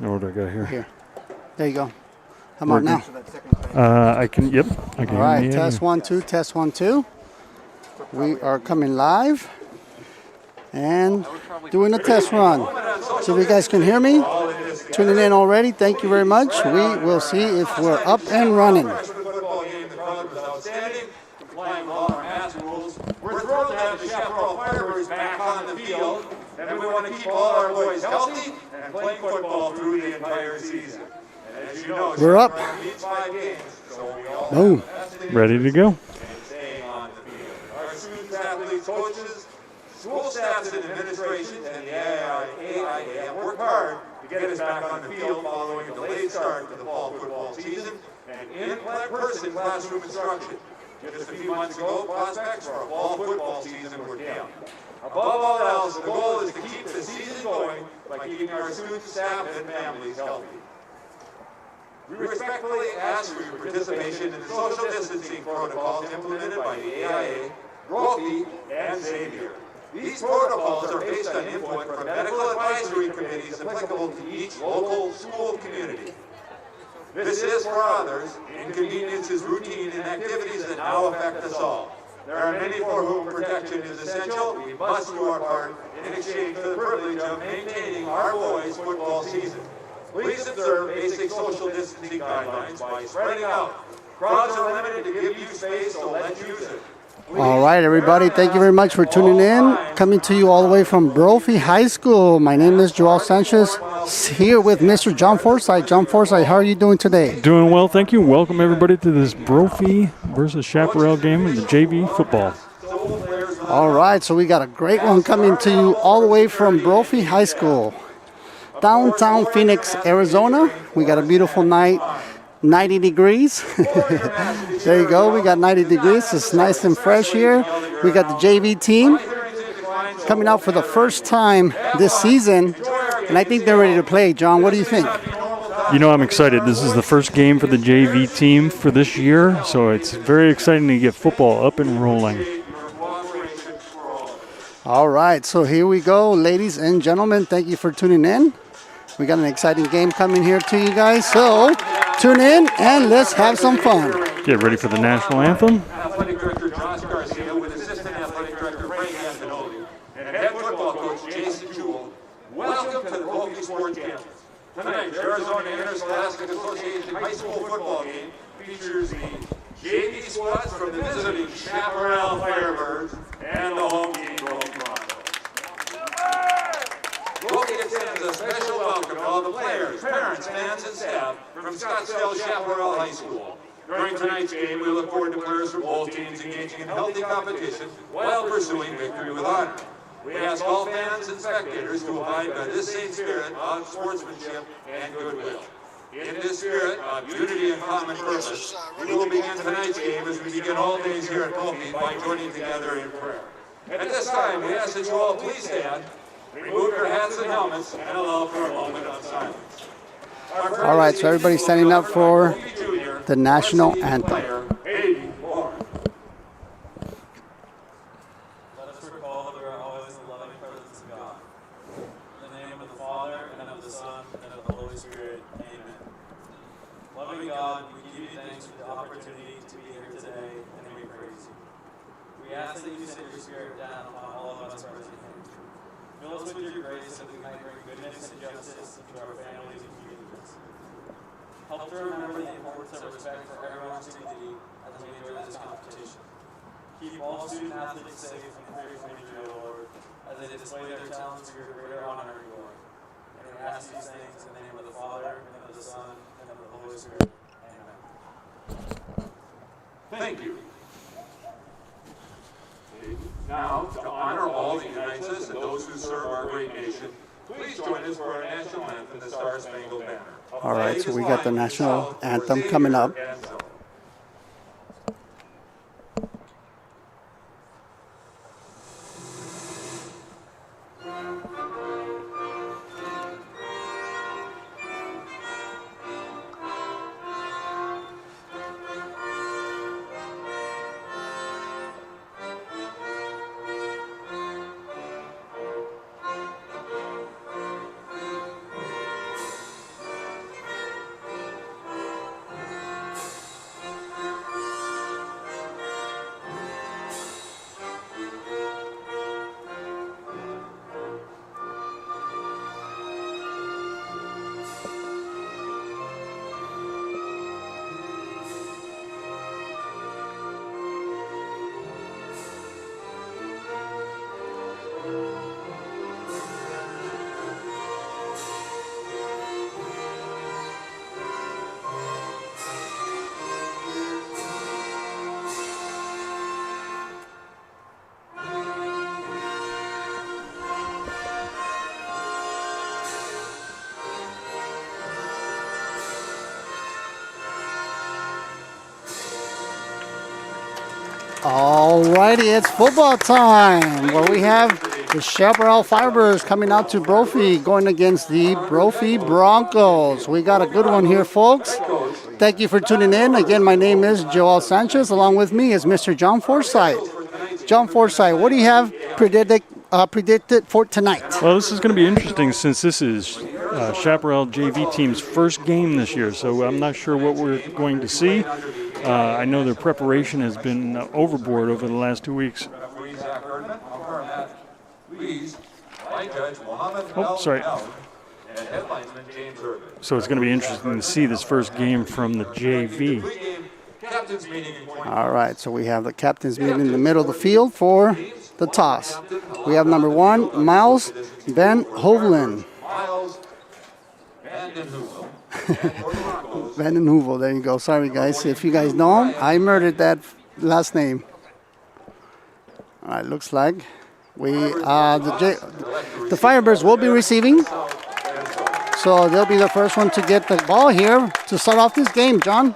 Oh, what do I got here? Here. There you go. How about now? I can, yep. I can All right, hear me. test 1, 2, test 1, 2. We are coming live and doing a test run. So if you guys can hear me, tuning in already, thank you very much. We will see if we're up and running. We're thrilled to have the Chaparral Firebirds back on the field, and we want to keep all our boys healthy and playing football through the entire season. And as you know, we're up. Needs 5 games, so we all boom. Ready to go. Staying on the field. Our students, athletes, coaches, school staffs, and administration, and the AIA have worked hard to get us back on the field following a delayed start to the fall football season and in-person classroom instruction. Just a few months ago, prospects for our fall football season were down. Above all else, the goal is to keep the season going by keeping our students, staff, and families healthy. We respectfully ask for your participation in the social distancing protocols implemented by the AIA, Rofi, and Xavier. These protocols are based on input from medical advisory committees applicable to each local school community. This is, for others, inconveniences, routine, and activities that now affect us all. There are many for whom protection is essential. We must do our part in exchange for the privilege of maintaining our boys' football season. Please observe basic social distancing guidelines by spreading out. Crowds are limited to give you space, so let's use it. All right, everybody, thank you very much for tuning in. Coming to you all the way from Brophy High School. My name is Joel Sanchez, here with Mr. John Forsythe. John Forsythe, how are you doing today? Doing well, thank you. Welcome, everybody, to this Brophy versus Chaparral game in the JV football. All right, so we got a great one coming to you all the way from Brophy High School. Downtown Phoenix, Arizona. We got a beautiful night. 90 degrees. There you go. We got 90 degrees. It's nice and fresh here. We got the JV team coming out for the first time this season, and I think they're ready to play. John, what do you think? You know, I'm excited. This is the first game for the JV team for this year, so it's very exciting to get football up and rolling. All right, so here we go, ladies and gentlemen. Thank you for tuning in. We got an exciting game coming here to you guys, so tune in and let's have some fun. Get ready for the national anthem. Athletic Director Josh Garcia with Assistant Athletic Director Frank Antonelli and Head Football Coach Jason Jewell. Welcome to the Brophy Sports Campus. Tonight, the Arizona Interscholastic Association High School football game features the JV squads from the visiting Chaparral Firebirds and the home team Brophy Broncos. Brophy extends a special welcome to all the players, parents, fans, and staff from Scottsdale Chaparral High School. During tonight's game, we look forward to players from both teams engaging in healthy competition while pursuing victory with honor. We ask all fans and spectators to abide by this same spirit of sportsmanship and goodwill. In this spirit of unity and common purpose, we will begin tonight's game as we begin all days here at Brophy by joining together in prayer. At this time, we ask that you all please stand, remove your hats and helmets, and allow for a moment of silence. All right, so everybody's standing up for the national anthem. Let us recall that we are always in the loving presence of God. In the name of the Father, and of the Son, and of the Holy Spirit. Amen. Loving God, we give you thanks for the opportunity to be here today, and we praise you. We ask that you send your Spirit down upon all of us present here. Fill us with your grace that we might bring goodness and justice to our families and communities. Help to remember the importance of respect for everyone's dignity as we enjoy this competition. Keep all student athletes safe and free from injury, O Lord, as they display their talents to your greater honor and glory. And we ask these things in the name of the Father, and of the Son, and of the Holy Spirit. Amen. Thank you. Now, to honor all that unites us and those who serve our great nation, please join us for our national anthem, the Star Spangled Banner. All right, so we got the national anthem coming up. All righty, it's football time where we have the Chaparral Firebirds coming out to Brophy going against the Brophy Broncos. We got a good one here, folks. Thank you for tuning in. Again, my name is Joel Sanchez. Along with me is Mr. John Forsythe. John Forsythe, what do you have predicted for tonight? Well, this is going to be interesting since this is Chaparral JV team's first game this year, so I'm not sure what we're going to see. I know their preparation has been overboard over the last 2 weeks. Oh, sorry. So it's going to be interesting to see this first game from the JV. All right, so we have the captain's meeting in the middle of the field for the toss. We have number 1, Miles Van Hovelen. Van den Heuvel, there you go. Sorry, guys. If you guys know him, I murdered that last name. All right, looks like the Firebirds will be receiving. So they'll be the first one to get the ball here to start off this game, John.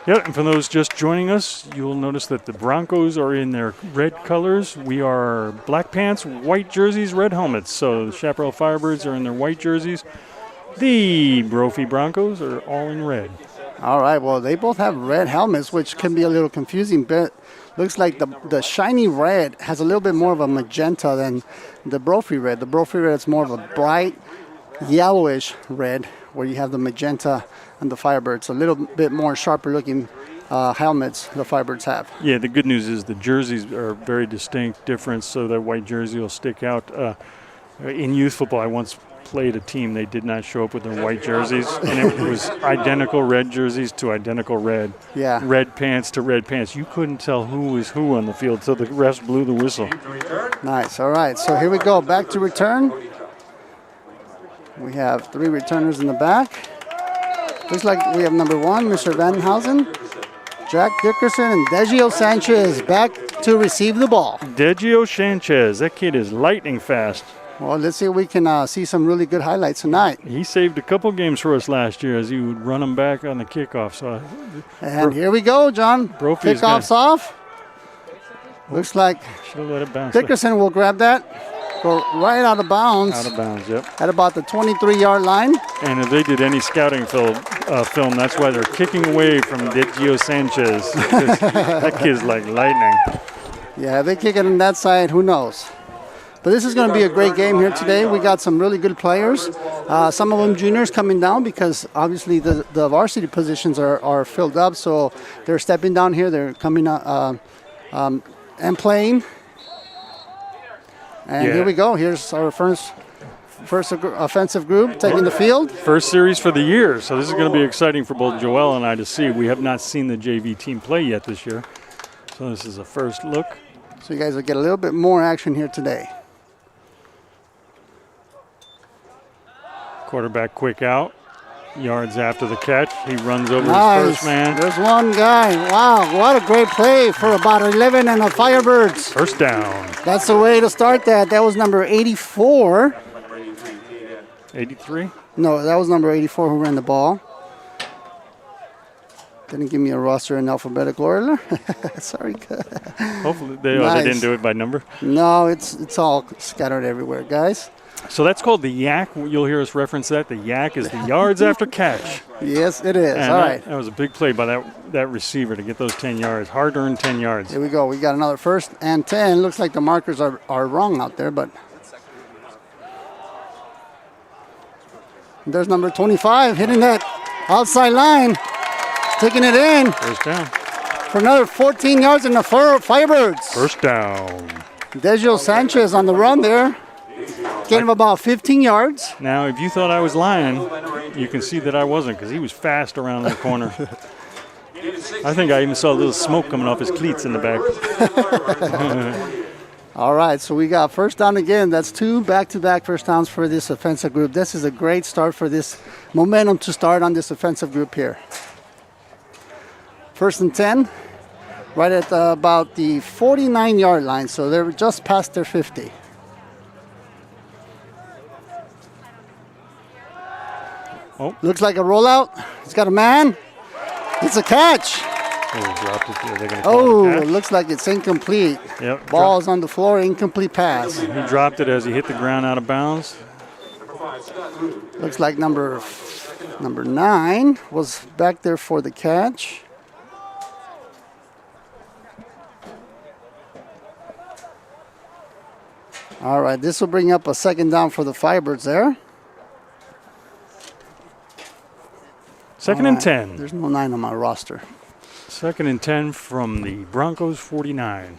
Yep, and for those just joining us, you'll notice that the Broncos are in their red colors. We are black pants, white jerseys, red helmets. So the Chaparral Firebirds are in their white jerseys. The Brophy Broncos are all in red. All right, well, they both have red helmets, which can be a little confusing, but looks like the shiny red has a little bit more of a magenta than the Brophy red. The Brophy red is more of a bright yellowish red, where you have the magenta and the Firebirds. A little bit more sharper looking helmets the Firebirds have. Yeah, the good news is the jerseys are very distinct difference, so that white jersey will stick out. In youth football, I once played a team. They did not show up with their white jerseys, and it was identical red jerseys to identical red. Yeah. Red pants to red pants. You couldn't tell who was who on the field, so the refs blew the whistle. Nice. All right, so here we go. Back to return. We have 3 returners in the back. Looks like we have number 1, Mr. Van Housen, Jack Dickerson, and Degio Sanchez back to receive the ball. Degio Sanchez, that kid is lightning fast. Well, let's see if we can see some really good highlights tonight. He saved a couple games for us last year as he would run them back on the kickoff. So, and here we go, John. Kickoff's off. Looks like should have let it bounce. Dickerson will grab that. Go right out of bounds. Out of bounds, yep. At about the 23-yard line. And if they did any scouting film, that's why they're kicking away from Degio Sanchez. That kid's like lightning. Yeah, if they kick it on that side, who knows? But this is going to be a great game here today. We got some really good players. Some of them juniors coming down because obviously the varsity positions are filled up. So they're stepping down here. They're coming and playing. And here we go. Here's our first offensive group taking the field. First series for the year. So this is going to be exciting for both Joel and I to see. We have not seen the JV team play yet this year. So this is a first look. So you guys will get a little bit more action here today. Quarterback quick out. Yards after the catch. He runs over his first man. There's one guy. Wow, what a great play for about 11 and the Firebirds. First down. That's the way to start that. That was number 84. 83? No, that was number 84 who ran the ball. Didn't give me a roster in alphabetical order. Sorry. Hopefully they didn't do it by number. No, it's all scattered everywhere, guys. So that's called the yak. You'll hear us reference that. The yak is the yards after catch. Yes, it is. And all right. That was a big play by that receiver to get those 10 yards. Hard-earned 10 yards. Here we go. We got another 1st and 10. Looks like the markers are wrong out there, but there's number 25 hitting that outside line, taking it in. First down. For another 14 yards in the Firebirds. First down. Degio Sanchez on the run there. Gain of about 15 yards. Now, if you thought I was lying, you can see that I wasn't because he was fast around that corner. I think I even saw a little smoke coming off his cleats in the back. All right, so we got first down again. That's 2 back-to-back first downs for this offensive group. This is a great start for this momentum to start on this offensive group here. 1st and 10, right at about the 49-yard line, so they're just past their 50. Oh. Looks like a rollout. He's got a man. It's a catch. Oh, he dropped it there. They're going to call Oh, it a it catch. looks like it's incomplete. Yep. Ball's on the floor, incomplete pass. He dropped it as he hit the ground out of bounds. Looks like number 9 was back there for the catch. All right, this will bring up a second down for the Firebirds there. Second and 10. There's no 9 on my roster. Second and 10 from the Broncos 49.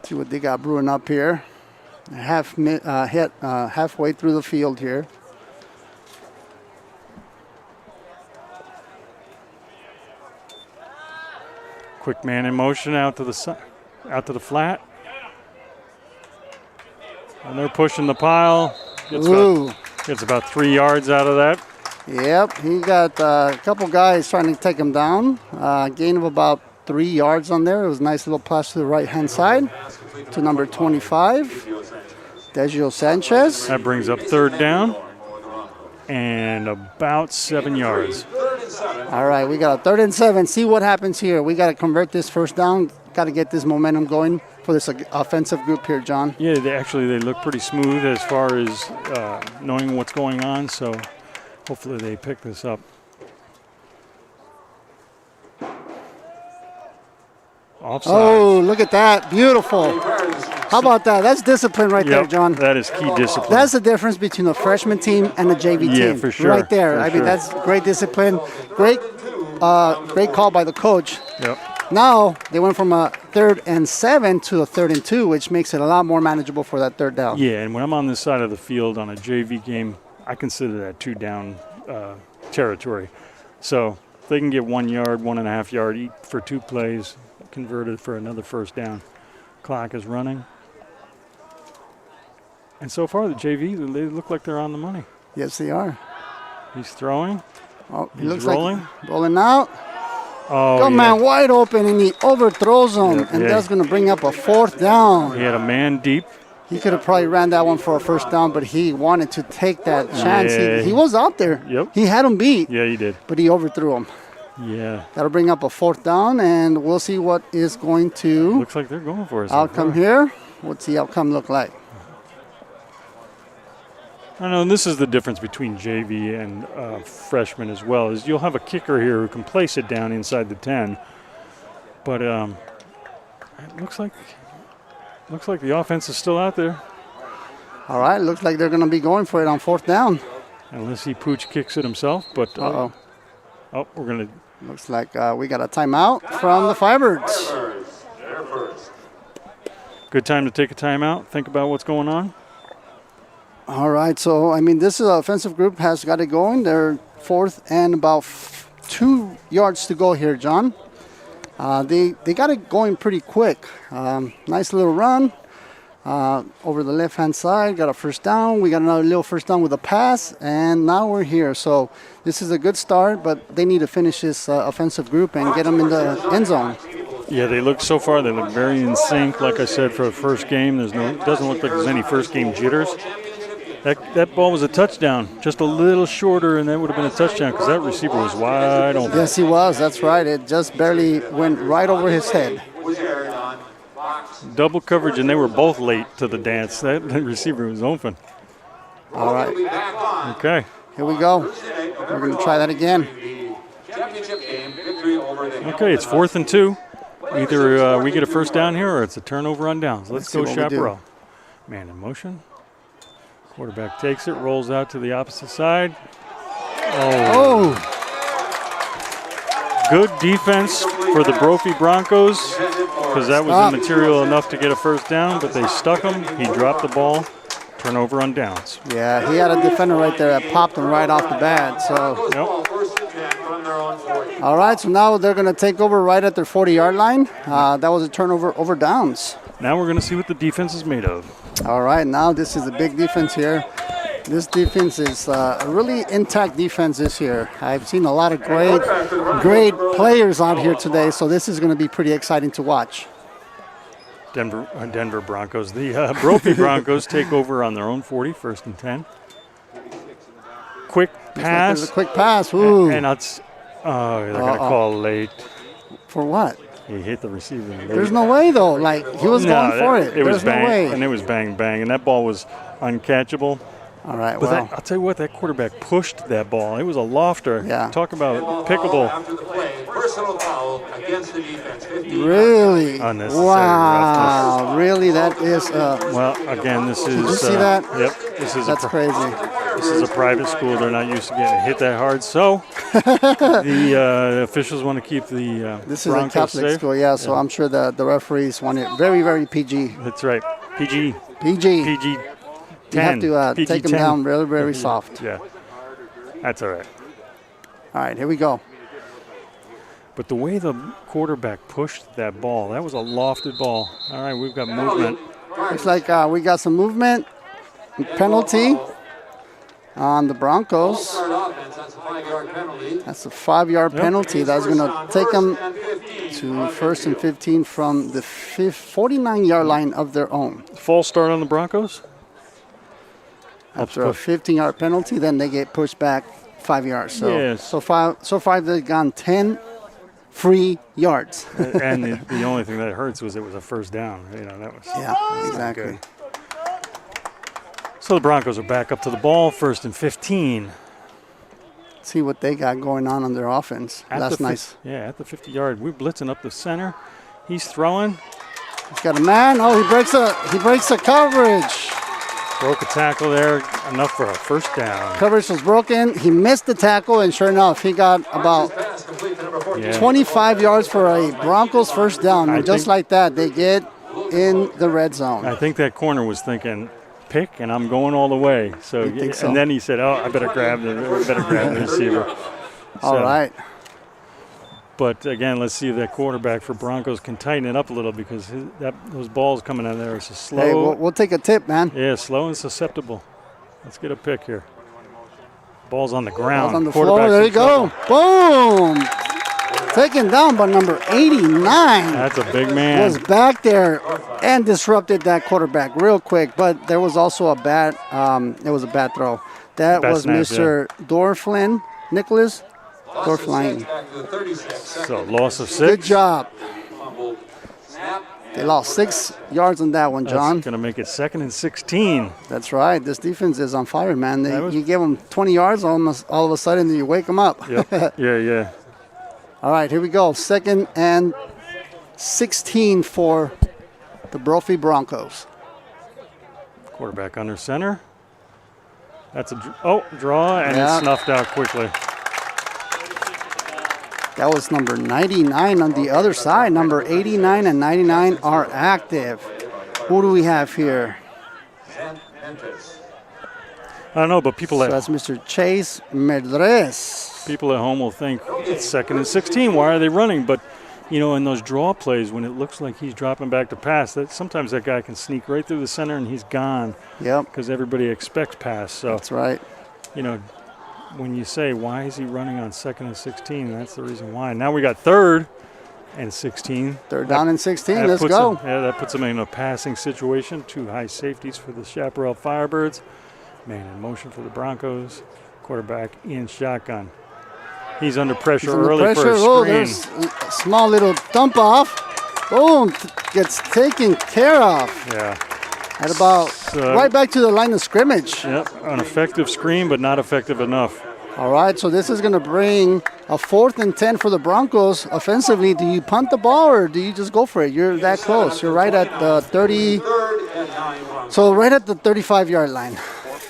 See what they got brewing up here. Halfway through the field here. Quick man in motion out to the flat. And they're pushing the pile. Gets about 3 yards out of that. Yep, he got a couple guys trying to take him down. Gain of about 3 yards on there. It was a nice little pass to the right-hand side to number 25, Degio Sanchez. That brings up third down and about 7 yards. All right, we got a 3rd and 7. See what happens here. We got to convert this first down. Got to get this momentum going for this offensive group here, John. Yeah, they look pretty smooth as far as knowing what's going on, so hopefully they pick this up. Offside. Oh, look at that. Beautiful. How about that? That's discipline right there, John. That is key discipline. That's the difference between a freshman team and a JV team. Yeah, for sure. Right there. For I mean, sure. that's great discipline. Great call by the coach. Yep. Now they went from a 3rd and 7 to a 3rd and 2, which makes it a lot more manageable for that 3rd down. Yeah, and when I'm on this side of the field on a JV game, I consider that 2-down territory. So if they can get 1 yard, 1.5 yard for 2 plays, converted for another first down. Clock is running. And so far, the JV, they look like they're on the money. Yes, they are. He's throwing. Oh, he He's looks rolling. like rolling out. Oh, Come man, wide open, and he overthrows him, Yep, and yeah. that's going to bring up a 4th down. He had a man deep. He could have probably ran that one for a first down, but he wanted to take that chance. Yeah. He was out there. Yep. He had him beat, Yeah, he did. but he overthrew him. Yeah. That'll bring up a 4th down, and we'll see what is going to Looks like they're going for us. outcome here. What's the outcome look like? I know, and this is the difference between JV and freshmen as well, is you'll have a kicker here who can place it down inside the 10. But it looks like the offense is still out there. All right, looks like they're going to be going for it on 4th down. Unless he pooch kicks it himself. But Uh-oh. we're going to. Looks like we got a timeout from the Firebirds. Good time to take a timeout. Think about what's going on. All right, so, I mean, this offensive group has got it going. They're 4th and about 2 yards to go here, John. They got it going pretty quick. Nice little run over the left-hand side. Got a first down. We got another little first down with a pass, and now we're here. So this is a good start, but they need to finish this offensive group and get them in the end zone. Yeah, they look very in sync. Like I said, for the first game, doesn't look like there's any first game jitters. That ball was a touchdown, just a little shorter, and that would have been a touchdown because that receiver was wide open. Yes, he was. That's right. It just barely went right over his head. Double coverage, and they were both late to the dance. That receiver was open. All right. Okay. Here we go. We're going to try that again. Okay, it's 4th and 2. Either we get a first down here or it's a turnover on downs. Let's go see what we do. Chaparral. Man in motion. Quarterback takes it, rolls out to the opposite side. Oh, Good defense for the Brophy Broncos because that was immaterial enough to get a first down, but they stuck him. He dropped the ball. Turnover on downs. yeah, he had a defender right there that popped him right off the bat. So, Yep. all right, so now they're going to take over right at their 40-yard line. That was a turnover over downs. Now we're going to see what the defense is made of. All right, now this is a big defense here. This defense is a really intact defense this year. I've seen a lot of great players out here today, so this is going to be pretty exciting to watch. Denver Broncos. The Brophy Broncos take over on their own 40, 1st and 10. Quick There's pass. a quick pass. Ooh. And that's, they're going to call late. For what? He hit the receiver. There's no way, though. Like, he was going for it. It was There's no way. bang, and it was bang, bang, and that ball was uncatchable. All right, But well. I'll tell you what, that quarterback pushed that ball. It was a lofter. Yeah. Talk about pickable. After the play, personal foul against the defense. 15 Really? Unnecessary Wow. Really? That is. Well, again, this is. Did you see that? Yep. This is That's crazy. This is a private school. They're not used to getting hit that hard. So the officials want to keep the This is a Broncos Catholic safe. school, yeah, so I'm sure the referees want it very, very PG. That's right. PG. PG. PG. You have to PG take them 10. down very, very soft. Yeah. That's all right. All right, here we go. But the way the quarterback pushed that ball, that was a lofted ball. All right, we've got movement. Looks like we got some movement. Penalty on the Broncos. Start offense, that's a 5-yard penalty. That's a 5-yard penalty. That's going to take them to 1st and 15 from the 49-yard line of their own. False start on the Broncos. After a 15-yard penalty, then they get pushed back 5 yards. So, Yes. so far they've gone 10 free yards. And the only thing that hurts was it was a first down. You know, that was. Yeah, exactly. good. So the Broncos are back up to the ball, 1st and 15. See what they got going on their offense. That's nice. Yeah, at the 50-yard. We're blitzing up the center. He's throwing. He's got a man. Oh, he breaks the coverage. Broke a tackle there, enough for a first down. Coverage was broken. He missed the tackle, and sure enough, he got about Pass complete to number 14. 25 yards for a Broncos first down. I And just think- like that, they get in the red zone. I think that corner was thinking, pick, and I'm going all the way. So, You think so? and then he said, "Oh, I better grab the receiver." All right. But again, let's see if that quarterback for Broncos can tighten it up a little because those balls coming in there is a slow. Hey, we'll take a tip, man. Yeah, slow and susceptible. Let's get a pick here. Ball's on the ground. Ball's on the floor. Quarterback's There in you go. Boom. Taken down by number 89. That's a big man. Was back there and disrupted that quarterback real quick. But there was also a bad. It was a bad throw. That Bad was snap, Mr. Dorflin, Nicholas Loss of Dorfline. 6 back to the 36. So loss of 6. Good job. Fumble. Snap. They lost 6 yards on that one, John. That's going to make it 2nd and 16. That's right. This defense is on fire, man. That was- You give them 20 yards, almost all of a sudden you wake them up. Yep. yeah. All right, here we go. 2nd and 16 for the Brophy Broncos. Quarterback under center. That's a draw, and Yeah. it's snuffed out quickly. That was number 99 on the other side. Number 89 and 99 are active. Who do we have here? Memphis. I don't know, but people So at that's Mr. Chase Medres. people at home will think it's 2nd and 16. Why are they running? But you know, in those draw plays, when it looks like he's dropping back to pass, that sometimes that guy can sneak right through the center and he's gone Yep, because everybody expects pass. So that's right. you know, when you say why is he running on 2nd and 16, that's the reason why. Now we got 3rd and 16. 3rd down and 16. That Let's puts go. that puts him in a passing situation. 2 high safeties for the Chaparral Firebirds. Man in motion for the Broncos. Quarterback in shotgun. He's under pressure He's under early pressure. for a Oh, screen. there's a small little dump off. Boom, gets taken care of. Yeah. At about So- right back to the line of scrimmage. Yep. An effective screen, but not effective enough. All right, so this is going to bring a 4th and 10 for the Broncos. Offensively, do you punt the ball or do you just go for it? You're that close. You're right at the 30. 3rd and 9. So right at the 35-yard line,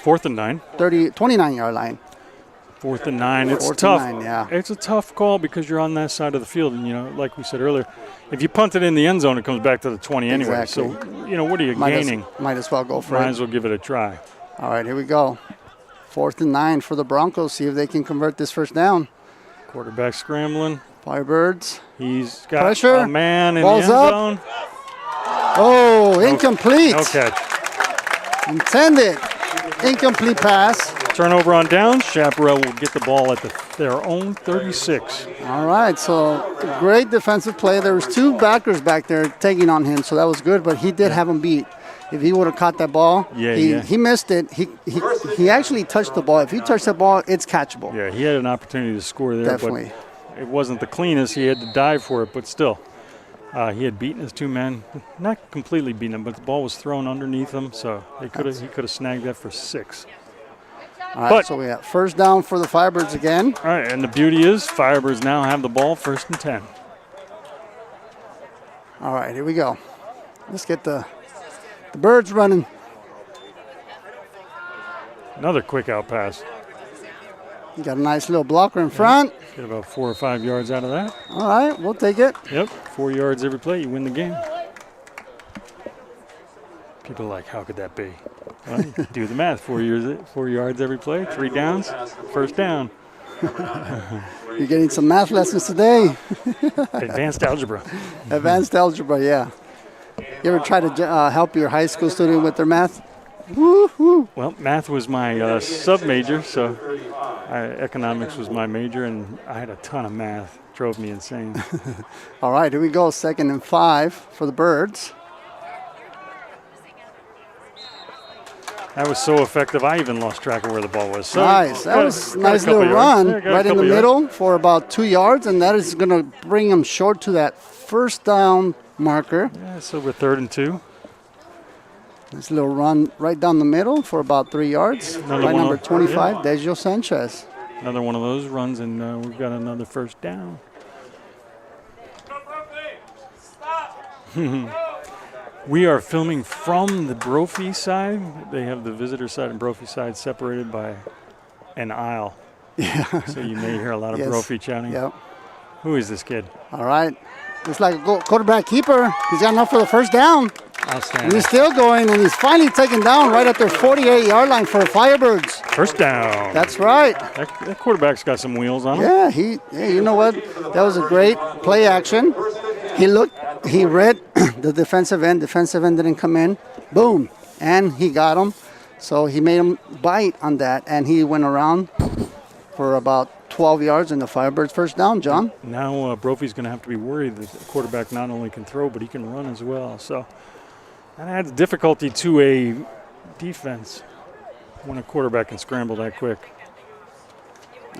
4th and 9. 29-yard line. 4th and 9. It's 4th and tough. 9, yeah. It's a tough call because you're on that side of the field, and you know, like we said earlier, if you punt it in the end zone, it comes back to the 20 anyway. Exactly. So you know, what are you Might gaining? as well go for Might it. as well give it a try. All right, here we go. 4th and 9 for the Broncos. See if they can convert this first down. Quarterback scrambling. Firebirds. He's got Pressure. a man in Ball's the end up. zone. Oh, incomplete. No catch. Intended. Incomplete pass. Turnover on down. Chaparral will get the ball at their own 36. All right, so great defensive play. There was 2 backers back there taking on him, so that was good, but he did have him beat. If he would have caught that ball, he missed it. He actually touched the ball. If he touched the ball, it's catchable. Yeah, he had an opportunity to score there. Definitely. It wasn't the cleanest. He had to dive for it, but still. He had beaten his 2 men. Not completely beaten him, but the ball was thrown underneath him, so he could have snagged that for 6. All right, But- so we got first down for the Firebirds again. All right, and the beauty is Firebirds now have the ball, 1st and 10. All right, here we go. Let's get the Birds running. Another quick out pass. You got a nice little blocker in front. Get about 4 or 5 yards out of that. All right, we'll take it. Yep, 4 yards every play, you win the game. People are like, how could that be? Well, you do the math. 4 yards every play, 3 downs, 1st down. You're getting some math lessons today. Advanced algebra. Advanced algebra, yeah. You ever try to help your high school student with their math? Woo-hoo. Well, math was my sub-major, so economics was my major, and I had a ton of math. Drove me insane. All right, here we go. 2nd and 5 for the Birds. That was so effective, I even lost track of where the ball was. So Nice. That was a got nice couple little yards. run Yeah, got a right in the couple yards. middle for about 2 yards, and that is going to bring them short to that 1st down marker. Yeah, so we're 3rd and 2. Nice little run right down the middle for about 3 yards. Another By one number of- 25, Dejo Sanchez. Another one of those runs, and we've got another 1st down. We are filming from the Brophy side. They have the visitor side and Brophy side separated by an aisle. Yeah. So you may hear a lot of Yes. Brophy chatting. Yep. Who is this kid? All right. Looks like a quarterback keeper. He's got enough for the 1st down. And Outstanding. he's still going, and he's finally taken down right at their 48-yard line for the Firebirds. 1st down. That's right. That quarterback's got some wheels on him. Yeah, you know what? That was a great play action. He read the defensive end. Defensive end didn't come in. Boom. And he got him. So he made him bite on that, and he went around for about 12 yards in the Firebirds 1st down, John. Now Brophy's going to have to be worried that the quarterback not only can throw, but he can run as well. So that adds difficulty to a defense when a quarterback can scramble that quick.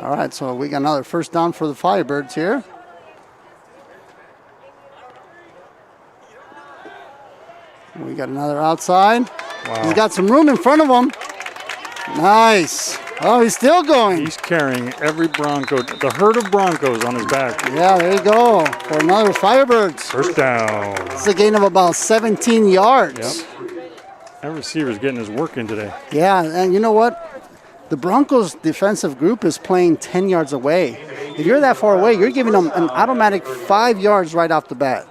All right, so we got another 1st down for the Firebirds here. We got another outside. Wow. He's got some room in front of him. Nice. Oh, he's still going. He's carrying every Bronco, the herd of Broncos on his back. Yeah, there you go for another Firebirds. 1st down. It's a gain of about 17 yards. Yep. That receiver's getting his work in today. Yeah, and you know what? The Broncos defensive group is playing 10 yards away. If you're that far away, you're giving them an automatic 5 yards right off the bat.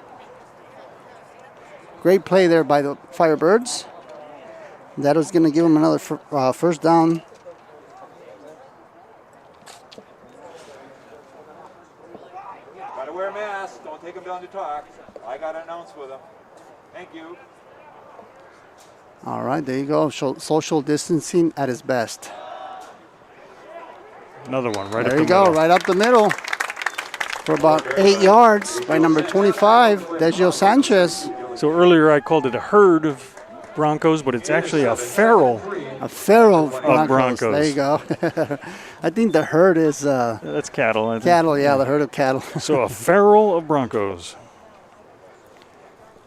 Great play there by the Firebirds. That is going to give them another 1st down. Gotta wear a mask, don't take them down to talk. I gotta announce with them. Thank you. All right, there you go. Social distancing at its best. Another one right There up you the go, middle. right up the middle. For about 8 yards by number 25, Dejo Sanchez. So earlier I called it a herd of Broncos, but it's actually a feral. A feral of Broncos. There you go. I think the herd is That's cattle. I think. cattle, yeah, the herd of cattle. So a feral of Broncos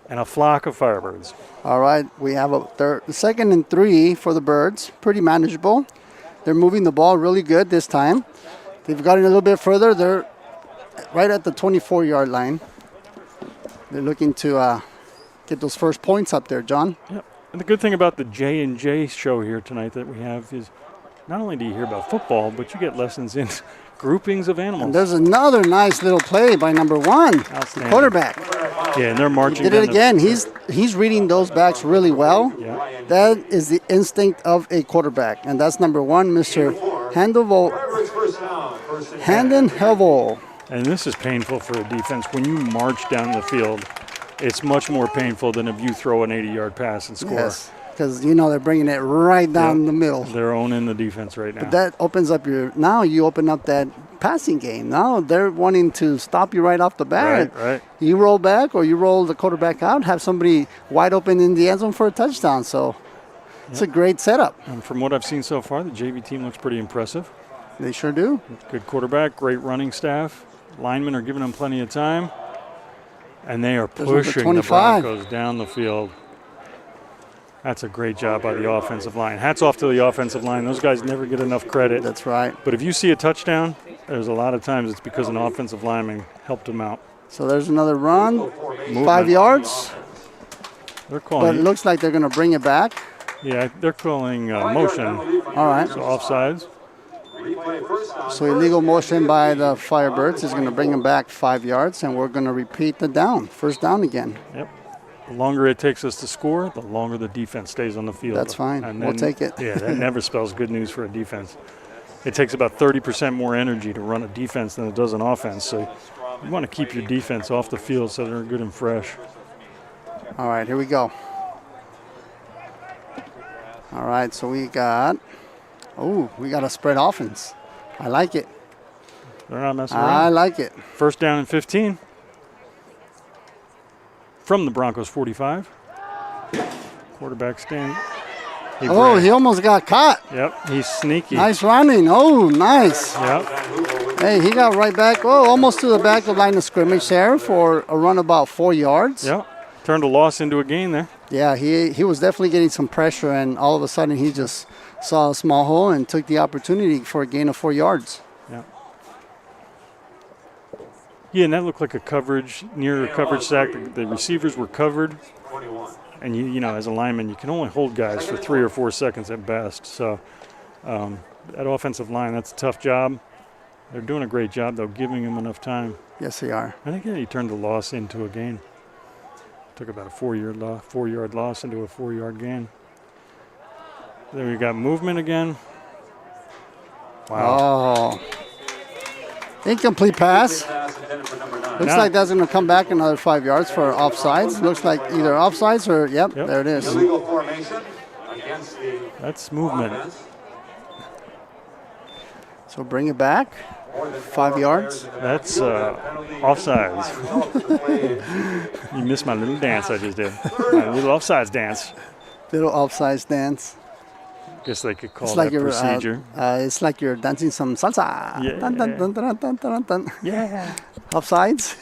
and a flock of Firebirds. All right, we have a 2nd and 3 for the Birds. Pretty manageable. They're moving the ball really good this time. They've gotten a little bit further. They're right at the 24-yard line. They're looking to get those first points up there, John. Yep. And the good thing about the J&J show here tonight that we have is not only do you hear about football, but you get lessons in groupings of animals. And there's another nice little play by number 1, the Outstanding. quarterback. Yeah, and they're marching. Did down it again. He's reading those backs really well. Yeah. That is the instinct of a quarterback, and that's number 1, Mr. Handovo, Firebirds 1st down, 1st and 10. Handen Hevel. And this is painful for a defense. When you march down the field, it's much more painful than if you throw an 80-yard pass and score. Yes, because they're bringing it right down Yep. the middle. They're owning the defense right now. That opens up now you open up that passing game. Now they're wanting to stop you right off the bat. Right. You roll back or you roll the quarterback out, have somebody wide open in the end zone for a touchdown. So it's a great setup. And from what I've seen so far, the JV team looks pretty impressive. They sure do. Good quarterback, great running staff. Linemen are giving them plenty of time. And they are There's number pushing the 25. Broncos down the field. That's a great job by the offensive line. Hats off to the offensive line. Those guys never get enough credit. That's right. But if you see a touchdown, there's a lot of times it's because an offensive lineman helped them out. So there's another run. Movement. 5 yards. They're But it calling. looks like they're going to bring it back. Yeah, they're calling motion. All right. So offsides. So illegal motion by the Firebirds is going to bring them back 5 yards, and we're going to repeat the down. First down again. Yep. The longer it takes us to score, the longer the defense stays on the field. That's fine. And We'll take it. Yeah, that never spells good news for a defense. It takes about 30% more energy to run a defense than it does an offense. So you want to keep your defense off the field so they're good and fresh. All right, here we go. All right, so we got a spread offense. I like it. They're not messing I around. like it. First down and 15 from the Broncos 45. Quarterback stand. He almost got caught. Yep, he's sneaky. Nice running. Oh, nice. Yep. Hey, he got right back. Oh, almost to the back of line of scrimmage there for a run about 4 yards. Yep. Turned a loss into a gain there. Yeah, he was definitely getting some pressure, and all of a sudden he just saw a small hole and took the opportunity for a gain of 4 yards. Yeah. Yeah, and that looked like a coverage, near a coverage sack. The receivers were covered. And, you know, as a lineman, you can only hold guys for 3 or 4 seconds at best. So that offensive line, that's a tough job. They're doing a great job, though, giving them enough time. Yes, they are. I think he turned the loss into a gain. Took about a 4-yard loss into a 4-yard gain. Then we got movement again. Wow. Oh. Incomplete pass. Looks like that's going to come back another 5 yards for offsides. Looks like either offsides or, yep. There it is. Illegal formation against the That's movement. offense. So bring it back. 5 yards. That's offsides. You missed my little dance I just did. My little offsides dance. Little offsides dance. Guess they could call It's that like you're procedure. it's like you're dancing some salsa. Yeah. Dun, dun, dun, dun, dun, dun, dun. Yeah. Offsides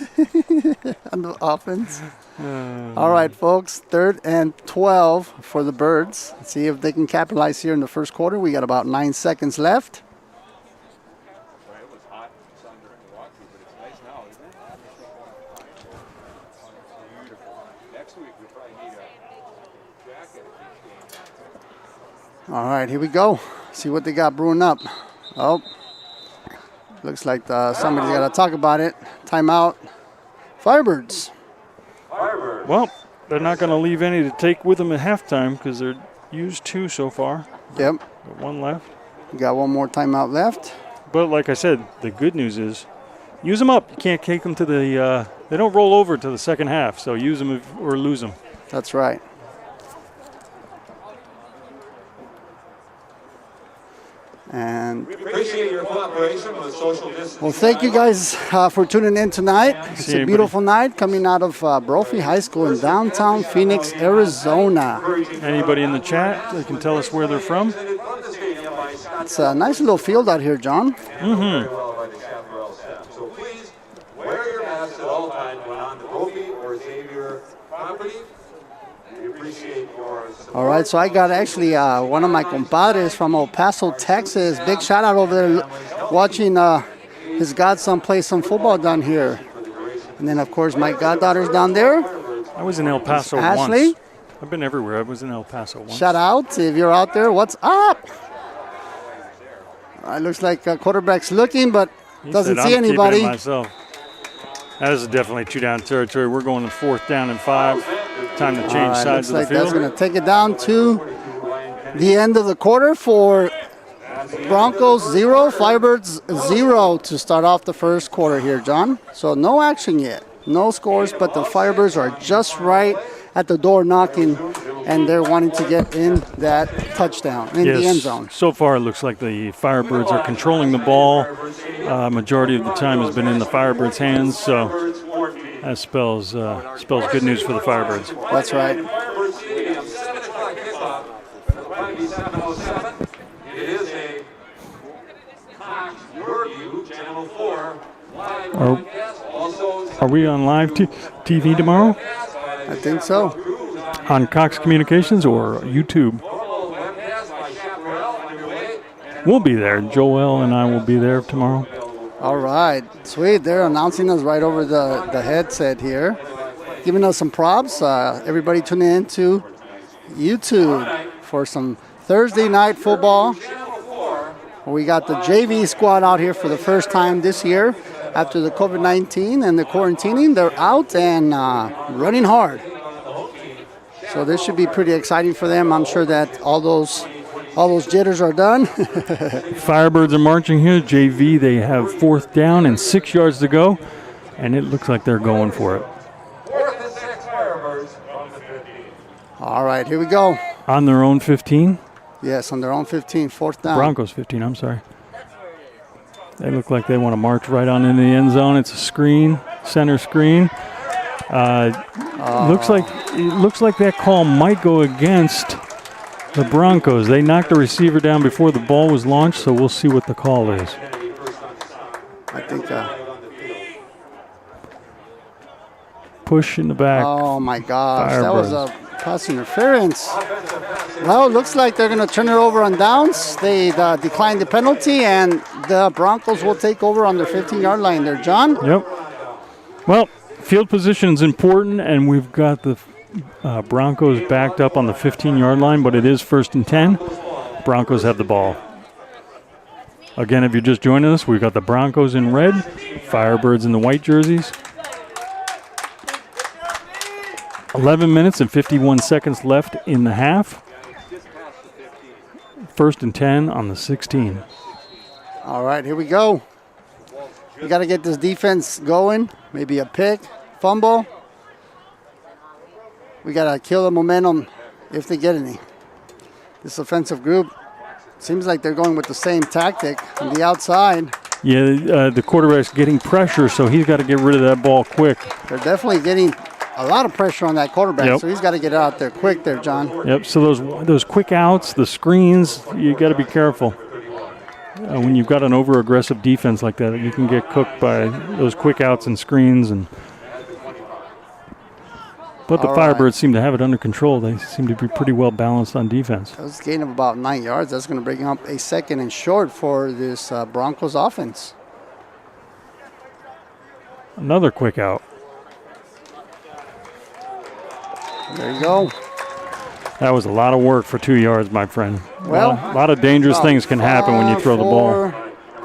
on the offense. All right, folks. 3rd and 12 for the Birds. Let's see if they can capitalize here in the first quarter. We got about 9 seconds left. All right, here we go. See what they got brewing up. Oh, looks like somebody's got to talk about it. Timeout. Firebirds. Well, they're not going to leave any to take with them at halftime because they're used 2 so far. Yep. Got 1 left. We got one more timeout left. But like I said, the good news is use them up. You can't take them to the they don't roll over to the second half, so use them or lose them. That's right. And We appreciate your cooperation with social distancing. well, thank you guys for tuning in tonight. It's See a you, beautiful night coming out of Brophy High School in downtown Phoenix, Arizona. Anybody in the chat that can tell us where they're from? It's a nice little field out here, John. Very well by the Chaparral staff. So please wear your masks at all times when on the Brophy or Xavier property. We appreciate your support. All right, so I got actually one of my compadres from El Paso, Texas. Big shout out over there watching his godson play some football down here. And then, of course, my goddaughter's down there. I was in El Paso Ashley? once. I've been everywhere. I was in El Paso once. Shout out if you're out there. What's up? It looks like quarterback's looking, but He doesn't said, see "I'm keeping it anybody. myself." That is definitely 2-down territory. We're going to 4th down and 5. Time to change All right, sides looks of the like that's field. going to take it down to the end of the quarter for Broncos 0, Firebirds 0 to start off the first quarter here, John. So no action yet. No scores, but the Firebirds are just right at the door knocking, and they're wanting to get in that touchdown, in the end zone. So far, it looks like the Firebirds are controlling the ball. Majority of the time has been in the Firebirds' hands, so that spells good news for the Firebirds. That's right. Firebird Stadium, 7 o'clock kickoff. Rugby 707. It is a Cox Your View, Channel 4, Are we on live TV tomorrow? I think so. On Cox Communications or YouTube? We'll be there. Joel and I will be there tomorrow. All right, sweet. They're announcing us right over the headset here, giving us some props. Everybody tuning in to YouTube for some Thursday night football. We got the JV squad out here for the first time this year after the COVID-19 and the quarantining. They're out and running hard. So this should be pretty exciting for them. I'm sure that all those jitters are done. Firebirds are marching here. JV, they have 4th down and 6 yards to go, and it looks like they're going for it. 4th and 6 Firebirds from the 15. All right, here we go. On their own 15? Yes, on their own 15, 4th down. Broncos 15, I'm sorry. They look like they want to march right on into the end zone. It's a screen, center screen. Looks like that call might go against the Broncos. They knocked the receiver down before the ball was launched, so we'll see what the call is. I think. Push in the back. Oh my gosh, Firebirds. that was a pass interference. Well, it looks like they're going to turn it over on downs. They declined the penalty, and the Broncos will take over on their 15-yard line there, John. Yep. Well, field position is important, and we've got the Broncos backed up on the 15-yard line, but it is 1st and 10. Broncos have the ball. Again, if you're just joining us, we've got the Broncos in red, Firebirds in the white jerseys. 11 minutes and 51 seconds left in the half. 1st and 10 on the 16. All right, here we go. We got to get this defense going. Maybe a pick, fumble. We got to kill the momentum if they get any. This offensive group seems like they're going with the same tactic on the outside. Yeah, the quarterback's getting pressure, so he's got to get rid of that ball quick. They're definitely getting a lot of pressure on that quarterback, so he's got to get out there quick there, John. Yep, so those quick outs, the screens, you got to be careful. When you've got an over-aggressive defense like that, you can get cooked by those quick outs and screens. But the Firebirds seem to have it under control. They seem to be pretty well balanced on defense. That was a gain of about 9 yards. That's going to bring up a 2nd and short for this Broncos offense. Another quick out. There you go. That was a lot of work for 2 yards, my friend. Well, a lot of dangerous things can happen when you throw the ball.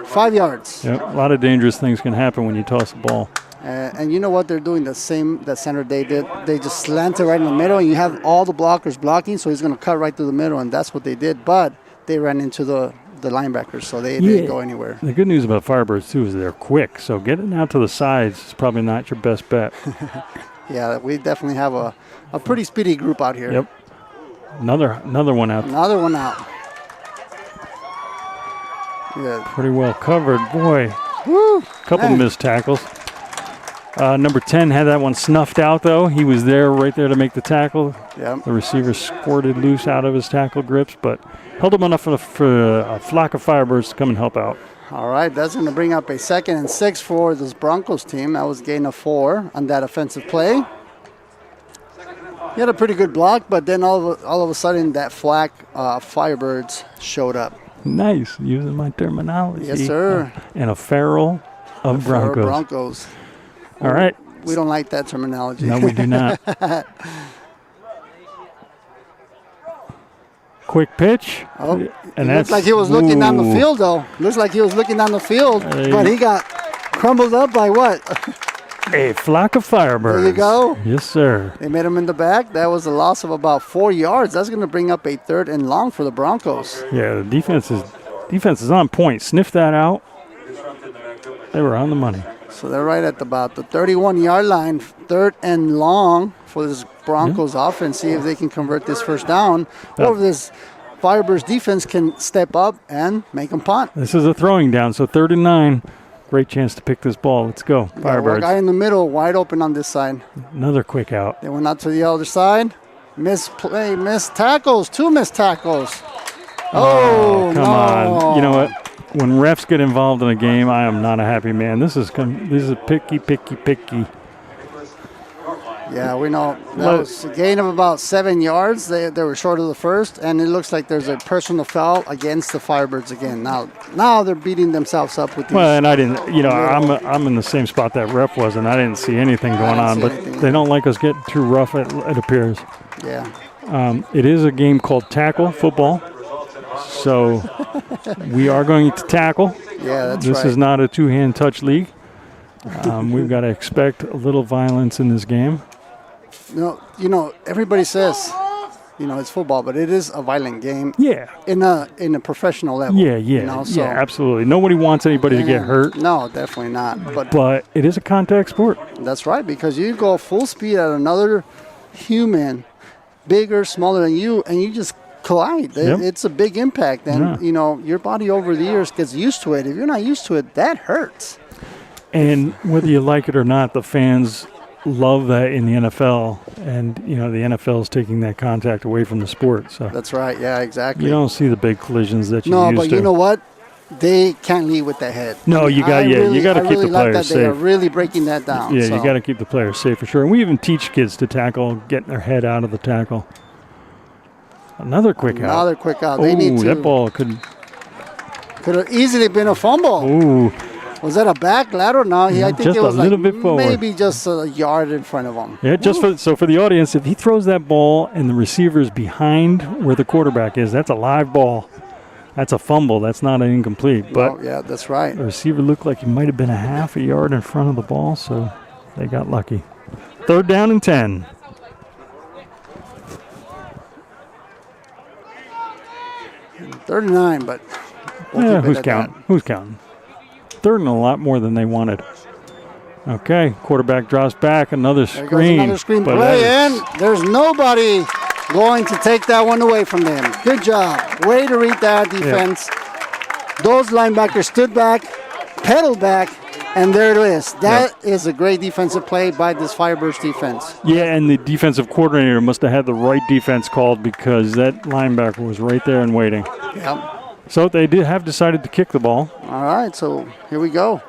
5 yards. Yep, a lot of dangerous things can happen when you toss the ball. And you know what they're doing? The same that center they did. They just slanted right in the middle, and you have all the blockers blocking, so he's going to cut right through the middle, and that's what they did. But they ran into the linebackers, so they didn't go anywhere. The good news about Firebirds, too, is they're quick, so getting out to the sides is probably not your best bet. Yeah, we definitely have a pretty speedy group out here. Yep. Another one out. Another one out. Yeah. Pretty well covered. Boy, Woo, couple missed tackles. Number 10 had that one snuffed out, though. He was right there to make the tackle. Yep. The receiver squirted loose out of his tackle grips, but held him enough for a flock of Firebirds to come and help out. All right, that's going to bring up a 2nd and 6 for this Broncos team. That was a gain of 4 on that offensive play. He had a pretty good block, but then all of a sudden that flag Firebirds showed up. Nice, using my terminology. Yes, sir. And a feral of Broncos. Broncos. All right. We don't like that terminology. No, we do not. Quick pitch. Oh, and it looks like he was looking down the field, though. Looks like he was looking down the field, but he got crumbled up by what? A flock of Firebirds. There you go. Yes, sir. They made him in the back. That was a loss of about 4 yards. That's going to bring up a 3rd and long for the Broncos. Yeah, the defense is on point. Sniff that out. They were on the money. So they're right at about the 31-yard line, 3rd and long for this Broncos offense. See if they can convert this first down, or if this Firebirds defense can step up and make them punt. This is a throwing down, so 3rd and 9. Great chance to pick this ball. Let's go, Firebirds. Guy in the middle, wide open on this side. Another quick out. They went out to the other side. Missed tackles. 2 missed tackles. Oh, come on. You know what? when refs get involved in a game, I am not a happy man. This is picky. Yeah, we know that was a gain of about 7 yards. They were short of the first, and it looks like there's a personal foul against the Firebirds again. Now they're beating themselves up with these. Well, and I didn't, I'm in the same spot that ref was, and I didn't see anything going on. But they don't like us getting too rough, it appears. Yeah. It is a game called tackle football, so we are going to tackle. Yeah, that's right. This is not a two-hand touch league. We've got to expect a little violence in this game. No, everybody says, it's football, but it is a violent game. Yeah. In a professional level. Yeah. So, yeah, absolutely. Nobody wants anybody to get hurt. No, definitely not. But it is a contact sport. That's right, because you go full speed at another human, bigger, smaller than you, and you just collide. Yep. It's a big impact. And, your body over the years gets used to it. If you're not used to it, that hurts. And whether you like it or not, the fans love that in the NFL, and the NFL is taking that contact away from the sport. So that's right. Yeah, exactly. You don't see the big collisions that you used to. No, but you know what? They can't lead with the head. No, you got to keep the players safe. They are really breaking that down. Yeah, you got to keep the players safe for sure. And we even teach kids to tackle, getting their head out of the tackle. Another quick out. They need to. That ball could have easily been a fumble. Ooh. Was that a back lateral? No, I think it was a little bit forward. Maybe just a yard in front of him. Yeah, for the audience, if he throws that ball and the receiver's behind where the quarterback is, that's a live ball. That's a fumble. That's not an incomplete. But yeah, that's right. The receiver looked like he might have been a half a yard in front of the ball, so they got lucky. 3rd down and 10. Third and 9, but who's counting? 3rd and a lot more than they wanted. Okay, quarterback drops back. Another screen. Another screen play, and there's nobody going to take that one away from them. Good job. Way to read that defense. Yeah. Those linebackers stood back, pedaled back, and there it is. That is a great defensive play by this Firebirds defense. Yeah, and the defensive coordinator must have had the right defense called, because that linebacker was right there and waiting. Yep. So they have decided to kick the ball. All right, so here we go.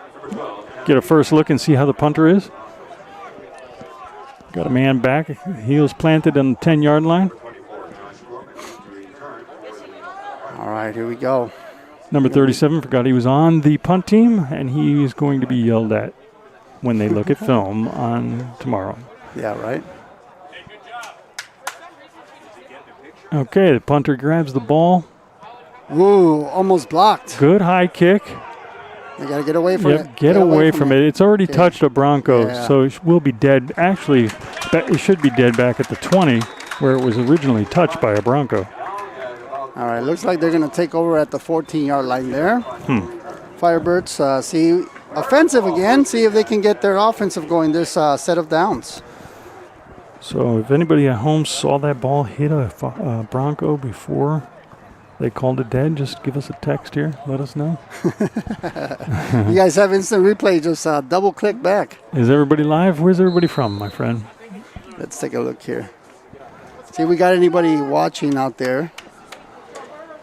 Get a first look and see how the punter is. Got a man back, heels planted on the 10-yard line. All right, here we go. Number 37 forgot he was on the punt team, and he is going to be yelled at when they look at film on tomorrow. Yeah, right. Okay, the punter grabs the ball. Ooh, almost blocked. Good high kick. You got to get away from it. Get away from it. It's already touched a Bronco, so it will be dead. Actually, it should be dead back at the 20, where it was originally touched by a Bronco. All right, looks like they're going to take over at the 14-yard line there. Firebirds, see, offensive again. See if they can get their offensive going this set of downs. So if anybody at home saw that ball hit a Bronco before they called it dead, just give us a text here. Let us know. You guys have instant replay. Just double-click back. Is everybody live? Where's everybody from, my friend? Let's take a look here. See if we got anybody watching out there.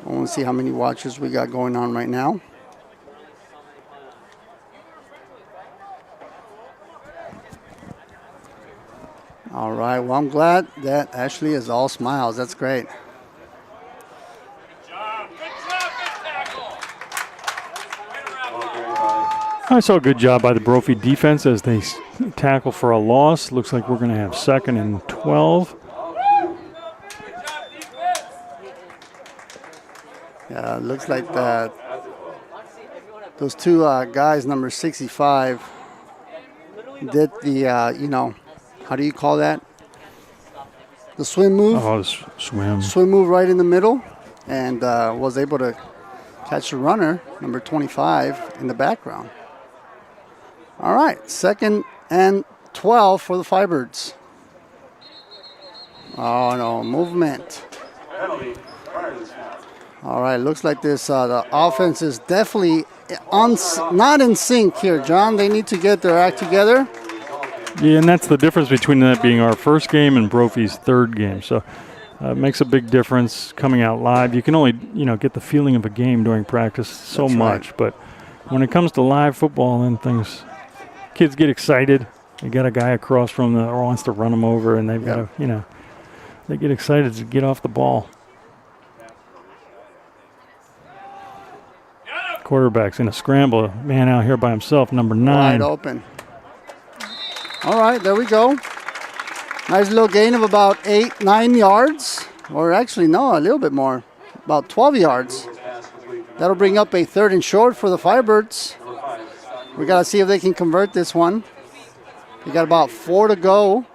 I want to see how many watchers we got going on right now. All right. Well, I'm glad that Ashley is all smiles. That's great. I saw a good job by the Brophy defense as they tackle for a loss. Looks like we're going to have 2nd and 12. Yeah, it looks like that. Those two guys, number 65, did the, how do you call that? The swim move. Oh, swim. Swim move right in the middle, and was able to catch the runner, number 25, in the background. All right, 2nd and 12 for the Firebirds. Oh, no, movement. All right, looks like this. The offense is definitely not in sync here, John. They need to get their act together. Yeah, and that's the difference between that being our first game and Brophy's 3rd game. So It makes a big difference coming out live. You can only, get the feeling of a game during practice so That's much. right. But when it comes to live football, then kids get excited. You got a guy across from them that wants to run them over, and they've got to, they get excited to get off the ball. Quarterback's in a scramble. Man out here by himself, number 9. Wide open. All right, there we go. Nice little gain of about 8-9 yards. Or actually, no, a little bit more. About 12 yards. That'll bring up a 3rd and short for the Firebirds. We got to see if they can convert this one. We got about 4 to go.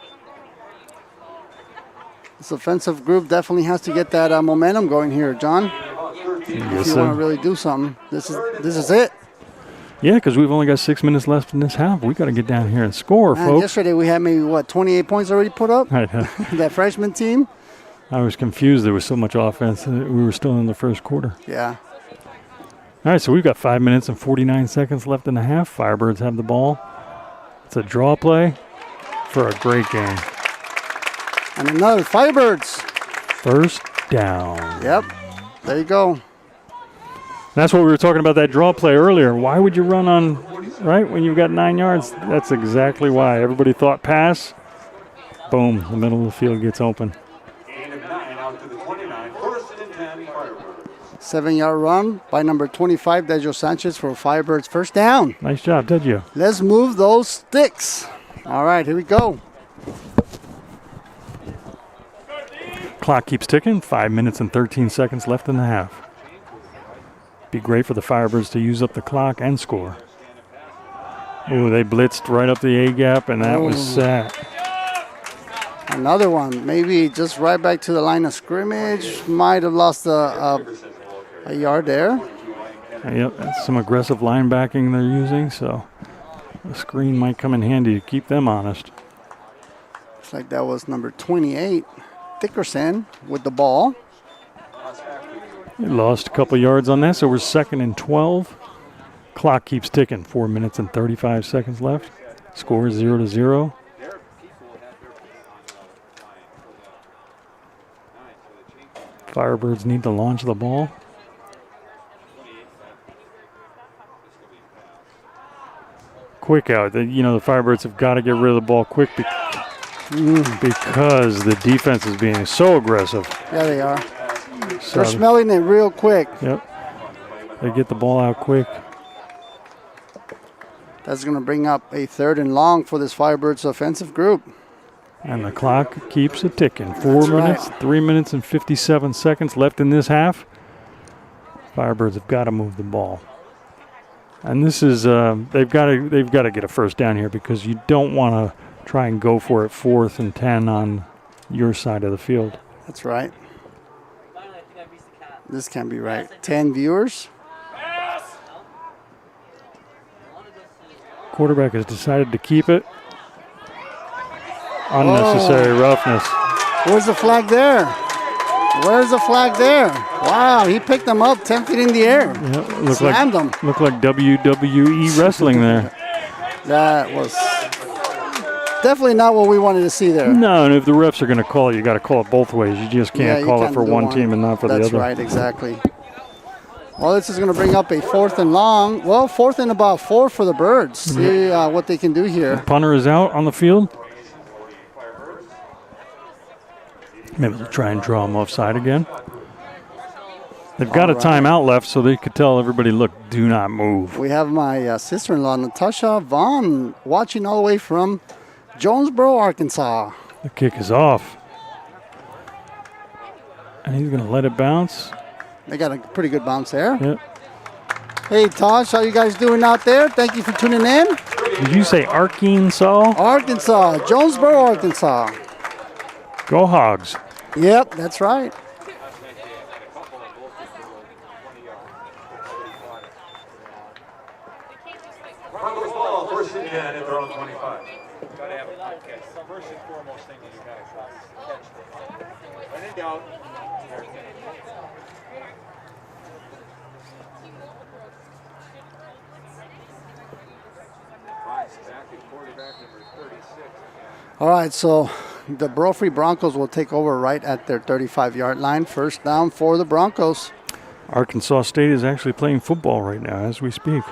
This offensive group definitely has to get that momentum going here, John. If you want to really do something, this is it. Yeah, because we've only got 6 minutes left in this half. We got to get down here and score, Man, folks. yesterday we had maybe 28 points already put up. Right. That freshman team. I was confused. There was so much offense. We were still in the first quarter. Yeah. All right, so we've got 5 minutes and 49 seconds left in the half. Firebirds have the ball. It's a draw play for a great game. And another Firebirds. First down. Yep. There you go. That's what we were talking about, that draw play earlier. Why would you run on, right, when you've got 9 yards? That's exactly why. Everybody thought pass. Boom, the middle of the field gets open. Gain of 9 out to the 29. 1st and 10 Firebirds. 7-yard run by number 25, Dejo Sanchez for Firebirds first down. Nice job, did you? Let's move those sticks. All right, here we go. Clock keeps ticking. 5 minutes and 13 seconds left in the half. Be great for the Firebirds to use up the clock and score. Oh, they blitzed right up the A-gap, and that was set. Another one, maybe just right back to the line of scrimmage. Might have lost a yard there. Yep, that's some aggressive linebacking they're using, so a screen might come in handy to keep them honest. Looks like that was number 28, Dickerson, with the ball. They lost a couple yards on that, so we're 2nd and 12. Clock keeps ticking. 4 minutes and 35 seconds left. Score is 0-0. Firebirds need to launch the ball. Quick out. The Firebirds have got to get rid of the ball quick because the defense is being so aggressive. Yeah, they are. So They're smelling it real quick. Yep. They get the ball out quick. That's going to bring up a 3rd and long for this Firebirds offensive group. And the clock keeps it ticking. 4 That's minutes, right. 3 minutes and 57 seconds left in this half. Firebirds have got to move the ball. And this is they've got to get a first down here because you don't want to try and go for it 4th and 10 on your side of the field. That's right. This can't be right. 10 viewers. Quarterback has decided to keep it. Unnecessary roughness. Where's the flag there? Where's the flag there? Wow, he picked them up 10 feet in the air. Yeah, Slammed them. Looked like WWE wrestling there. That was definitely not what we wanted to see there. No, and if the refs are going to call it, you got to call it both ways. You just can't you call can't it for do one team and not for the other. That's right, exactly. Well, this is going to bring up a 4th and long. Well, 4th and about 4 for the Birds. See what they can do here. Punter is out on the field. Maybe they'll try and draw him offside again. They've got a timeout left, so they could tell everybody, look, do not move. We have my sister-in-law, Natasha Vaughn, watching all the way from Jonesboro, Arkansas. The kick is off. And he's going to let it bounce. They got a pretty good bounce there. Yep. Hey, Tosh, how you guys doing out there? Thank you for tuning in. Did you say Arkansas? Arkansas, Jonesboro, Arkansas. Go Hogs. Yep, that's right. Broncos ball, 1st and 10 at their own 25. Gotta have a catch. First and foremost thing is you gotta catch the ball. When in doubt, back at quarterback number 36. All right, so the Brophy Broncos will take over right at their 35-yard line. First down for the Broncos. Arkansas State is actually playing football right now as we speak.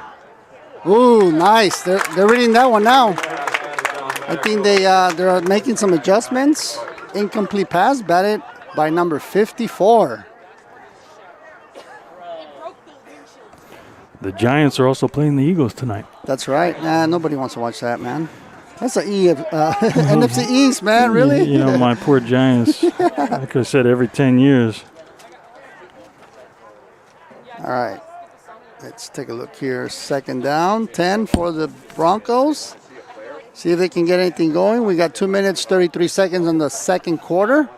Ooh, nice. They're reading that one now. I think they're making some adjustments. Incomplete pass, batted by number 54. The Giants are also playing the Eagles tonight. That's right. Nah, nobody wants to watch that, man. That's the NFC East, man. Really? You know, my poor Giants. Like I said, every 10 years. All right. Let's take a look here. Second down, 10 for the Broncos. See if they can get anything going. We got 2 minutes, 33 seconds in the second quarter.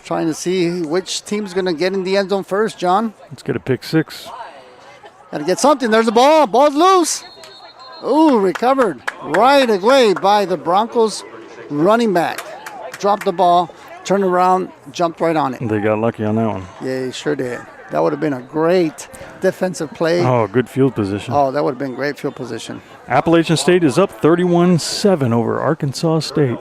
Trying to see which team's going to get in the end zone first, John. Let's get a pick six. Got to get something. There's the ball. Ball's loose. Ooh, recovered right away by the Broncos running back. Dropped the ball, turned around, jumped right on it. They got lucky on that one. Yeah, he sure did. That would have been a great defensive play. Oh, good field position. Oh, that would have been great field position. Appalachian State is up 31-7 over Arkansas State.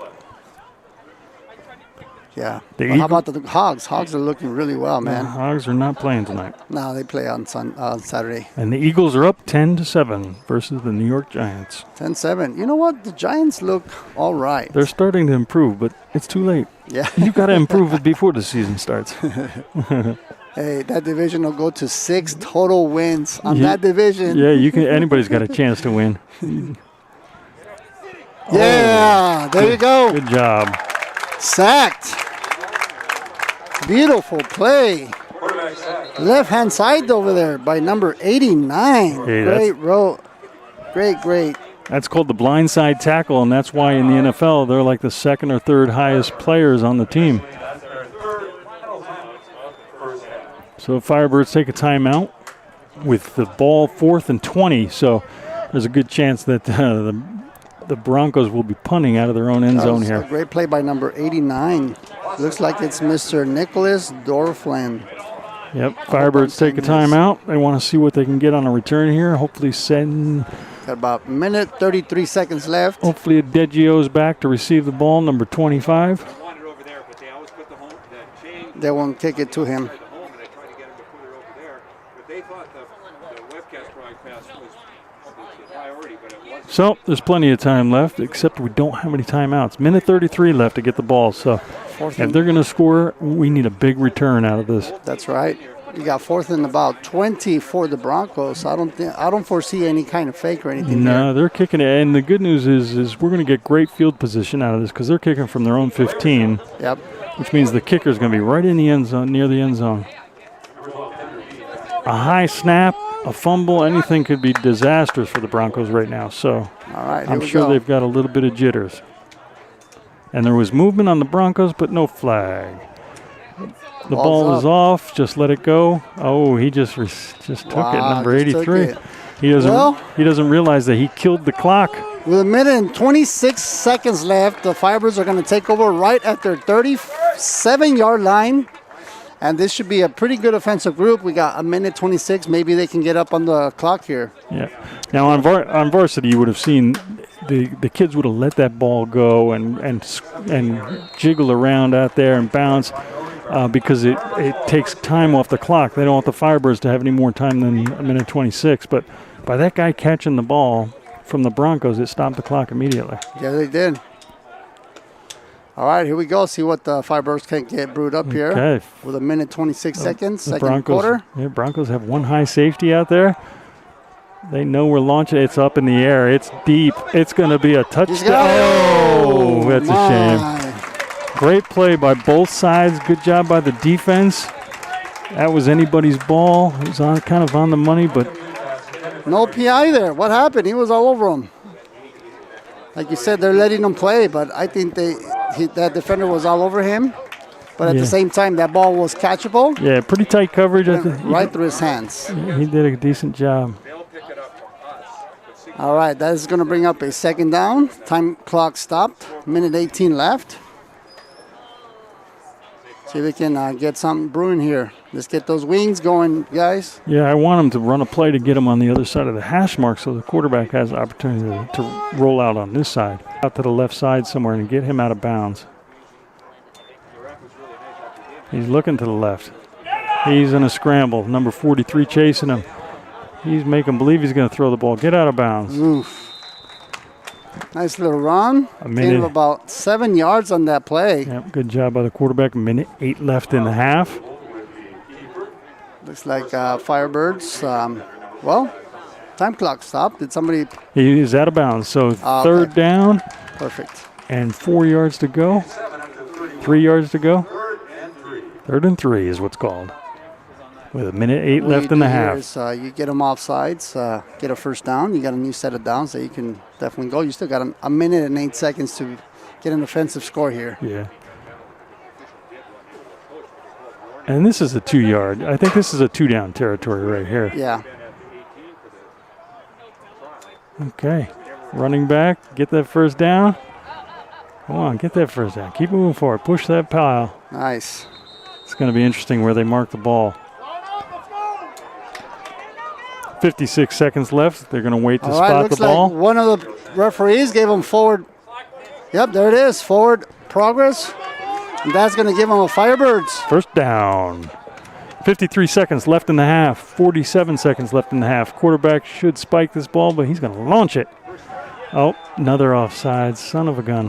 Yeah. The Well, how about the Hogs? Hogs are looking really well, The man. Hogs are not playing tonight. No, they play on Saturday. And the Eagles are up 10-7 versus the New York Giants. 10-7. You know what? The Giants look all right. They're starting to improve, but it's too late. Yeah. You've got to improve it before the season starts. Hey, that division will go to 6 total wins on that division. Yeah, you can. Anybody's got a chance to win. Yeah, there you go. Good job. Sacked. Beautiful play. Left-hand side over there by number 89. Hey, Great row. Great. That's called the blindside tackle, and that's why in the NFL they're like the second or third highest players on the team. So Firebirds take a timeout with the ball 4th and 20. So there's a good chance that the Broncos will be punting out of their own end zone A here. great play by number 89. Looks like it's Mr. Nicholas Dorflin. Yep, Firebirds take a timeout. They want to see what they can get on a return here. Hopefully Got about a minute, 33 seconds left. Hopefully Adegio's back to receive the ball, number 25. They won't kick it to him. So there's plenty of time left, except we don't have any timeouts. Minute 33 left to get the ball. So if they're going to score, we need a big return out of this. That's right. You got 4th and about 20 for the Broncos. I don't foresee any kind of fake or anything. No, they're kicking it. And the good news is we're going to get great field position out of this because they're kicking from their own 15. Yep. Which means the kicker's going to be right in the end zone, near the end zone. A high snap, a fumble, anything could be disastrous for the Broncos right now. So all right, I'm sure they've got a little bit of jitters. And there was movement on the Broncos, but no flag. The ball is off. Just let it go. Oh, he just took it. Number 83. He doesn't realize that he killed the clock. With a minute and 26 seconds left, the Firebirds are going to take over right at their 37-yard line. And this should be a pretty good offensive group. We got a minute 26. Maybe they can get up on the clock here. Yeah. Now on varsity, you would have seen the kids would have let that ball go and jiggle around out there and bounce because it takes time off the clock. They don't want the Firebirds to have any more time than a minute 26. But by that guy catching the ball from the Broncos, it stopped the clock immediately. Yeah, they did. All right, here we go. See what the Firebirds can get brewed up here. Okay. With a minute 26 seconds, The second quarter. Yeah, Broncos have one high safety out there. They know we're launching. It's up in the air. It's deep. It's going to be a touchdown. Oh, that's a shame. Great play by both sides. Good job by the defense. That was anybody's ball. It was kind of on the money, but no PI there. What happened? He was all over him. Like you said, they're letting him play, but I think that defender was all over him. But at the same time, that ball was catchable. Yeah, pretty tight coverage. Right through his hands. He did a decent job. All right, that is going to bring up a second down. Time clock stopped. Minute 18 left. See if we can get something brewing here. Let's get those wings going, guys. Yeah, I want him to run a play to get him on the other side of the hash mark so the quarterback has an opportunity to roll out on this side, out to the left side somewhere and get him out of bounds. He's looking to the left. He's in a scramble. Number 43 chasing him. He's making believe he's going to throw the ball. Get out of bounds. Oof. Nice little run. A minute. Gained about 7 yards on that play. Yep, good job by the quarterback. A minute 8 left in the half. Looks like Firebirds. Well, time clock stopped. Did somebody? He is out of bounds. So third okay. down Perfect. and 4 yards to go. 3 yards to go. 3rd and 3 is what's called. With a minute 8 left in the half. You get them offsides, get a first down. You got a new set of downs that you can definitely go. You still got a minute and 8 seconds to get an offensive score here. Yeah. And this is a 2 yard. I think this is a 2 down territory right here. Yeah. Okay. Running back, get that first down. Come on, get that first down. Keep moving forward. Push that pile. Nice. It's going to be interesting where they mark the ball. 56 seconds left. They're going to wait to spot the ball. Like one of the referees gave them forward. Yep, there it is. Forward progress. And that's going to give them a Firebirds. First down. 53 seconds left in the half. 47 seconds left in the half. Quarterback should spike this ball, but he's going to launch it. Oh, another offside. Son of a gun.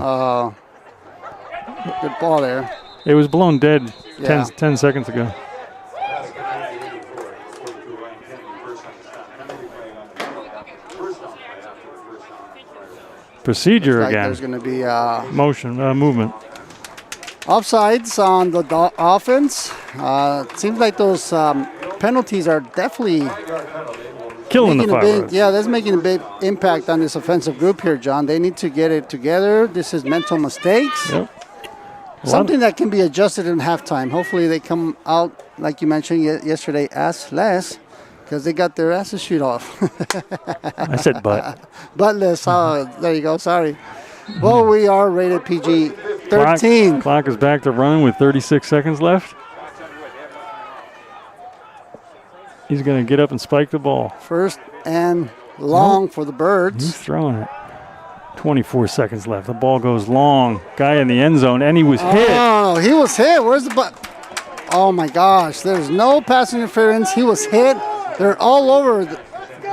Good ball there. It was blown dead Yeah. 10 seconds ago. Procedure Like again. there's going to be Movement. offsides on the offense. It seems like those penalties are definitely Killing the making a big, Firebirds. yeah, that's making a big impact on this offensive group here, John. They need to get it together. This is mental mistakes. Yep. Something that can be adjusted in halftime. Hopefully they come out, like you mentioned yesterday, less, because they got their asses shoot off. I said but. Buttless. There you go. Sorry. Well, we are rated PG-13. Clock is back to running with 36 seconds left. He's going to get up and spike the ball. First and long for the Birds. He's throwing it. 24 seconds left. The ball goes long. Guy in the end zone, and he was hit. Oh, he was hit. Where's the Oh my gosh! There's no pass interference. He was hit. They're all over.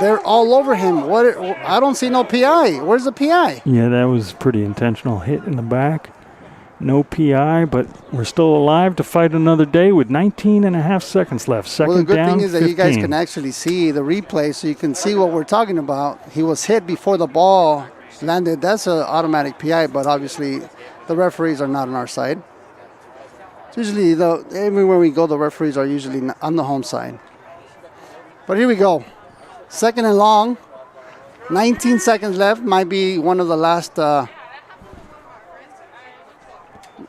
They're all over him. What? I don't see no PI. Where's the PI? Yeah, that was pretty intentional. Hit in the back. No PI, but we're still alive to fight another day with 19 and a half seconds left. Second Well, the good down, thing is that 15. you guys can actually see the replay, so you can see what we're talking about. He was hit before the ball landed. That's an automatic PI, but obviously the referees are not on our side. It's usually, everywhere we go, the referees are usually on the home side. But here we go. Second and long. 19 seconds left. Might be one of the last.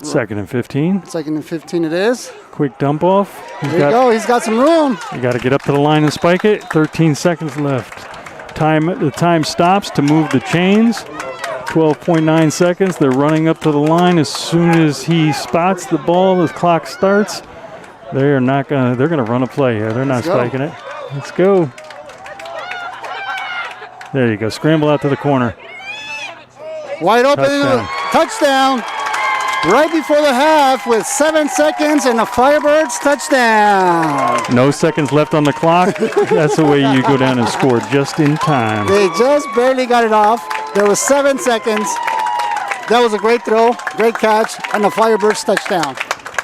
Second and 15. Second and 15 it is. Quick dump off. There you go. He's got some room. You got to get up to the line and spike it. 13 seconds left. The time stops to move the chains. 12.9 seconds. They're running up to the line. As soon as he spots the ball, the clock starts. They're gonna run a play here. They're not spiking it. Let's go. There you go. Scramble out to the corner. Wide open. Touchdown. Touchdown. Right before the half with 7 seconds and a Firebirds touchdown. No seconds left on the clock. That's the way you go down and score just in time. They just barely got it off. There was 7 seconds. That was a great throw, great catch, and a Firebirds touchdown.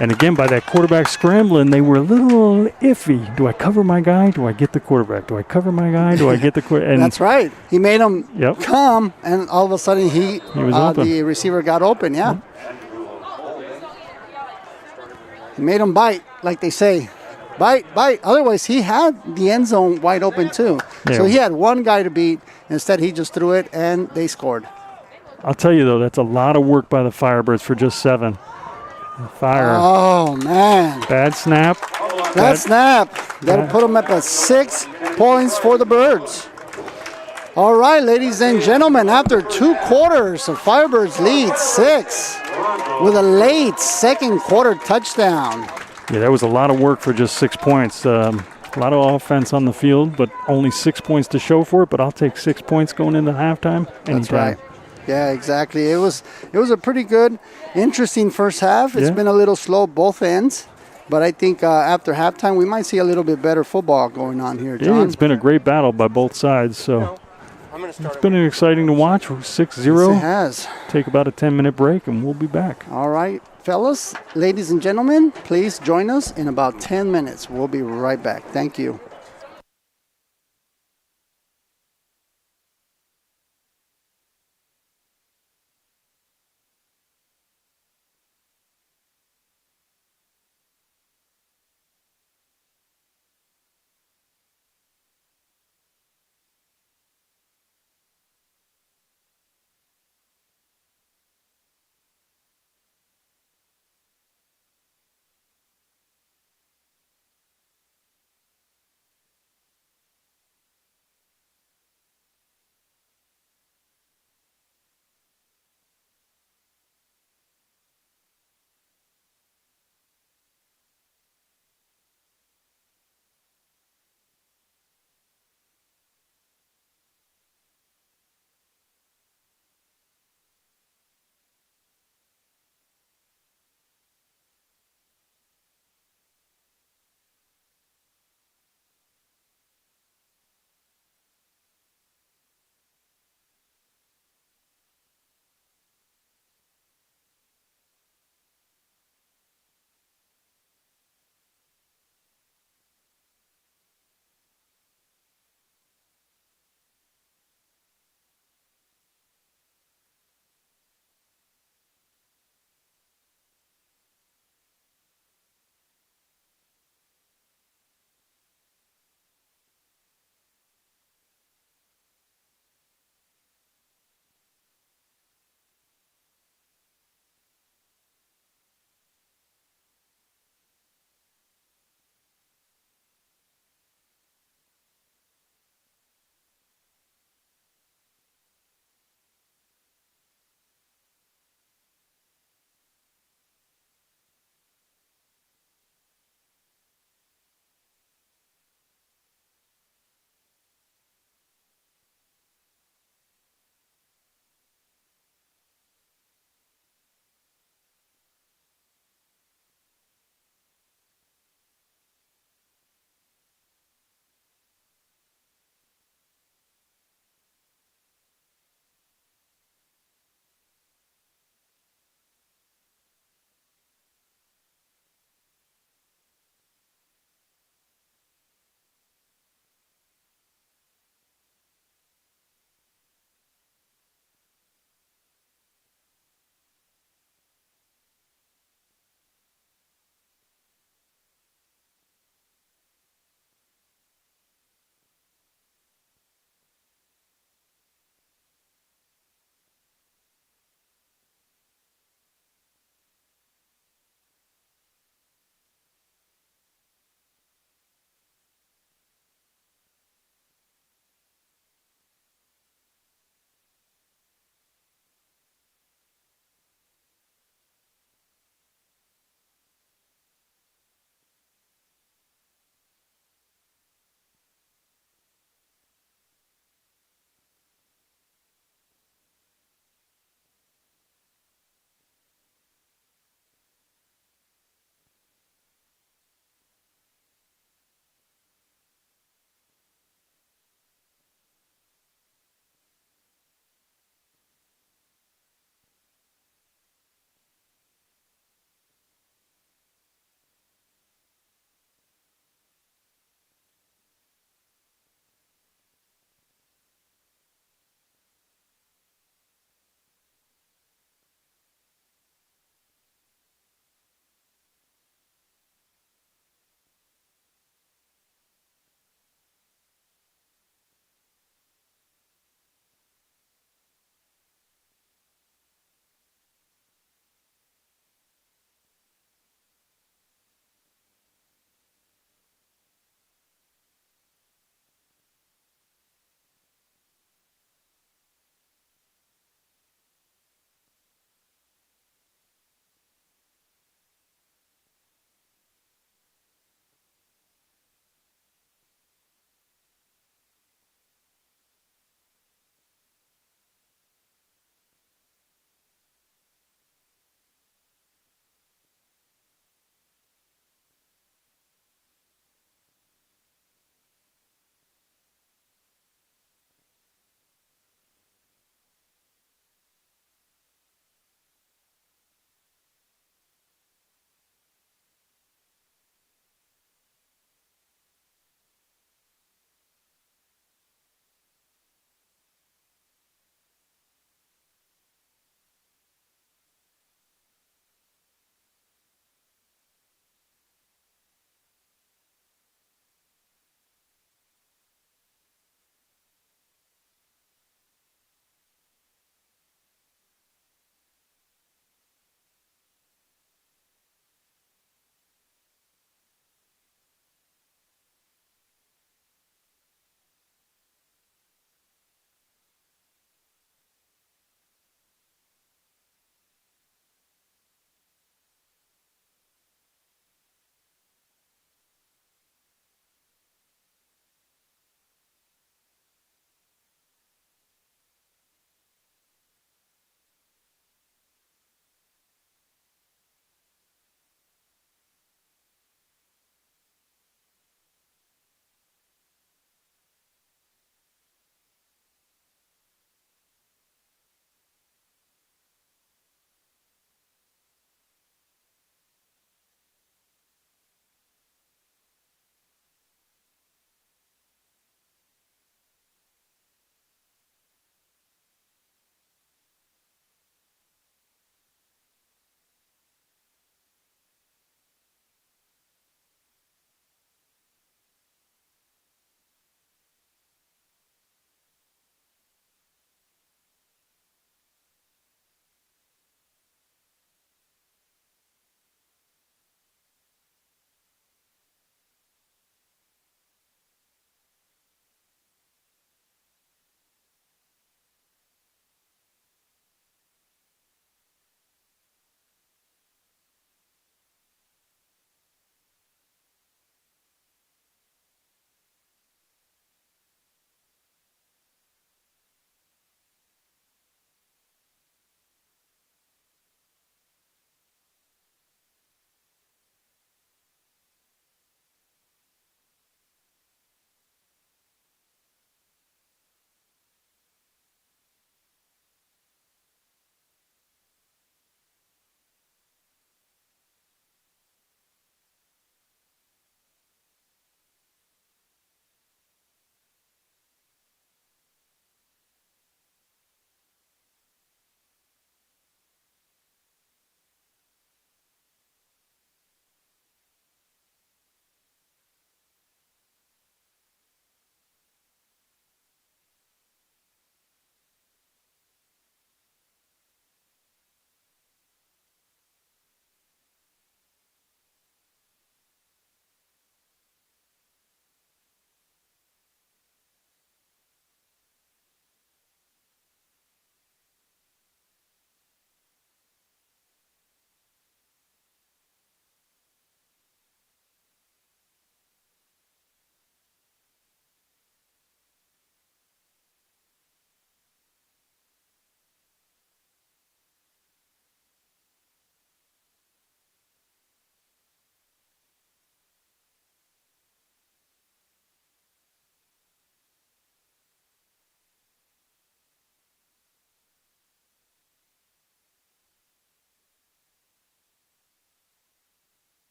And again, by that quarterback scrambling, they were a little iffy. Do I cover my guy? Do I get the quarterback? Do I cover my guy? Do I get the quarterback? That's right. He made him Yep. come, and all of a sudden He was open. the receiver got open, yeah. He made him bite, like they say. Bite. Otherwise, he had the end zone wide open, too. Yeah. So he had one guy to beat. Instead, he just threw it, and they scored. I'll tell you, though, that's a lot of work by the Firebirds for just 7. Fire. Oh, man. Bad snap. That snap. That'll put them up at 6 points for the Birds. All right, ladies and gentlemen, after 2 quarters, the Firebirds lead 6. with a late second quarter touchdown. Yeah, that was a lot of work for just 6 points. A lot of offense on the field, but only 6 points to show for it. But I'll take 6 points going into halftime anytime. That's right. Yeah, exactly. It was a pretty good, interesting first half. It's Yeah. been a little slow both ends, but I think after halftime we might see a little bit better football going on here, John. Yeah, it's been a great battle by both sides. So it's been exciting to watch. We're 6-0. Yes, it has. Take about a 10-minute break, and we'll be back. All right, fellas, ladies and gentlemen, please join us in about 10 minutes. We'll be right back. Thank you.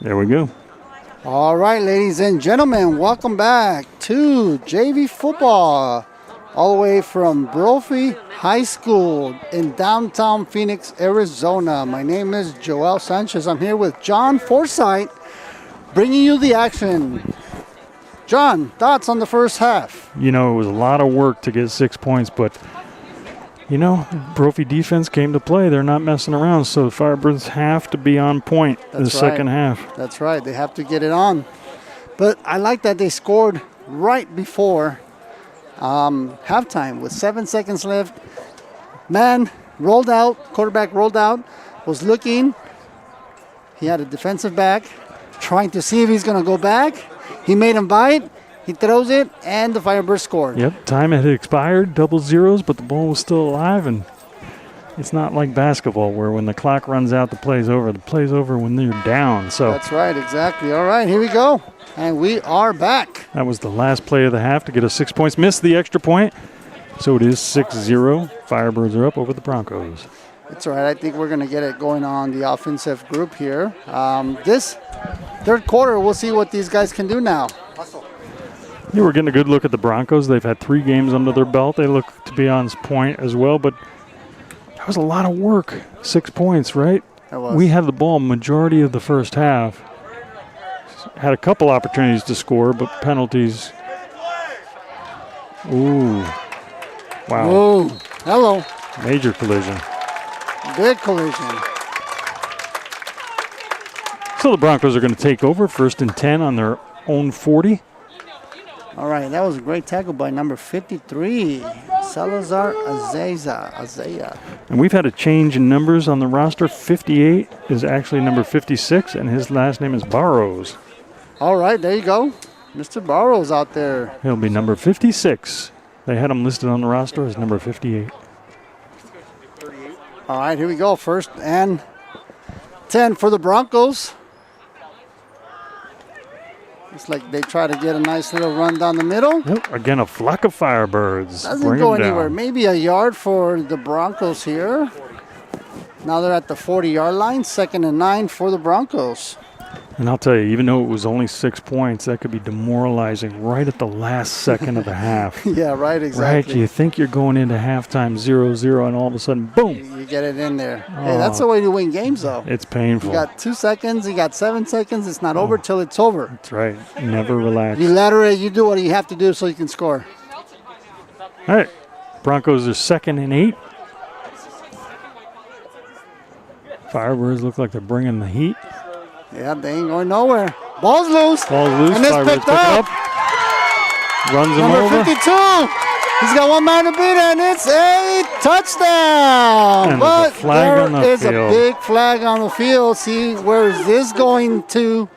There we go. All right, ladies and gentlemen, welcome back to JV football, all the way from Brophy High School in downtown Phoenix, Arizona. My name is Joel Sanchez. I'm here with John Forsythe, bringing you the action. John, thoughts on the first half? You know, it was a lot of work to get 6 points, but, you know, Brophy defense came to play. They're not messing around, so the Firebirds have to be on point in the second half. That's right. They have to get it on. But I like that they scored right before halftime with 7 seconds left. Man rolled out, quarterback rolled out, was looking. He had a defensive back trying to see if he's going to go back. He made him bite. He throws it, and the Firebirds scored. Yep, time had expired, double zeros, but the ball was still alive, and it's not like basketball where when the clock runs out, the play's over. The play's over when you're down. So that's right, exactly. All right, here we go, and we are back. That was the last play of the half to get us 6 points. Missed the extra point, so it is 6-0. Firebirds are up over the Broncos. That's all right. I think we're going to get it going on the offensive group here. This third quarter, we'll see what these guys can do now. Yeah, we're getting a good look at the Broncos. They've had 3 games under their belt. They look to be on point as well, but that was a lot of work. 6 points, right? That was. We had the ball majority of the first half. Had a couple opportunities to score, but penalties. Ooh. Wow. Whoa. Hello. Major collision. Big collision. So the Broncos are going to take over 1st and 10 on their own 40. All right, that was a great tackle by number 53, Salazar Azaya. And we've had a change in numbers on the roster. 58 is actually number 56, and his last name is Barrows. All right, there you go. Mr. Barrows out there. He'll be number 56. They had him listed on the roster as number 58. All right, here we go. 1st and 10 for the Broncos. Looks like they try to get a nice little run down the middle. Yep, again, a flock of Firebirds. Doesn't go anywhere. Maybe a yard for the Broncos here. Now they're at the 40-yard line. 2nd and 9 for the Broncos. And I'll tell you, even though it was only 6 points, that could be demoralizing right at the last second of the half. Yeah, right, exactly. Right, you think you're going into halftime 0-0, and all of a sudden, boom. You get it in there. Hey, that's the way to win games, though. It's painful. You got 2 seconds, you got 7 seconds. It's not over till it's over. That's right. Never relax. You laterate, you do what you have to do so you can score. All right. Broncos are 2nd and 8. Firebirds look like they're bringing the heat. Yeah, they ain't going nowhere. Ball's loose. Ball's loose. And it's Firebirds picked pick it up. Runs him Number over. 52. He's got 1 man to beat, and it's a touchdown. And but there's a flag on the there is field. a big flag on the field. See, where is this going to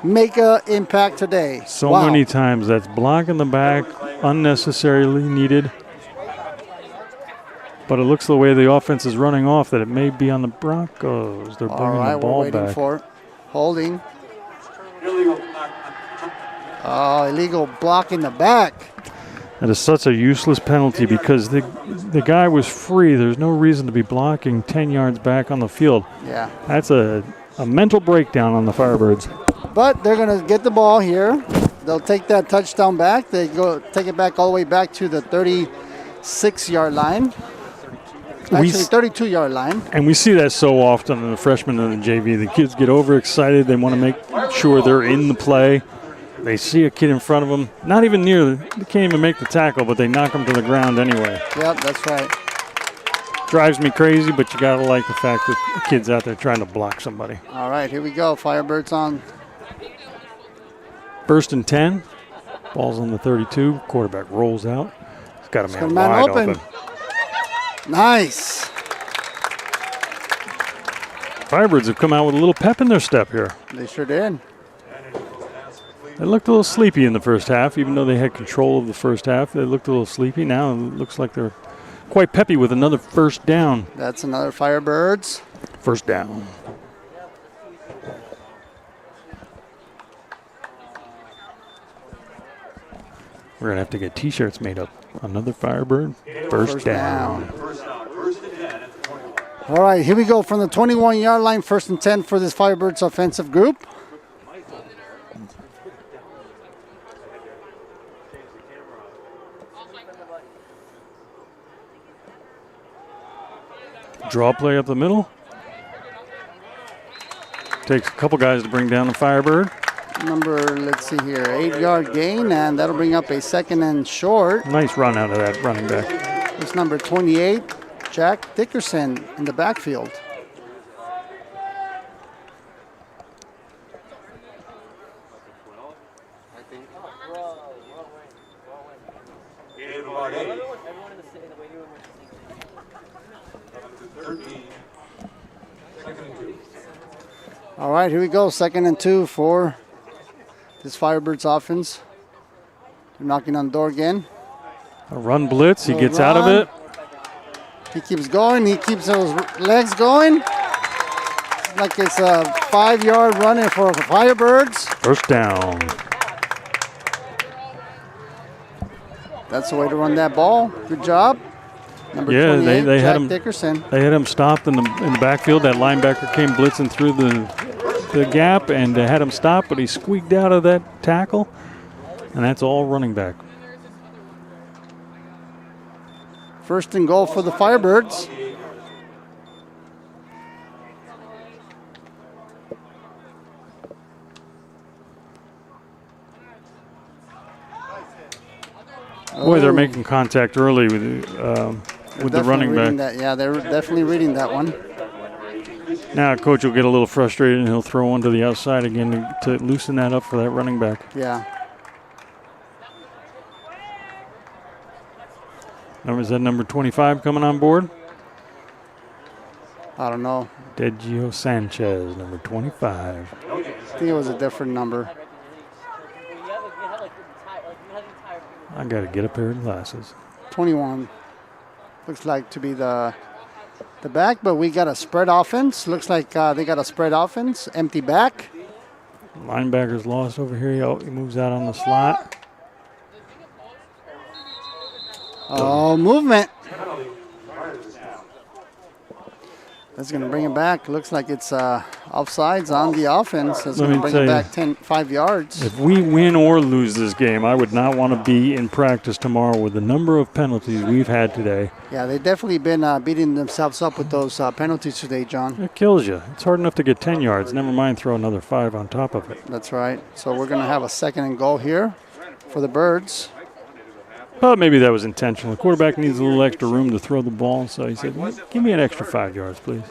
make an impact today? So Wow. many times that's blocking the back, unnecessarily needed. But it looks the way the offense is running off that it may be on the Broncos. They're All bringing right, the ball we're waiting back. for it. Holding. Oh, illegal block in the back. That is such a useless penalty because the guy was free. There's no reason to be blocking 10 yards back on the field. Yeah. That's a mental breakdown on the Firebirds. But they're going to get the ball here. They'll take that touchdown back. They go take it back all the way back to the 36-yard line. Actually, 32-yard line. And we see that so often in the freshmen and the JV. The kids get overexcited. They want to make sure they're in the play. They see a kid in front of them, not even near, they can't even make the tackle, but they knock him to the ground anyway. Yep, that's right. Drives me crazy, but you got to like the fact that the kid's out there trying to block somebody. All right, here we go. Firebirds on. 1st and 10. Ball's on the 32. Quarterback rolls out. He's got a man a man wide open. open. Nice. Firebirds have come out with a little pep in their step here. They sure did. They looked a little sleepy in the first half, even though they had control of the first half. They looked a little sleepy. Now it looks like they're quite peppy with another first down. That's another Firebirds. First down. We're going to have to get T-shirts made up. Another Firebird. First down. First and 10 at the All right, here we go from the 21-yard line, 1st and 10 for this Firebirds offensive group. Draw play up the middle. Takes a couple guys to bring down the Firebird. Let's see here, 8-yard gain, and that'll bring up a 2nd and short. Nice run out of that running back. It's number 28, Jack Dickerson in the backfield. All right, here we go. 2nd and 2 for this Firebirds offense. They're knocking on the door again. A run blitz. He gets out of it. He keeps going. He keeps those legs going. It's like it's a 5-yard running for the Firebirds. First down. That's the way to run that ball. Good job. Number Yeah, 28, they had Jack him. Dickerson. They had him stopped in the backfield. That linebacker came blitzing through the gap and had him stopped, but he squeaked out of that tackle, and that's all running back. 1st and goal for the Firebirds. Boy, they're making contact early with the running back. Yeah, they're definitely reading that one. Now, coach will get a little frustrated and he'll throw one to the outside again to loosen that up for that running back. Yeah. Is that number 25 coming on board? I don't know. Degio Sanchez, number 25. I think it was a different number. I got to get a pair of glasses. 21. Looks like to be the back, but we got a spread offense. Looks like they got a spread offense. Empty back. Linebacker's lost over here. He moves out on the slot. Oh, movement. That's going to bring it back. Looks like it's offsides on the offense. That's going to bring it back 5 yards. If we win or lose this game, I would not want to be in practice tomorrow with the number of penalties we've had today. Yeah, they've definitely been beating themselves up with those penalties today, John. It kills you. It's hard enough to get 10 yards. Never mind throw another 5 on top of it. That's right. So we're going to have a 2nd and goal here for the Birds. But maybe that was intentional. The quarterback needs a little extra room to throw the ball, so he said, give me an extra 5 yards, please.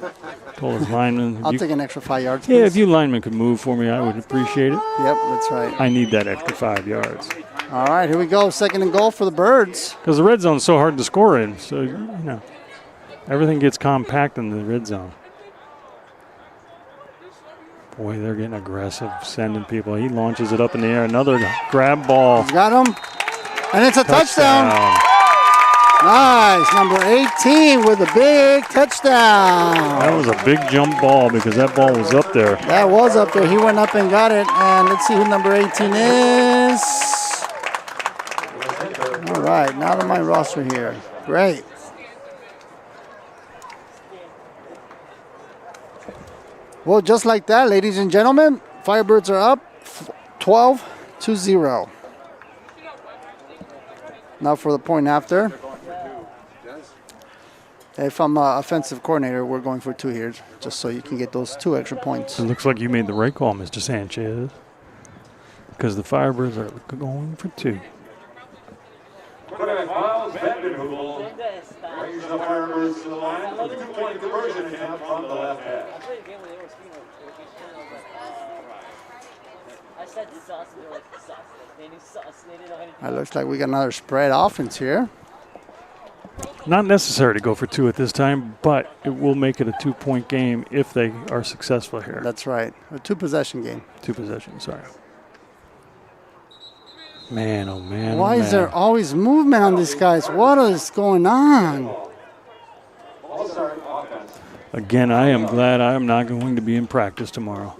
Told his lineman. I'll take an extra 5 yards, please. Yeah, if you linemen could move for me, I would appreciate it. Yep, that's right. I need that extra 5 yards. All right, here we go. 2nd and goal for the Birds. Because the red zone's so hard to score in, so, you know, everything gets compact in the red zone. Boy, they're getting aggressive, sending people. He launches it up in the air. Another grab ball. He's got him. And it's a touchdown. Nice. Number 18 with a big touchdown. That was a big jump ball because that ball was up there. That was up there. He went up and got it. And let's see who number 18 is. All right. Now to my roster here. Great. Well, just like that, ladies and gentlemen, Firebirds are up 12-0. Now for the point after. If I'm an offensive coordinator, we're going for 2 here, just so you can get those 2 extra points. It looks like you made the right call, Mr. Sanchez, because the Firebirds are going for 2. Quarterback Miles Vandenheuvel brings the Firebirds to the line with a 2-point conversion attempt from the left half. It looks like we got another spread offense here. Not necessary to go for 2 at this time, but it will make it a 2-point game if they are successful here. That's right. A 2-possession game. 2 possessions, sorry. Man, oh man. Why is there always movement on these guys? What is going on? Again, I am glad I am not going to be in practice tomorrow.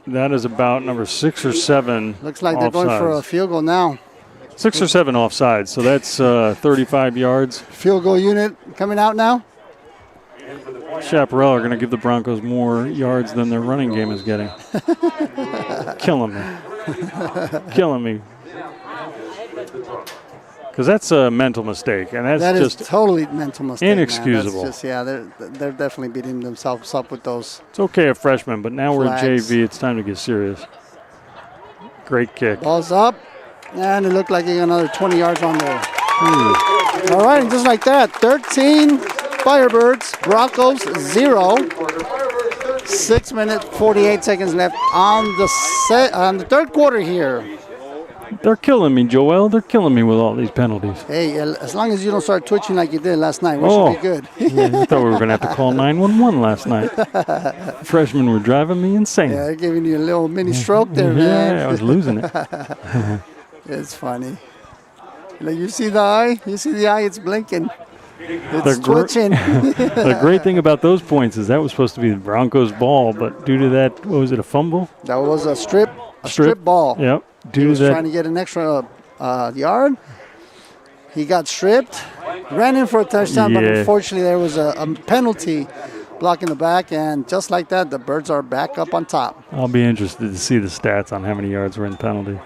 That is about number 6 or 7. Looks like they're going for a field goal now. 6 or 7 offsides, so that's 35 yards. Field goal unit coming out now. Chaparral are going to give the Broncos more yards than their running game is getting. Killing me. Killing me. Because that's a mental mistake, and that's That is just totally mental mistake. inexcusable. Man. That's just, they're definitely beating themselves up with those. It's okay at freshman, but now we're at Flags. JV. It's time to get serious. Great kick. Ball's up, and it looked like he got another 20 yards on there. All right, and just like that, 13 Firebirds, Broncos 0. 6 minutes, 48 seconds left on the third quarter here. They're killing me, Joel. They're killing me with all these penalties. Hey, as long as you don't start twitching like you did last night, we should be good. Yeah, I thought we were going to have to call 911 last night. Freshmen were driving me insane. Yeah, they're giving you a little mini stroke there, man. Yeah, I was losing it. It's funny. Like, you see the eye? You see the eye? It's blinking. It's They're twitching. The great thing about those points is that was supposed to be the Broncos' ball, but due to that, what was it, a fumble? That was a strip ball. Yep. He Due was to trying to get an extra yard. He got stripped, ran in for a touchdown, but Yeah. unfortunately there was a penalty blocking the back, and just like that, the Birds are back up on top. I'll be interested to see the stats on how many yards were in penalty.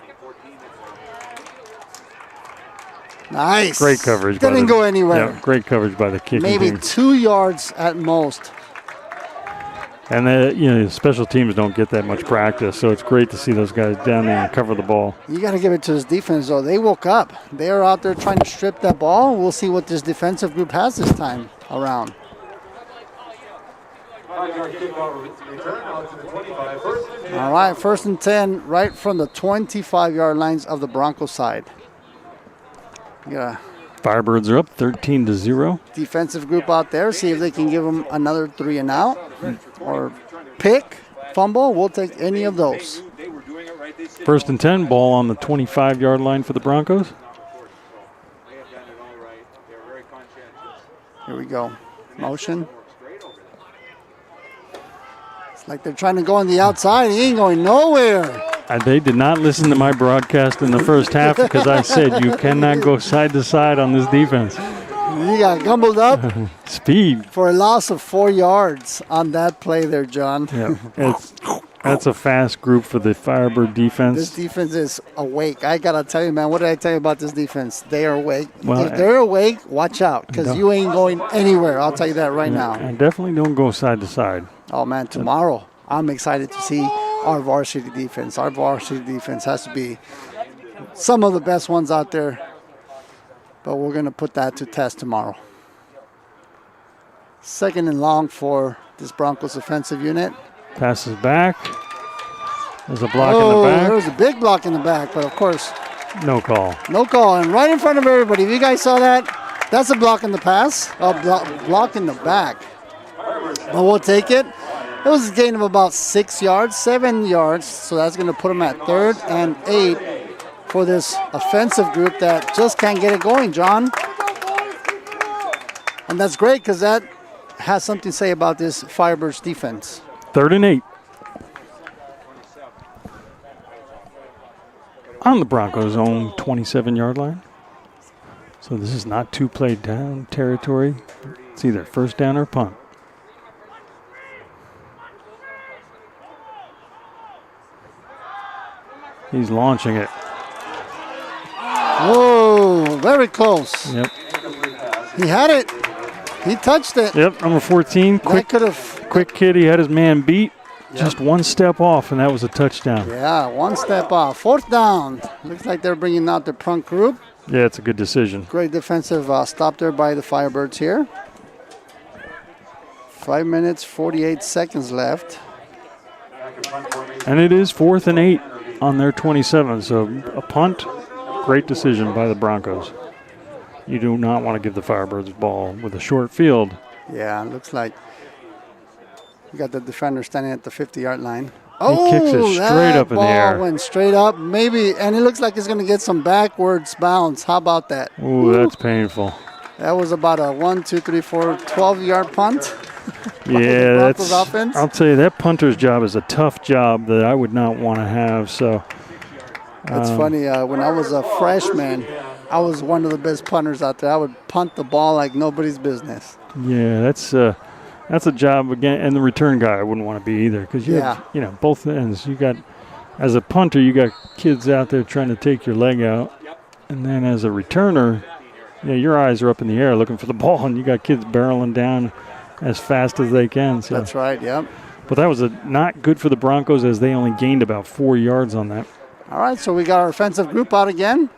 Nice. Great coverage. Didn't go anywhere. Yeah, great coverage by the kicking Maybe team. 2 yards at most. And the special teams don't get that much practice, so it's great to see those guys down there and cover the ball. You got to give it to this defense, though. They woke up. They are out there trying to strip that ball. We'll see what this defensive group has this time around. 5-yard kickoff return out to the 25. First and 10. All right, 1st and 10 right from the 25-yard lines of the Broncos side. Yeah, Firebirds are up 13-0. defensive group out there. See if they can give them another 3 and out or pick, fumble. We'll take any of those. 1st and 10, ball on the 25-yard line for the Broncos. Here we go. Motion. It's like they're trying to go on the outside. He ain't going nowhere. They did not listen to my broadcast in the first half because I said you cannot go side to side on this defense. You got gumbled up Speed. for a loss of 4 yards on that play there, John. Yeah, that's a fast group for the Firebird defense. This defense is awake. I got to tell you, man, what did I tell you about this defense? They are awake. Well, if they're awake, watch out because you ain't going anywhere. I'll tell you that right now. And definitely don't go side to side. Oh, man, tomorrow I'm excited to see our varsity defense. Our varsity defense has to be some of the best ones out there, but we're going to put that to test tomorrow. 2nd and long for this Broncos offensive unit. Passes back. There's a block in Oh, the back. there was a big block in the back, but of course, No call. no call. And right in front of everybody. If you guys saw that, that's a block in the pass, a block in the back. But we'll take it. It was a gain of about 6 yards, 7 yards. So that's going to put them at 3rd and 8 for this offensive group that just can't get it going, John. And that's great because that has something to say about this Firebirds defense. 3rd and 8. On the Broncos' own 27-yard line. So this is not 2-play down territory. It's either first down or punt. He's launching it. Whoa, very close. Yep. He had it. He touched it. Yep, number 14. That could have. Quick kid. He had his man beat. Just one step off, and that was a touchdown. Yeah, one step off. 4th down. Looks like they're bringing out the punt group. Yeah, it's a good decision. Great defensive stop there by the Firebirds here. 5 minutes, 48 seconds left. And it is 4th and 8 on their 27. So a punt, great decision by the Broncos. You do not want to give the Firebirds the ball with a short field. Yeah, looks like you got the defender standing at the 50-yard line. He kicks it straight up in the air. Ball went straight up, maybe, and it looks like it's going to get some backwards bounce. How about that? Ooh, that's painful. That was about a 12-yard punt. Yeah, Broncos that's. offense. I'll tell you, that punter's job is a tough job that I would not want to have. So It's funny. When I was a freshman, I was one of the best punters out there. I would punt the ball like nobody's business. Yeah, that's a job again, and the return guy I wouldn't want to be either, because you have, you know, both ends. You got, as a punter, you got kids out there trying to take your leg out, and then as a returner, yeah, your eyes are up in the air looking for the ball, and you got kids barreling down as fast as they can. So. That's right. Yep. But that was not good for the Broncos, as they only gained about 4 yards on that. All right, so we got our offensive group out again.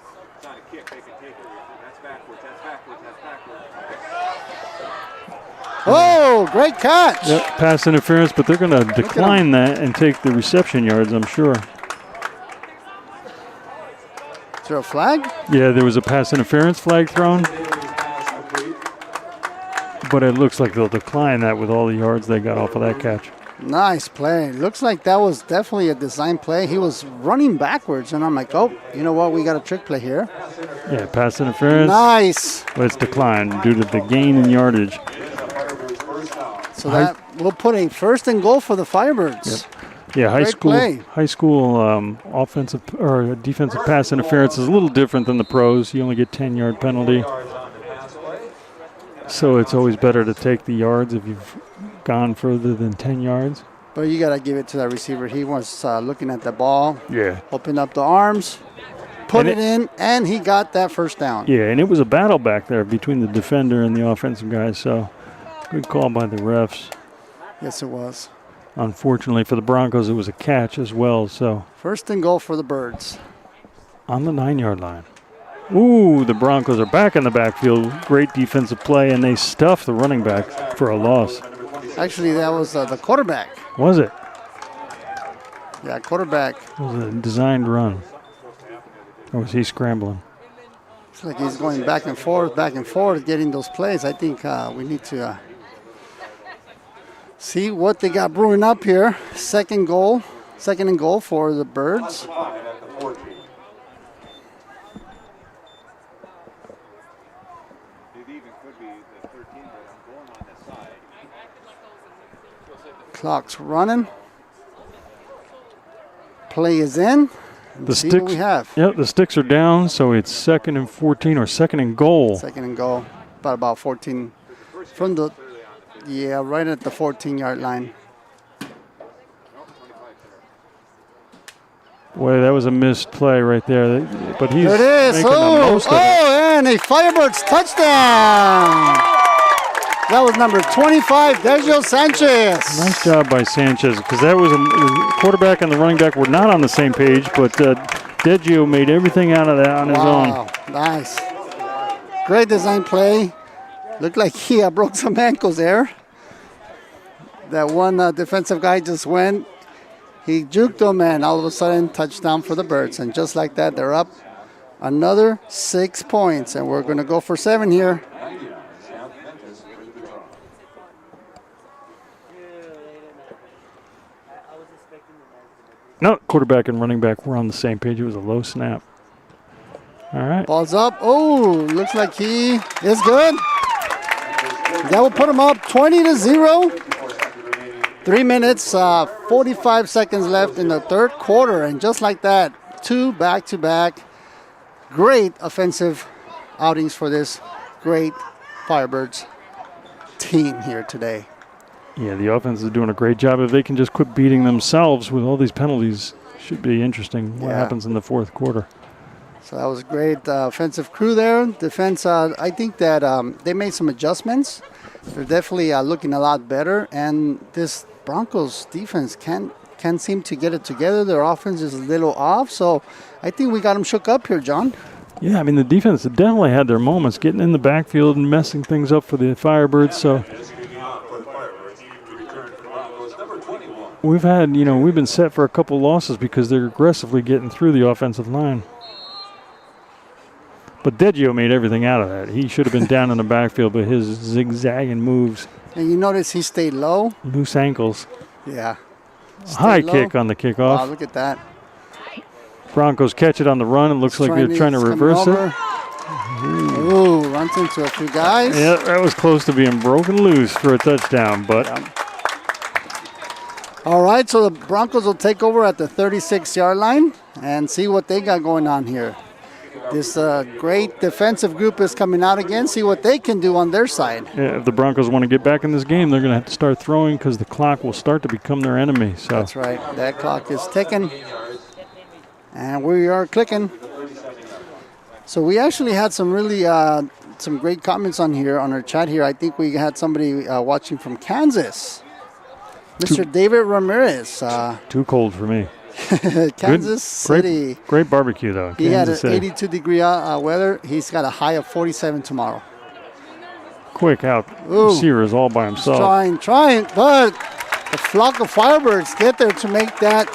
Oh, great catch. Yep, pass interference, but they're going to decline that and take the reception yards, I'm sure. Is there a flag? Yeah, there was a pass interference flag thrown. But it looks like they'll decline that with all the yards they got off of that catch. Nice play. Looks like that was definitely a design play. He was running backwards, and I'm like, oh, you know what? We got a trick play here. Yeah, pass interference. Nice. But it's declined due to the gain in yardage. So that will put a 1st and goal for the Firebirds. Yep. Yeah, high school offensive or defensive pass interference is a little different than the pros. You only get 10-yard penalty. So it's always better to take the yards if you've gone further than 10 yards. But you got to give it to that receiver. He was looking at the ball. Yeah. Opened up the arms, put it in, and he got that 1st down. Yeah, and it was a battle back there between the defender and the offensive guys. So good call by the refs. Yes, it was. Unfortunately for the Broncos, it was a catch as well. So 1st and goal for the Birds. On the 9-yard line. Ooh, the Broncos are back in the backfield. Great defensive play, and they stuffed the running back for a loss. Actually, that was the quarterback. Was it? Yeah, quarterback. It was a designed run. Or was he scrambling? It's like he's going back and forth, getting those plays. I think we need to see what they got brewing up here. 2nd and goal for the Birds. Clock's running. Play is in. The see sticks, what we have. Yep, the sticks are down, so it's 2nd and 14 or 2nd and goal. 2nd and goal. About 14 from the, right at the 14-yard line. Boy, that was a missed play right there. But he's there it is. making the most of it. And a Firebirds touchdown. That was number 25, Dejo Sanchez. Nice job by Sanchez, because that was the quarterback and the running back were not on the same page, but Dejo made everything out of that on his own. Wow, nice. Great design play. Looked like he broke some ankles there. That one defensive guy just went. He juked him, and all of a sudden, touchdown for the Birds. And just like that, they're up another 6 points, and we're going to go for 7 here. No, quarterback and running back were on the same page. It was a low snap. All right. Ball's up. Oh, looks like he is good. That will put him up 20-0. 3 minutes, 45 seconds left in the 3rd quarter. And just like that, 2 back-to-back. Great offensive outings for this great Firebirds team here today. Yeah, the offense is doing a great job. If they can just quit beating themselves with all these penalties, should be interesting what happens in the 4th quarter. So that was a great offensive crew there. Defense, I think that they made some adjustments. They're definitely looking a lot better. And this Broncos defense can't seem to get it together. Their offense is a little off. So I think we got them shook up here, John. Yeah, I mean, the defense definitely had their moments, getting in the backfield and messing things up for the Firebirds. So we've been set for a couple losses because they're aggressively getting through the offensive line. But Deggio made everything out of that. He should have been down in the backfield, but his zigzagging moves. And you notice he stayed low. Loose ankles. Yeah. High kick on the kickoff. Wow, look at that. Broncos catch it on the run. It looks like they're trying to reverse it. Ooh, runs into a few guys. Yeah, that was close to being broken loose for a touchdown, but... All right, so the Broncos will take over at the 36-yard line. and see what they got going on here. This great defensive group is coming out again. See what they can do on their side. Yeah, if the Broncos want to get back in this game, they're going to have to start throwing because the clock will start to become their enemy. So that's right. That clock is ticking, and we are clicking. So we actually had some really some great comments on here on our chat here. I think we had somebody watching from Kansas, Mr. David Ramirez. Too cold for me. Kansas City. Great barbecue, though. He Kansas had an City. 82-degree weather. He's got a high of 47 tomorrow. Quick out. Ooh. Receiver is all by himself. Trying, but the flock of Firebirds get there to make that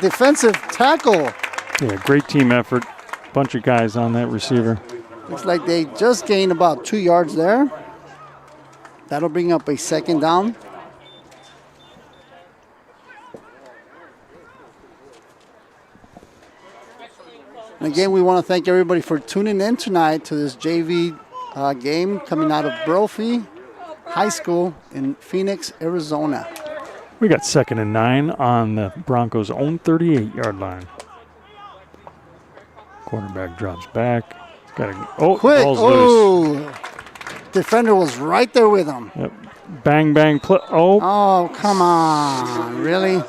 defensive tackle. Yeah, great team effort. Bunch of guys on that receiver. Looks like they just gained about 2 yards there. That'll bring up a second down. And again, we want to thank everybody for tuning in tonight to this JV game coming out of Brophy High School in Phoenix, Arizona. We got 2nd and 9 on the Broncos' own 38-yard line. Quarterback drops back. Got a Quick! ball's loose. Oh, defender was right there with him. Yep. Bang, bang, Oh, come on. Really?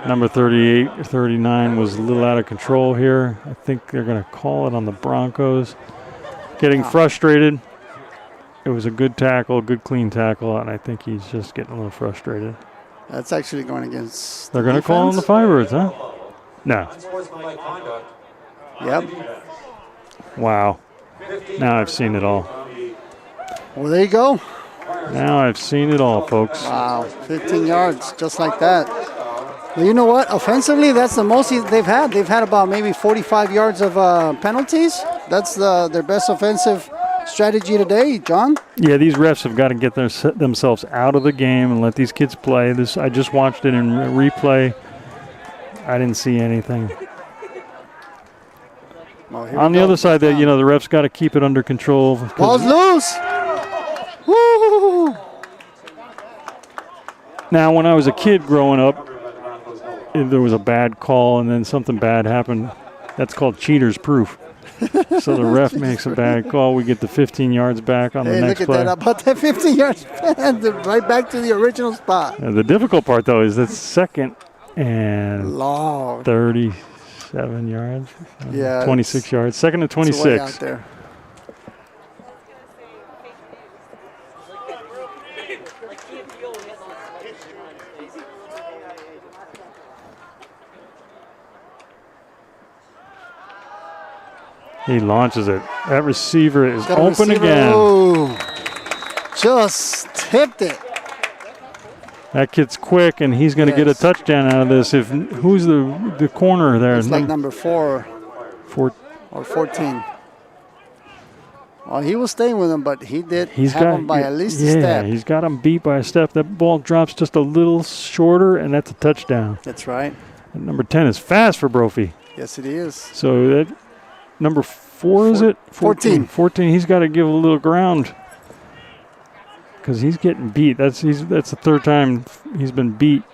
Number 38 or 39 was a little out of control here. I think they're going to call it on the Broncos. Getting frustrated. It was a good tackle, good clean tackle, and I think he's just getting a little frustrated. That's actually going against They're going to call on the Firebirds, huh? No. Yep. Wow. Now I've seen it all. Well, there you go. Now I've seen it all, folks. Wow, 15 yards, just like that. Well, you know what? Offensively, that's the most they've had. They've had about maybe 45 yards of penalties. That's their best offensive strategy today, John. Yeah, these refs have got to get themselves out of the game and let these kids play. I just watched it in replay. I didn't see anything. Well, on the other side, the refs got to keep it under control. Ball's loose. Woo! Now, when I was a kid growing up, if there was a bad call and then something bad happened, that's called cheater's proof. So the ref makes a bad call. We get the 15 yards back on the next play. Look at that. About that 15 yards, right back to the original spot. The difficult part, though, is that's 2nd and long. 37 yards. Yeah. 26 yards. 2nd and 26. It's way out there. He launches it. That receiver is open again. Oh, just tipped it. That kid's quick, and he's going to get a touchdown out of this. Who's the corner there? It's like number 4 or 14. Well, he was staying with him, but he did have him by at least a step. Yeah, he's got him beat by a step. That ball drops just a little shorter, and that's a touchdown. That's right. And number 10 is fast for Brophy. Yes, it is. So that number 4 is it? 14. 14. He's got to give a little ground because he's getting beat. That's the third time he's been beat,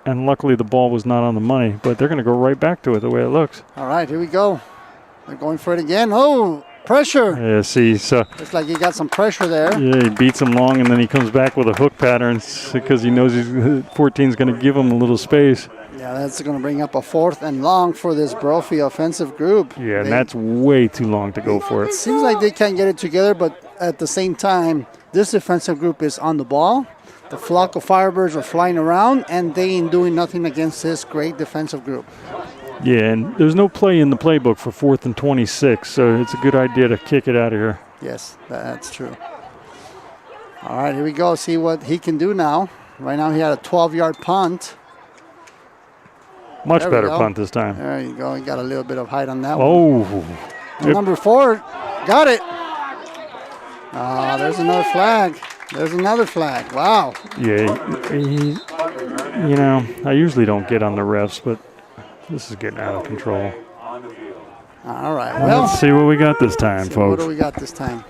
and luckily the ball was not on the money. But they're going to go right back to it the way it looks. All right, here we go. They're going for it again. Oh, pressure. Yeah, see, so looks like he got some pressure there. Yeah, he beats him long, and then he comes back with a hook pattern because he knows 14 is going to give him a little space. Yeah, that's going to bring up a 4th and long for this Brophy offensive group. Yeah, and that's way too long to go for it. It seems like they can't get it together, but at the same time, this defensive group is on the ball. The flock of Firebirds are flying around, and they ain't doing nothing against this great defensive group. Yeah, and there's no play in the playbook for 4th and 26, so it's a good idea to kick it out of here. Yes, that's true. All right, here we go. See what he can do now. Right now he had a 12-yard punt. Much better punt this time. There you go. He got a little bit of height on that one. Oh. Number 4 got it. There's another flag. There's another flag. Wow. Yeah, I usually don't get on the refs, but this is getting out of control. All right. Well, let's see what we got this time, folks. What do we got this time?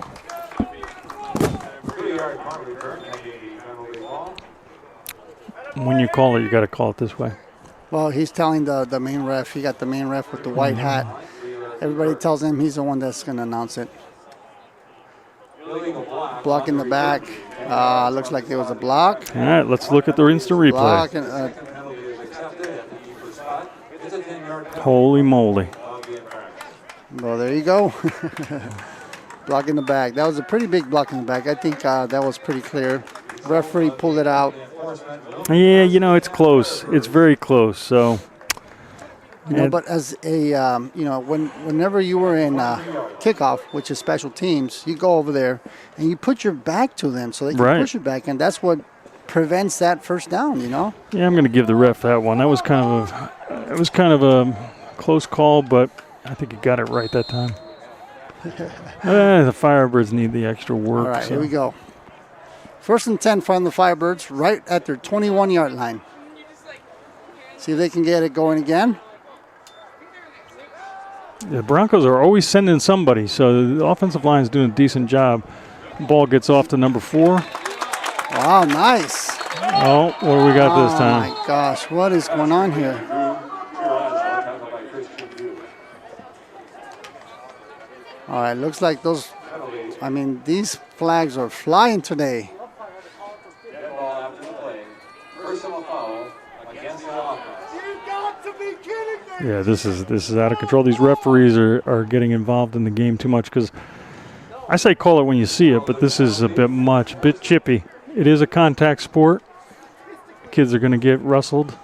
When you call it, you got to call it this way. Well, he's telling the main ref. He got the main ref with the white hat. Everybody tells him he's the one that's going to announce it. Block in the back. Looks like there was a block. All right, let's look at the instant replay. Block and, Holy moly. well, there you go. Block in the back. That was a pretty big block in the back. I think that was pretty clear. Referee pulled it out. Yeah, you know, it's close. It's very close. So, You know, but as a, whenever you were in kickoff, which is special teams, you go over there and you put your back to them so they can push it back, and that's what prevents that first down, you know? Yeah, I'm going to give the ref that one. That was kind of a close call, but I think he got it right that time. The Firebirds need the extra work. All right, here we go. First and 10 from the Firebirds, right at their 21-yard line. See if they can get it going again. The Broncos are always sending somebody, so the offensive line is doing a decent job. Ball gets off to number 4. Wow, nice. Oh, what do we got this time? Oh, my gosh. What is going on here? All right, looks like these flags are flying today. Yeah, this is out of control. These referees are getting involved in the game too much because I say call it when you see it, but this is a bit much, a bit chippy. It is a contact sport. Kids are going to get rustled.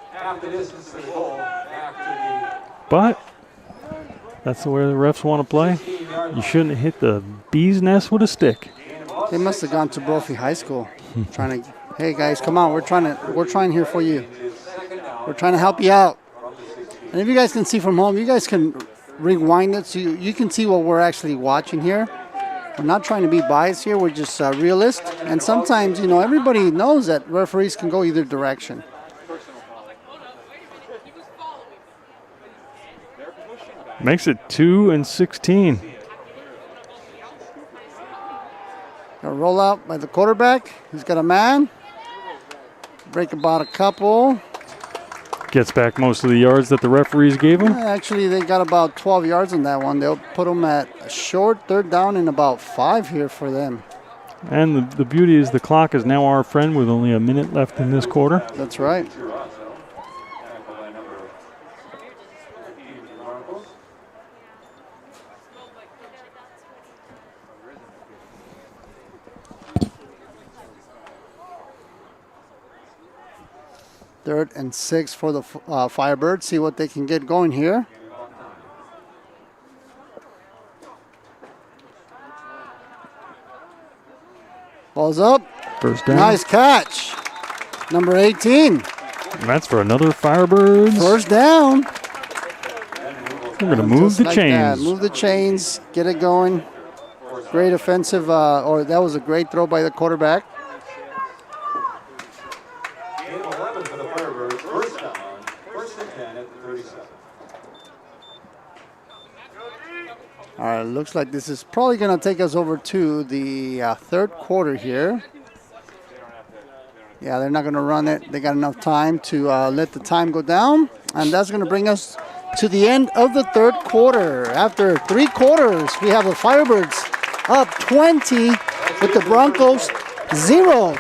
But that's the way the refs want to play. You shouldn't hit the bee's nest with a stick. They must have gone to Brophy High School trying to, hey guys, come on, we're trying here for you. We're trying to help you out. And if you guys can see from home, you guys can rewind it so you can see what we're actually watching here. We're not trying to be biased here. We're just realist. And sometimes, everybody knows that referees can go either direction. Makes it 2 and 16. A roll out by the quarterback. He's got a man. Break about a couple. Gets back most of the yards that the referees gave him. Actually, they got about 12 yards on that one. They'll put them at a short third down and about 5 here for them. And the beauty is the clock is now our friend with only a minute left in this quarter. That's right. Third and 6 for the Firebirds. See what they can get going here. Ball's up. First down. Nice catch. Number 18. And that's for another Firebirds. First down. We're going to move the chains. Move the chains. Get it going. Great offensive, or that was a great throw by the quarterback. All right, looks like this is probably going to take us over to the third quarter here. Yeah, they're not going to run it. They got enough time to let the time go down. And that's going to bring us to the end of the third quarter. After 3 quarters, we have the Firebirds up 20 with the Broncos 0. All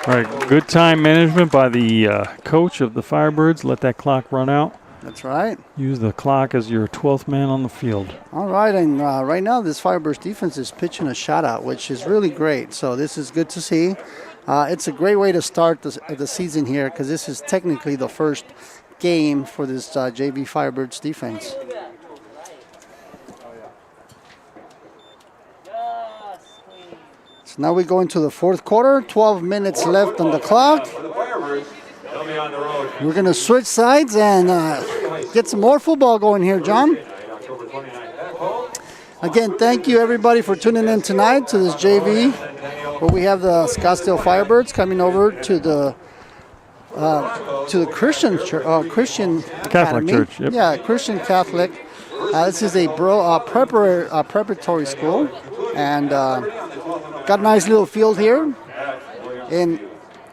right, good time management by the coach of the Firebirds. Let that clock run out. That's right. Use the clock as your 12th man on the field. All right, and right now this Firebirds defense is pitching a shutout, which is really great. So this is good to see. It's a great way to start the season here because this is technically the first game for this JV Firebirds defense. So now we go into the fourth quarter. 12 minutes left on the clock. We're going to switch sides and get some more football going here, John. Again, thank you everybody for tuning in tonight to this JV, where we have the Scottsdale Firebirds coming over to the Christian church, Christian Catholic Academy. church. Yep. Yeah, Christian Catholic. This is a preparatory school, and got a nice little field here in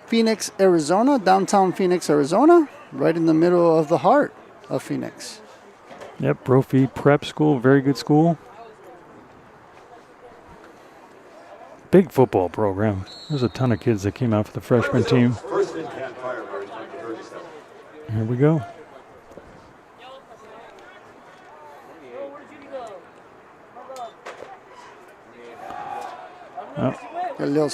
Phoenix, Arizona, downtown Phoenix, Arizona. right in the middle of the heart of Phoenix. Yep, Brophy Prep School, very good school. Big football program. There's a ton of kids that came out for the freshman team. First in can Firebirds, number 37. Here we go. A little,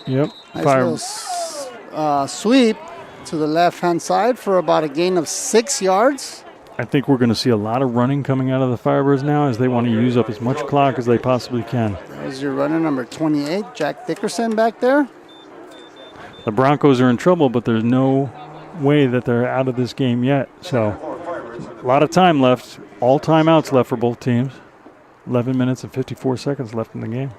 Yep. nice little sweep to the left-hand side for about a gain of 6 yards. I think we're going to see a lot of running coming out of the Firebirds now as they want to use up as much clock as they possibly can. There's your runner, number 28, Jack Dickerson back there. The Broncos are in trouble, but there's no way that they're out of this game yet. So a lot of time left. All timeouts left for both teams. 11 minutes and 54 seconds left in the game.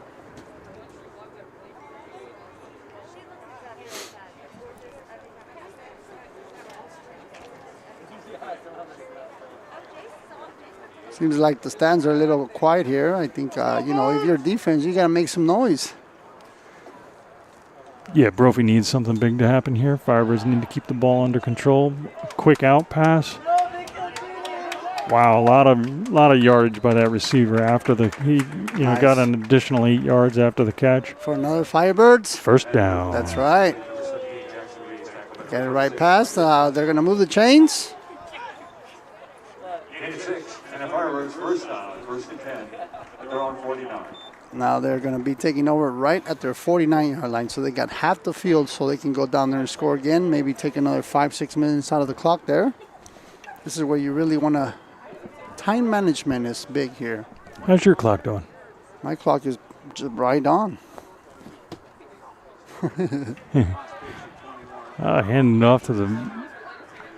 Seems like the stands are a little quiet here. I think, if you're defense, you got to make some noise. Yeah, Brophy needs something big to happen here. Firebirds need to keep the ball under control. Quick out pass. Wow, a lot of yardage by that receiver after he Nice. got an additional 8 yards after the catch. For another Firebirds. First down. That's right. Get it right past. They're going to move the chains. Gain 6. And the Firebirds first down, first and 10. At their own 49. Now they're going to be taking over right at their 49-yard line. So they got half the field so they can go down there and score again. Maybe take another 5-6 minutes out of the clock there. This is where you really want to. Time management is big here. How's your clock doing? My clock is just right on. Handing it off to the...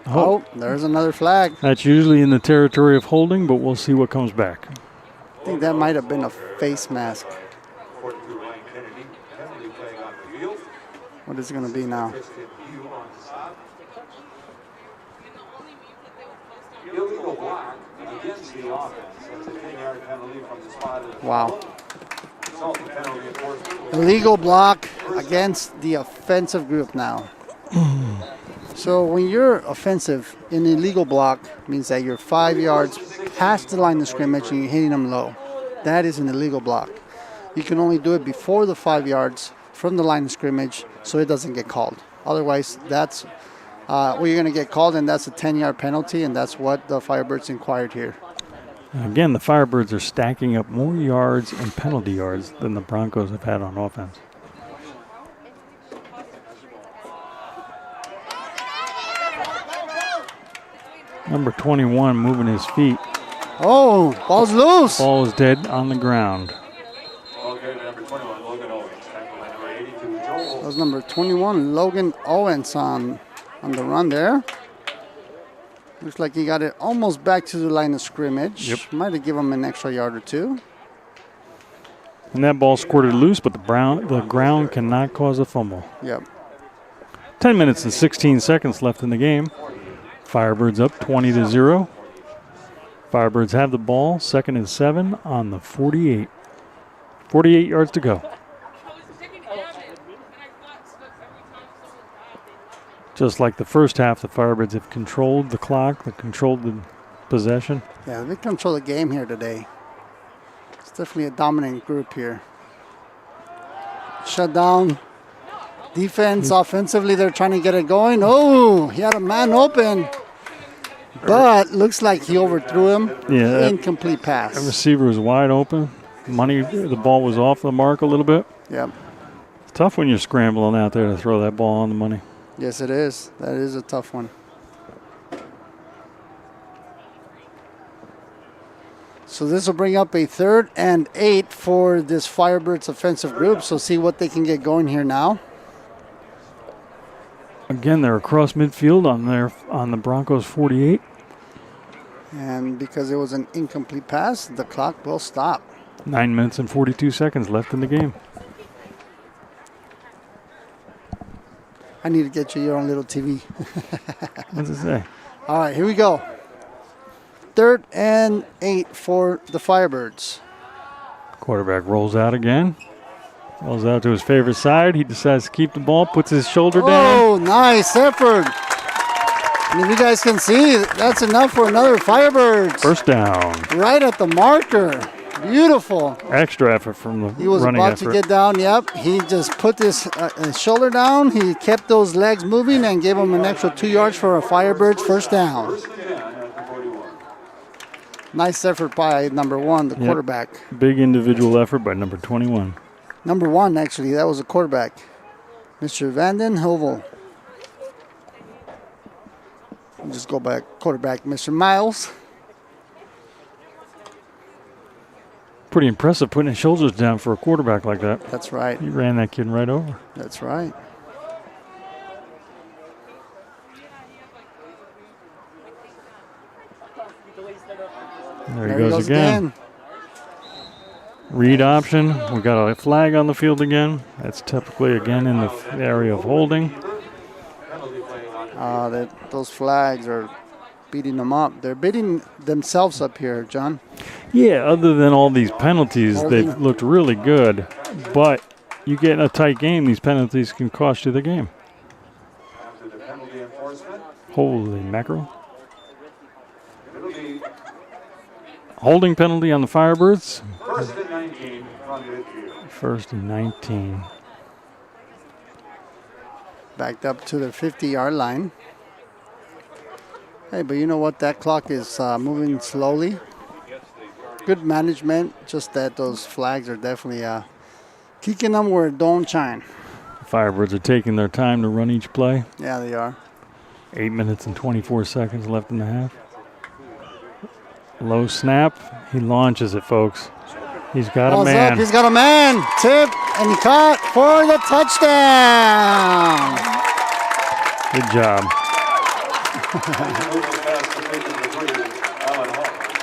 Oh, there's another flag. That's usually in the territory of holding, but we'll see what comes back. I think that might have been a face mask. 42 Ryan Kennedy. Kennedy playing on the field. What is it going to be now? You on the spot. Illegal block against the offense. That's a 10-yard penalty from the spot. Wow. Result of penalty enforcement. Illegal block against the offensive group now. So when you're offensive, an illegal block means that you're 5 yards past the line of scrimmage and you're hitting them low. That is an illegal block. You can only do it before the 5 yards from the line of scrimmage so it doesn't get called. Otherwise, that's what you're going to get called, and that's a 10-yard penalty, and that's what the Firebirds inquired here. Again, the Firebirds are stacking up more yards and penalty yards than the Broncos have had on offense. Number 21 moving his feet. Oh, ball's loose. Ball is dead on the ground. Okay, number 21, Logan Owens. Tackle by number 82, Joel. That was number 21, Logan Owens on the run there. Looks like he got it almost back to the line of scrimmage. Yep. Might have given him an extra yard or two. And that ball squirted loose, but the ground cannot cause a fumble. Yep. 10 minutes and 16 seconds left in the game. Firebirds up 20-0. Firebirds have the ball, 2nd and 7 on the 48. 48 yards to go. Just like the first half, the Firebirds have controlled the clock, they controlled the possession. Yeah, they control the game here today. It's definitely a dominant group here. Shut down. Defense, offensively, they're trying to get it going. Oh, he had a man open. But looks like he overthrew him. Yeah, Incomplete pass. the receiver was wide open. The ball was off the mark a little bit. Yep. It's tough when you're scrambling out there to throw that ball on the money. Yes, it is. That is a tough one. So this will bring up a 3rd and 8 for this Firebirds offensive group. So see what they can get going here now. Again, they're across midfield on the Broncos 48. And because it was an incomplete pass, the clock will stop. 9 minutes and 42 seconds left in the game. I need to get you your own little TV. What's it say? All right, here we go. 3rd and 8 for the Firebirds. Quarterback rolls out again. Rolls out to his favorite side. He decides to keep the ball, puts his shoulder down. Oh, nice effort. And if you guys can see, that's enough for another Firebirds. First down. Right at the marker. Beautiful. Extra effort from the He was running about effort. to get down. Yep. He just put his shoulder down. He kept those legs moving and gave him an extra 2 yards for a Firebirds first down. Nice effort by number 1, the quarterback. Big individual effort by number 21. Number 1, actually. That was a quarterback. Mr. Vanden Heuvel. Just go back. Quarterback, Mr. Miles. Pretty impressive putting his shoulders down for a quarterback like that. That's right. He ran that kid right over. That's right. There he goes again. Read option. We got a flag on the field again. That's typically again in the area of holding. Those flags are beating them up. They're beating themselves up here, John. Yeah, other than all these penalties, they've looked really good. But you get in a tight game, these penalties can cost you the game. After the penalty enforcement, Holy mackerel. Holding penalty on the Firebirds. first and 19 from midfield. First and 19. Backed up to the 50-yard line. Hey, but you know what? That clock is moving slowly. Good management. Just that those flags are definitely kicking them where it don't shine. Firebirds are taking their time to run each play. Yeah, they are. 8 minutes and 24 seconds left in the half. Low snap. He launches it, folks. He's got a Ball's man. up. He's got a man. Tip, and he caught for the touchdown. Good job.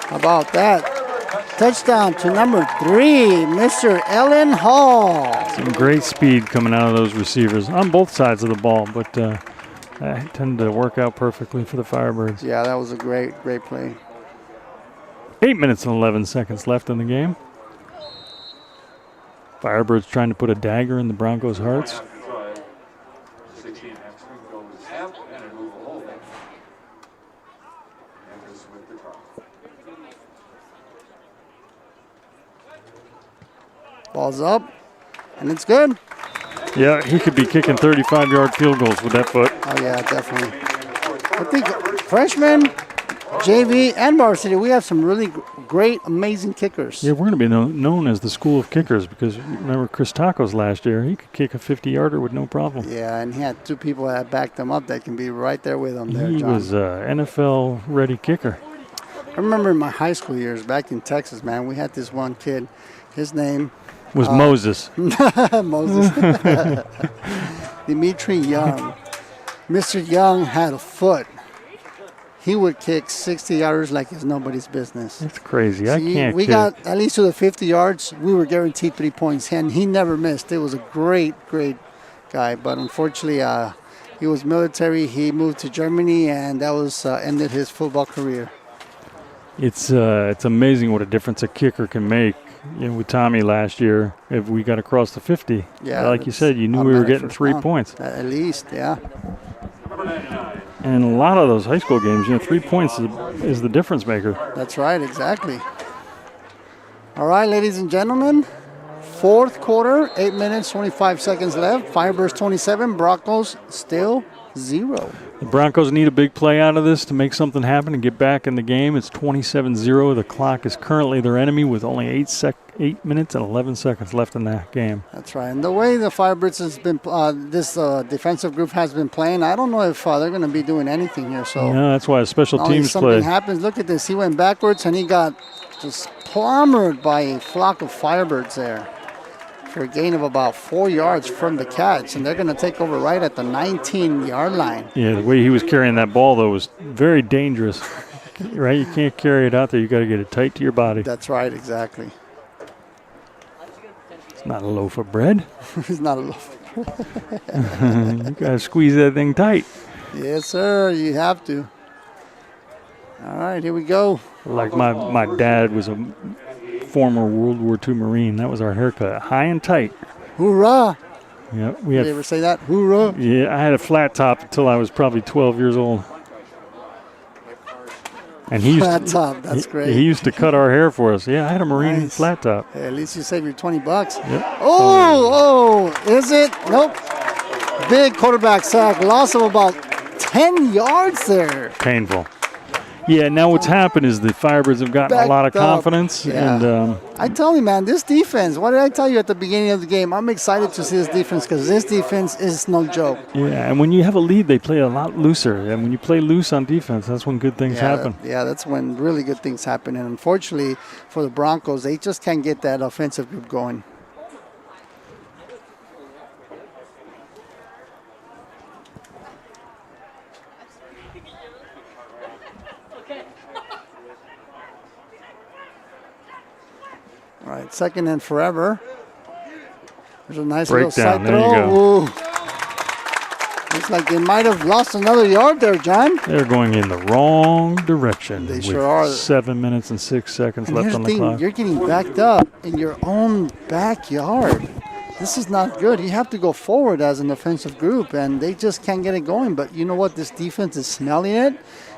How about that? Touchdown to number 3, Mr. Ellen Hall. Some great speed coming out of those receivers on both sides of the ball, but that tended to work out perfectly for the Firebirds. Yeah, that was a great play. 8 minutes and 11 seconds left in the game. Firebirds trying to put a dagger in the Broncos' hearts. 16 hamstring goes half and a move a hole. Enters with the drop. Ball's up, and it's good. Yeah, he could be kicking 35-yard field goals with that foot. Oh, yeah, definitely. I think freshmen, JV, and varsity, we have some really great, amazing kickers. Yeah, we're going to be known as the school of kickers because remember Chris Tacos last year? He could kick a 50-yarder with no problem. Yeah, and he had 2 people that backed him up that can be right there with him there, He John. was an NFL-ready kicker. I remember in my high school years back in Texas, man, we had this one kid. His name Was Moses. Moses. Dimitri Young. Mr. Young had a foot. He would kick 60 yards like it's nobody's business. That's crazy. I can't We kick. got at least to the 50 yards. We were guaranteed 3 points, and he never missed. It was a great guy. But unfortunately, he was military. He moved to Germany, and that was ended his football career. It's amazing what a difference a kicker can make. You know, with Tommy last year, if we got across the 50, Yeah, like you said, you knew we were automatic getting first 3 down. points. At least, yeah. And a lot of those high school games, 3 points is the difference maker. That's right, exactly. All right, ladies and gentlemen, 4th quarter, 8 minutes, 25 seconds left. Firebirds 27, Broncos still 0. The Broncos need a big play out of this to make something happen and get back in the game. It's 27-0. The clock is currently their enemy with only 8 minutes and 11 seconds left in that game. That's right. And the way the Firebirds has been, this defensive group has been playing, I don't know if they're going to be doing anything here. So No, that's why a special only teams something play. happens. Look at this. He went backwards and he got just plummered by a flock of Firebirds there for a gain of about 4 yards from the catch. And they're going to take over right at the 19-yard line. Yeah, the way he was carrying that ball, though, was very dangerous. Right? You can't carry it out there. You got to get it tight to your body. That's right, exactly. It's not a loaf of bread. He's not a loaf. You got to squeeze that thing tight. Yes, sir. You have to. All right, here we go. Like my dad was a former World War II Marine. That was our haircut, high and tight. Hoorah! Yeah, we Did had. you ever say that? Hoorah! Yeah, I had a flat top until I was probably 12 years old. And he used Flat top, that's great. He used to cut our hair for us. Yeah, I had a Marine Nice. flat top. Hey, at least you save your $20. Yep. Oh, is it? Nope. Big quarterback sack. Loss of about 10 yards there. Painful. Yeah, now what's happened is the Firebirds have gotten a lot of Backed up. confidence. Yeah. And I tell you, man, this defense, what did I tell you at the beginning of the game? I'm excited to see this defense because this defense is no joke. yeah, and when you have a lead, they play a lot looser. And when you play loose on defense, that's when good things happen. That's when really good things happen. And unfortunately for the Broncos, they just can't get that offensive group going. All right, second and forever. There's a nice little Breakdown, side there you throw. go. Ooh. Looks like they might have lost another yard there, John. They're going in the wrong direction. They with sure are. 7 minutes and 6 seconds And left here's on the the thing, clock. you're getting backed up in your own backyard. This is not good. You have to go forward as an offensive group, and they just can't get it going. But you know what? This defense is smelling it,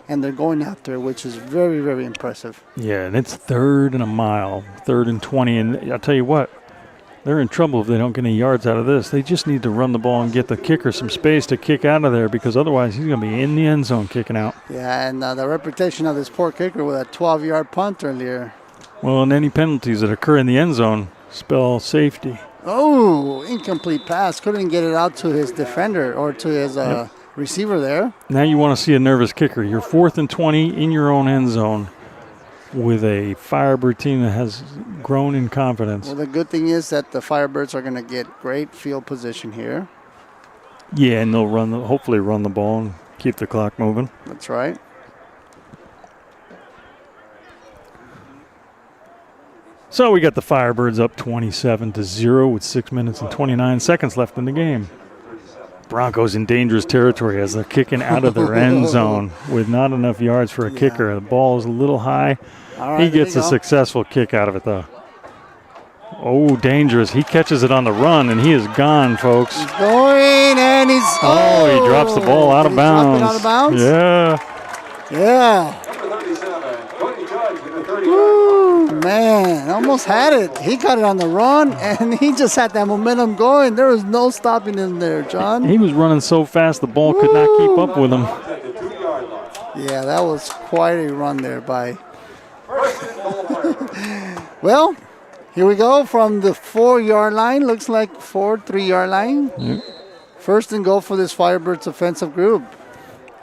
and they're going after it, which is very, very impressive. Yeah, and it's 3rd and a mile, 3rd and 20. And I'll tell you what, they're in trouble if they don't get any yards out of this. They just need to run the ball and get the kicker some space to kick out of there, because otherwise he's going to be in the end zone kicking out. Yeah, and the reputation of this poor kicker with a 12-yard punt earlier. Well, and any penalties that occur in the end zone spell safety. Oh, incomplete pass. Couldn't get it out to his defender or to his receiver there. Now you want to see a nervous kicker. You're 4th and 20 in your own end zone with a Firebird team that has grown in confidence. Well, the good thing is that the Firebirds are going to get great field position here. Yeah, and they'll hopefully run the ball and keep the clock moving. That's right. So we got the Firebirds up 27-0 with 6 minutes and 29 seconds left in the game. Broncos in dangerous territory as they're kicking out of their end zone with not enough yards for a kicker. The ball is a little high. All right, He gets a successful kick out of it, though. Oh, dangerous. He catches it on the run, and he is gone, folks. He's going, and he's... Oh, he drops the ball out Did of he drop bounds. it out of bounds? Yeah. Yeah. Number 37, Cody Judge with the 30 Woo, man, almost had it. He got it on the run, and he just had that momentum going. There was no stopping him there, John. He was running so fast the ball could not keep up with him. at the 2-yard line. Yeah, that was quite a run there by... Well, here we go from the 4-yard line. Looks like 3-yard line. Yep. First and goal for this Firebirds offensive group.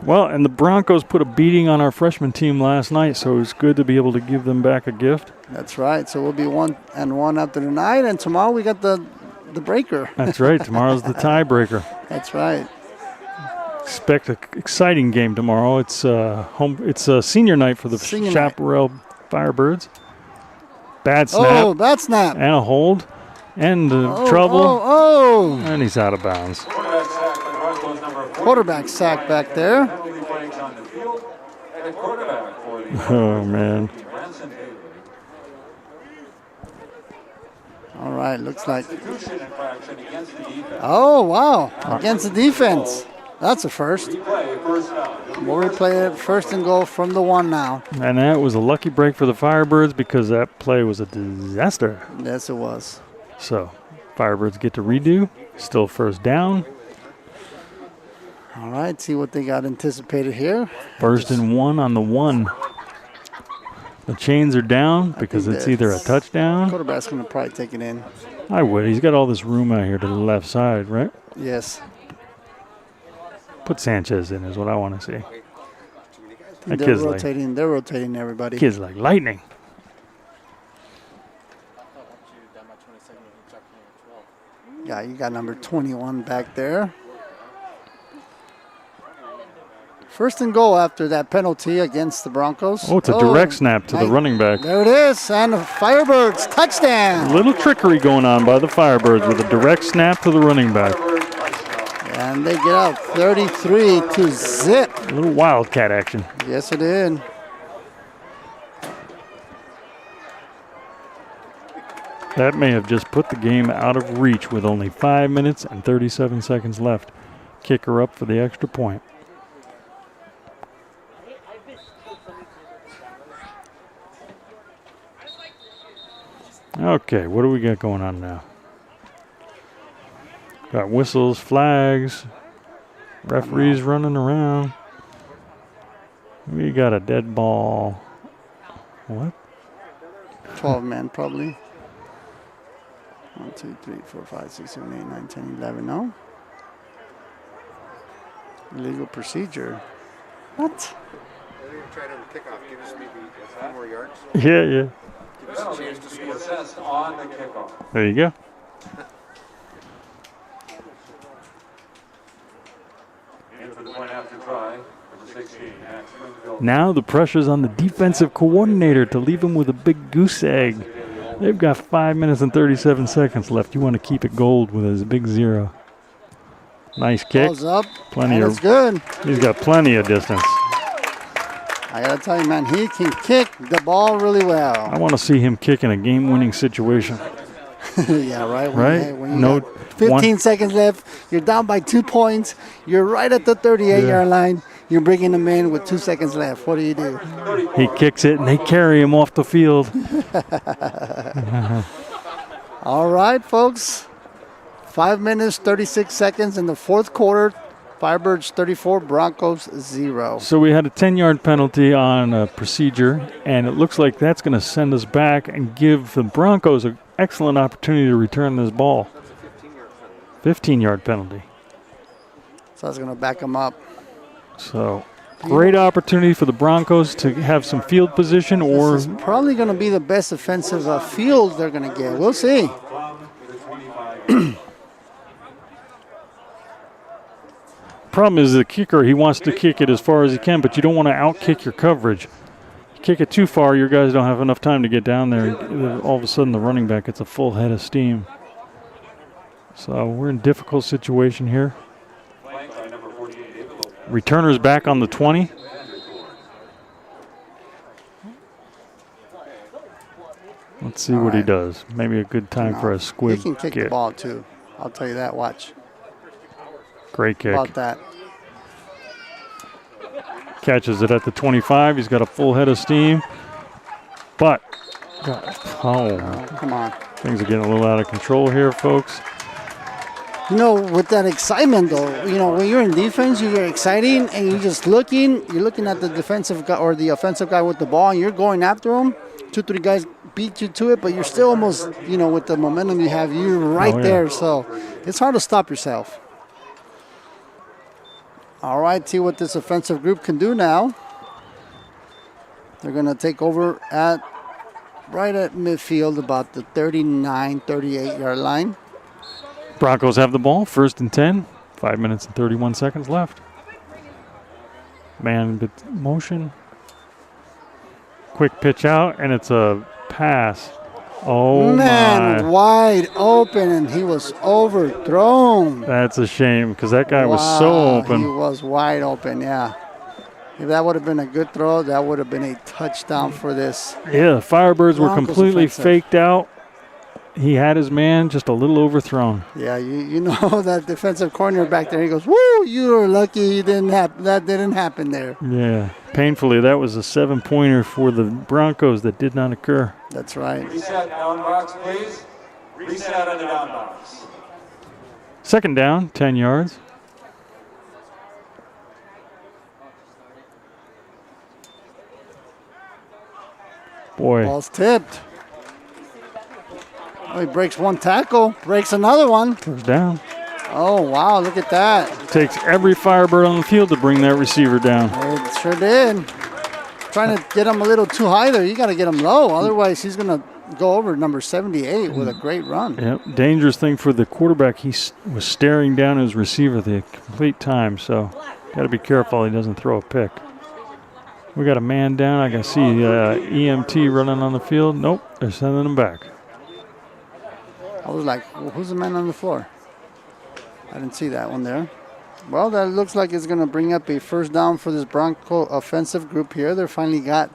Well, and the Broncos put a beating on our freshman team last night, so it's good to be able to give them back a gift. That's right. So we'll be 1-1 after tonight, and tomorrow we got the breaker. That's right. Tomorrow's the tiebreaker. That's right. Expect an exciting game tomorrow. It's It's senior night for the Senior Chaparral Firebirds. Bad snap Oh, bad snap. and a hold and trouble, Oh. and he's out of bounds. Quarterback sack by the Broncos, number 40. Quarterback sack back there. Penalty flags on the field, and a quarterback for the Oh, man. Branson Taylor. All right, looks like. Constitution infraction against the defense. Oh, wow. Against the defense. That's a first. Play first down. We'll replay it. First and goal from the 1 now. And that was a lucky break for the Firebirds because that play was a disaster. Yes, it was. So, Firebirds get to redo. Still first down. All right, see what they got anticipated here. First and 1 on the 1. The chains are down because think it's either a that's- touchdown. Quarterback's going to probably take it in. I would. He's got all this room out here to the left side, right? Yes. Put Sanchez in is what I want to see. That They're kid's like, rotating. They're rotating everybody. kid's like lightning. Yeah, you got number 21 back there. First and goal after that penalty against the Broncos. Oh, it's a direct snap to the running back. There it is, and the Firebirds touchdown. A little trickery going on by the Firebirds with a direct snap to the running back. And they get up 33-0. A little wildcat action. Yes, it did. That may have just put the game out of reach with only 5 minutes and 37 seconds left. Kicker up for the extra point. Okay, what do we got going on now? Got whistles, flags, referees running around. We got a dead ball. What? 12 men probably. 1, 2, 3, 4, 5, 6, 7, 8, 9, 10, 11. No? Illegal procedure. What? Try to kickoff. Give us maybe a few more yards. Yeah. Give us a Penalty chance to to be score. assessed on the kickoff. There you go. And for the point after try, number 16, Max Winfield. Now the pressure's on the defensive coordinator to leave him with a big goose egg. They've got 5 minutes and 37 seconds left. You want to keep it gold with his big 0. Nice kick. Ball's up. Plenty And of. it's good. He's got plenty of distance. I got to tell you, man, he can kick the ball really I well. want to see him kick in a game-winning situation. Yeah, right? Right? When you No, got 15 seconds left. You're down by 2 points. You're right at the 38-yard line. You're bringing them in with 2 seconds left. What do you do? He kicks it, and they carry him off the field. All right, folks. 5 minutes, 36 seconds in the fourth quarter. Firebirds 34, Broncos 0. So we had a 10-yard penalty on a procedure, and it looks like that's going to send us back and give the Broncos an excellent opportunity to return this ball. 15-yard penalty. So that's going to back them up. So great opportunity for the Broncos to have some field position, or This is probably going to be the best offensive field they're going to get. We'll see. problem is the kicker, he wants to kick it as far as he can, but you don't want to out-kick your coverage. You kick it too far, your guys don't have enough time to get down there. All of a sudden, the running back gets a full head of steam. So we're in a difficult situation here. Returner's back on the 20. Let's see what he does. Maybe a good time for a squib He can kick the ball, too. I'll tell you that. Watch. Great kick. About that. Catches it at the 25. He's got a full head of steam. But, Come on. things are getting a little out of control here, folks. You know, with that excitement, though, you know, when you're in defense, you're exciting, and you're just looking. You're looking at the defensive guy or the offensive guy with the ball, and you're going after him. 2, 3 guys beat you to it, but you're still almost, you know, with the momentum you have, you're right there. So it's hard to stop yourself. All right, see what this offensive group can do now. They're going to take over right at midfield, about the 39, 38-yard line. Broncos have the ball, 1st and 10. 5 minutes and 31 seconds left. Man, but motion. Quick pitch out, and it's a pass. Oh, Man, my. wide open, and he was overthrown. That's a shame, because that guy was so He open. was wide open, yeah. If that would have been a good throw, that would have been a touchdown for this. Yeah, the Firebirds were Broncos completely offensive. faked out. He had his man just a little overthrown. Yeah, you know that defensive corner back there, he goes, woo, you were lucky that didn't happen there. Yeah, painfully, that was a 7-pointer for the Broncos that did not occur. That's right. Reset down box, please. Reset on the down box. 2nd down, 10 yards. Boy, Ball's tipped. Oh, he breaks one tackle, breaks another one. 1st down. Oh, wow, look at that. Takes every Firebird on the field to bring that receiver down. It sure did. Trying to get him a little too high there. You got to get him low. Otherwise, he's going to go over number 78 with a great run. Yep, dangerous thing for the quarterback. He was staring down his receiver the complete time, so got to be careful he doesn't throw a pick. We got a man down. I can see EMT running on the field. Nope, they're sending him back. I was like, well, who's the man on the floor? I didn't see that one there. Well, that looks like it's going to bring up a 1st down for this Bronco offensive group here. They finally got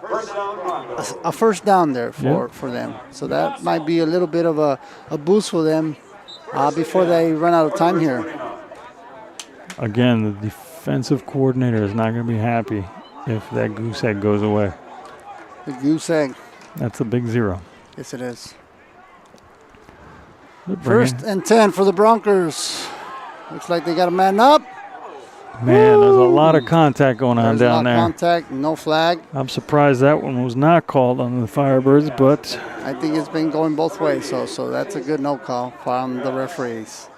First down, Broncos. a 1st down there for them. So that might be a little bit of a boost for them before they run out of time here. Again, the defensive coordinator is not going to be happy if that goose egg goes away. The goose egg. That's a big 0. Yes, it is. They're bringing- 1st and 10 for the Broncos. Looks like they got a man up. Man, there's a lot of contact going on There's a lot down of there. contact, no flag. I'm surprised that one was not called on the Firebirds, but I think it's been going both ways, so that's a good no call from the referees.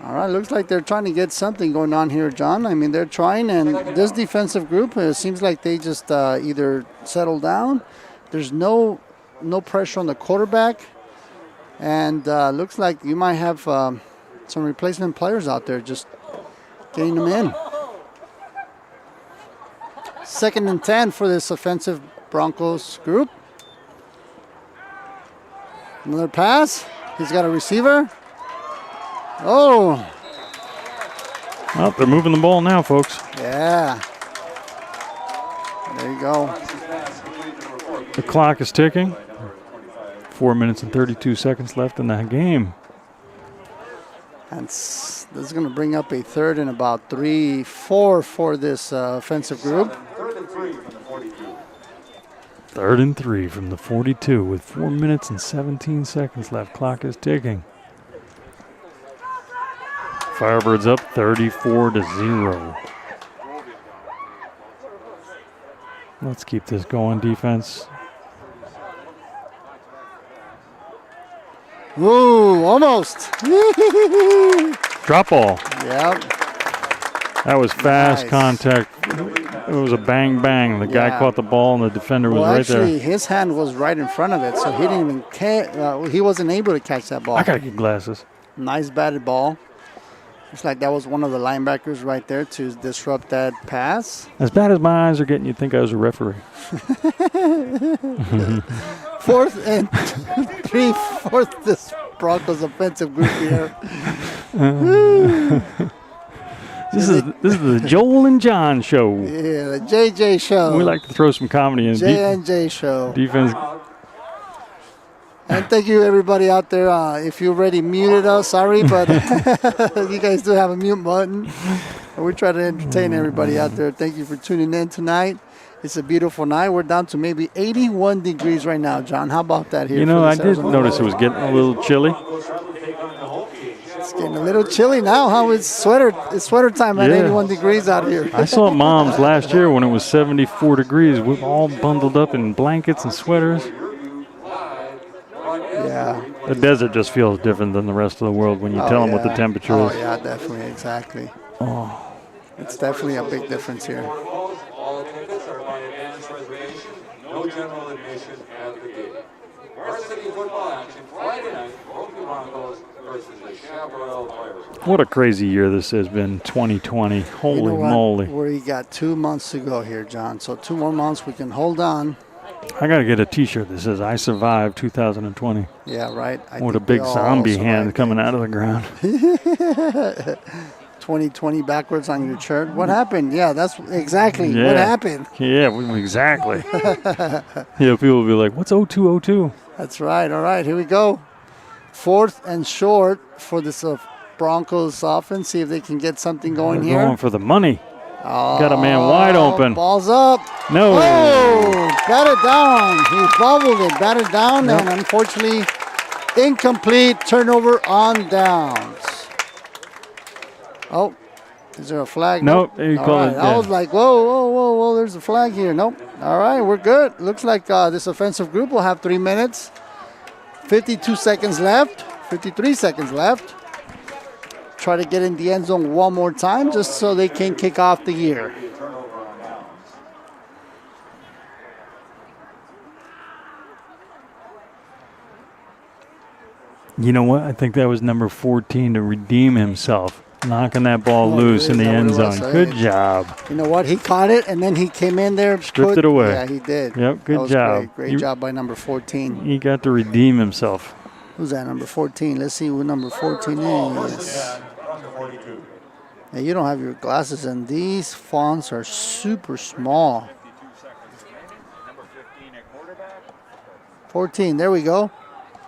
All right, looks like they're trying to get something going on here, John. I mean, they're trying, and this defensive group, it seems like they just either settle down. There's no pressure on the quarterback, and looks like you might have some replacement players out there just getting them in. 2nd and 10 for this offensive Broncos group. Another pass. He's got a receiver. Oh, well, they're moving the ball now, folks. yeah. There you go. The clock is ticking. 4 minutes and 32 seconds left in the game. And this is going to bring up a 3rd and about 3-4 for this offensive group. 3rd and 3 from the 42. 3rd and 3 from the 42 with 4 minutes and 17 seconds left. Clock is ticking. Firebirds up 34-0. Let's keep this going, defense. Ooh, almost. Drop ball. Yep. That was fast Nice. contact. It was a bang bang. The guy Yeah. caught the ball and the defender was Well, right actually, there. his hand was right in front of it, so he didn't even he wasn't able to catch that ball. I gotta get glasses. Nice batted ball. Looks like that was one of the linebackers right there to disrupt that pass. As bad as my eyes are getting, you'd think I was a referee. 4th and 3 for this Broncos offensive group here. This is the Joel and John show. Yeah, the JJ show. We like to throw some comedy in. J&J show. Defense. And thank you, everybody out there. If you already muted us, sorry, but you guys do have a mute button. We try to entertain everybody out there. Thank you for tuning in tonight. It's a beautiful night. We're down to maybe 81 degrees right now, John. How about that here? You know, for I this did Arizona notice it weather? was getting a little chilly. It's getting a little chilly now, huh? It's sweater time at Yeah. 81 degrees out here. I saw moms last year when it was 74 degrees. We're all bundled up in blankets and sweaters. Yeah. The desert just feels different than the rest of the world when you tell them what the yeah. temperature Oh, is. yeah, definitely. Exactly. It's definitely a big difference here. All tickets are by advance reservation. No general admission at the gate. Varsity football action Friday night. Broken Broncos versus the Chaparral Firebirds. What a crazy year this has been, 2020. Holy You know what? moly. We got 2 months to go here, John. So 2 more months we can hold on. I got to get a T-shirt that says, I survived 2020. Yeah, right. I With a think we big all zombie survived hand it. coming out of the ground. 2020 backwards on your shirt. What happened? Yeah, that's exactly what Yeah. happened. Yeah, exactly. Yeah, people will be like, what's 0202? That's right. All right, here we go. 4th and short for this Broncos offense. See if they can get something going They're here. going for the money. Got a man wide open. Ball's up. No. Oh, batted down. He bobbled it, batted down, Yep. and unfortunately, incomplete. Turnover on downs. Oh, is there a flag? Nope, he All called right. it, I yeah. was like, whoa, there's a flag here. Nope. All right, we're good. Looks like this offensive group will have 3 minutes. 52 seconds left, 53 seconds left. Try to get in the end zone one more time just so they can kick off the year. You know what? I think that was number 14 to redeem himself, knocking that ball loose in the is that end what it was? zone. Good job. You know what? He caught it, and then he came in there. Stripped it away. Yeah, he did. Yep, good That was job. Great You- job by number 14. He got to redeem himself. Who's that, number 14? Let's see who number 14 is. Yeah, you don't have your glasses, and these fonts are super small. 14, there we go.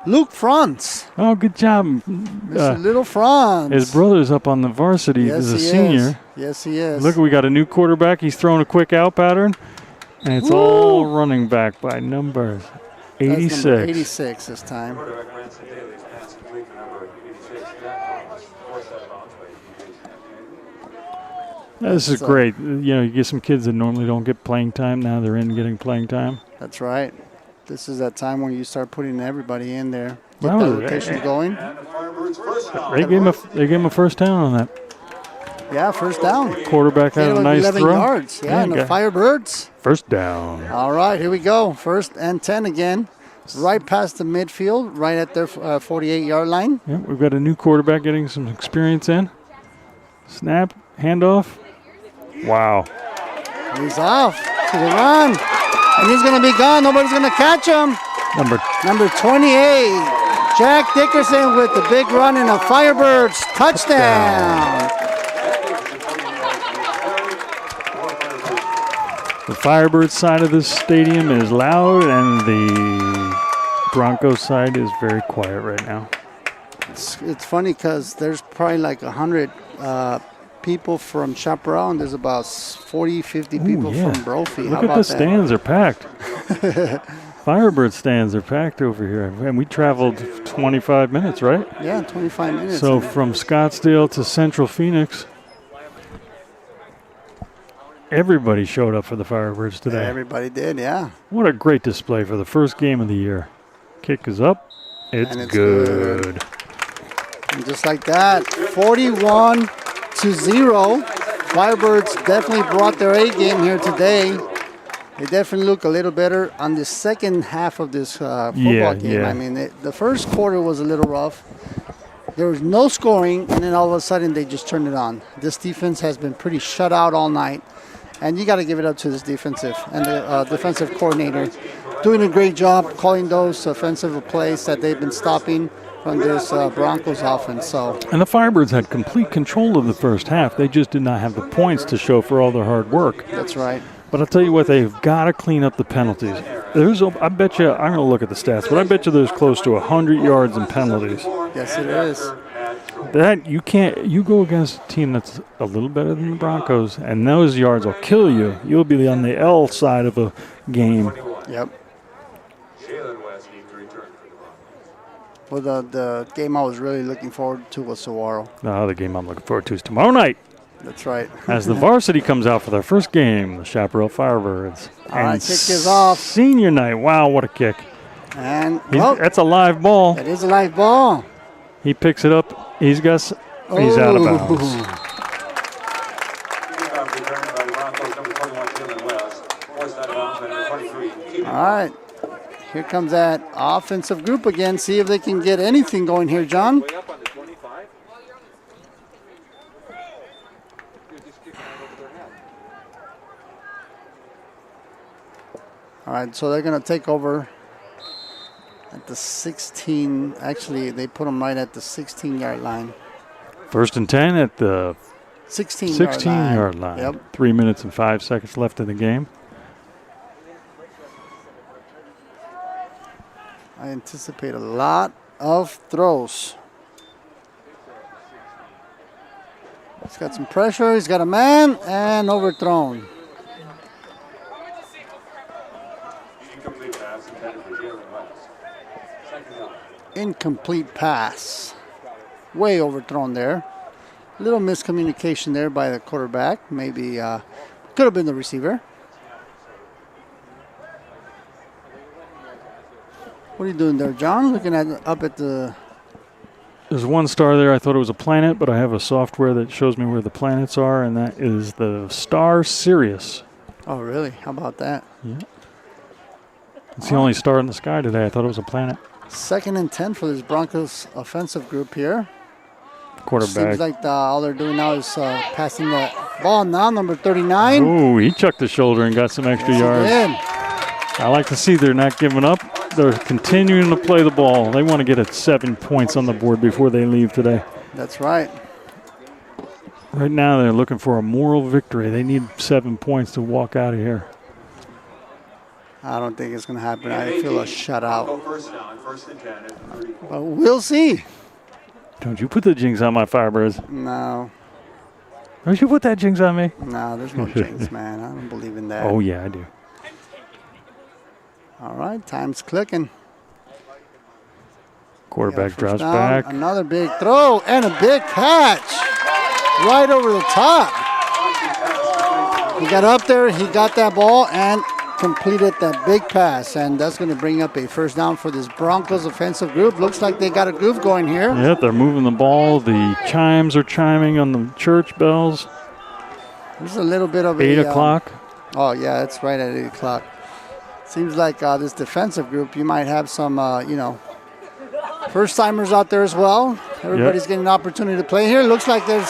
Luke Franz. Oh, good job. Mr. Little Franz. His brother's up on the varsity Yes, as a he senior. is. Yes, he is. Look, we got a new quarterback. He's throwing a quick out pattern. And it's all running back by number 86. That's number 86 this time. Quarterback Branson Daly's pass complete to number 86, Jack Thomas. Forced out of bounds by This is great. You know, you get some kids that normally don't get playing time. Now they're in getting playing time. That's right. This is that time when you start putting everybody in there. Get Wow, the rotation going. And the Firebirds first down. They gave him a first down on that. Yeah, first down. Quarterback had a nice 11 throw. yards. Yeah, and the got Firebirds. first down. All right, here we go. First and 10 again. Right past the midfield, right at their 48-yard line. Yeah, we've got a new quarterback getting some experience in. Snap, handoff. Wow. He's off to the run. And he's going to be gone. Nobody's going to catch him. Number 28, Jack Dickerson with the big run and a Firebirds touchdown. The Firebirds side of this stadium is loud, and the Broncos side is very quiet right now. It's funny because there's probably like 100 people from Chaparral, and there's about 40, 50 people from Brophy. Look at the stands are packed. Firebird stands are packed over here. And we traveled 25 minutes, right? Yeah, 25 minutes. So from Scottsdale to Central Phoenix, everybody showed up for the Firebirds today. Everybody did, yeah. What a great display for the first game of the year. Kick is up. It's good. And just like that, 41-0. Firebirds definitely brought their A game here today. They definitely look a little better on the second half of this football game. Yeah. I mean, the first quarter was a little rough. There was no scoring, and then all of a sudden they just turned it on. This defense has been pretty shut out all night, and you got to give it up to this defensive and the defensive coordinator doing a great job calling those offensive plays that they've been stopping from this Broncos offense. And the Firebirds had complete control of the first half. They just did not have the points to show for all their hard work. That's right. But I'll tell you what, they've got to clean up the penalties. I bet you, I'm going to look at the stats, but I bet you there's close to 100 yards in penalties. Yes, it is. That you go against a team that's a little better than the Broncos, and those yards will kill you. You'll be on the L side of a game. Yep. Well, the game I was really looking forward to was Saguaro. The other game I'm looking forward to is tomorrow night. That's right. As the varsity comes out for their first game, the Chaparral Firebirds. All right, kick is off. Senior night. Wow, what a kick. And, that's a live ball. That is a live ball. He picks it up. He's out of bounds. All right. Here comes that offensive group again. See if they can get anything going here, John. All right, so they're going to take over at the 16. Actually, they put them right at the 16-yard line. First and 10 at the 16-yard line. Yep. 3 minutes and 5 seconds left in the game. I anticipate a lot of throws. He's got some pressure. He's got a man and overthrown. Incomplete pass. Way overthrown there. A little miscommunication there by the quarterback. Maybe could have been the receiver. What are you doing there, John? Looking up at the... There's one star there. I thought it was a planet, but I have a software that shows me where the planets are, and that is the star Sirius. Oh, really? How about that? Yeah. It's the only star in the sky today. I thought it was a planet. 2nd and 10 for this Broncos offensive group here. Quarterback. Seems like all they're doing now is passing the ball now, number 39. Ooh, he chucked the shoulder and got some extra yards. I like to see they're not giving up. They're continuing to play the ball. They want to get at 7 points on the board before they leave today. That's right. Right now they're looking for a moral victory. They need 7 points to walk out of here. I don't think it's going to happen. I feel a shutout. First and 10. But we'll see. Don't you put the jinx on my Firebirds. No. Don't you put that jinx on me? No, there's no jinx, man. I don't believe in that. Oh, yeah, I do. All right, time's clicking. Quarterback First drops down, back. Another big throw and a big catch. Right over the top. He got up there, he got that ball, and completed that big pass. And that's going to bring up a first down for this Broncos offensive group. Looks like they got a groove going here. Yeah, they're moving the ball. The chimes are chiming on the church bells. There's a little bit of 8 o'clock. Oh, yeah, it's right at 8 o'clock. Seems like this defensive group, you might have some, first-timers out there as well. Everybody's getting an opportunity to play here. Looks like there's...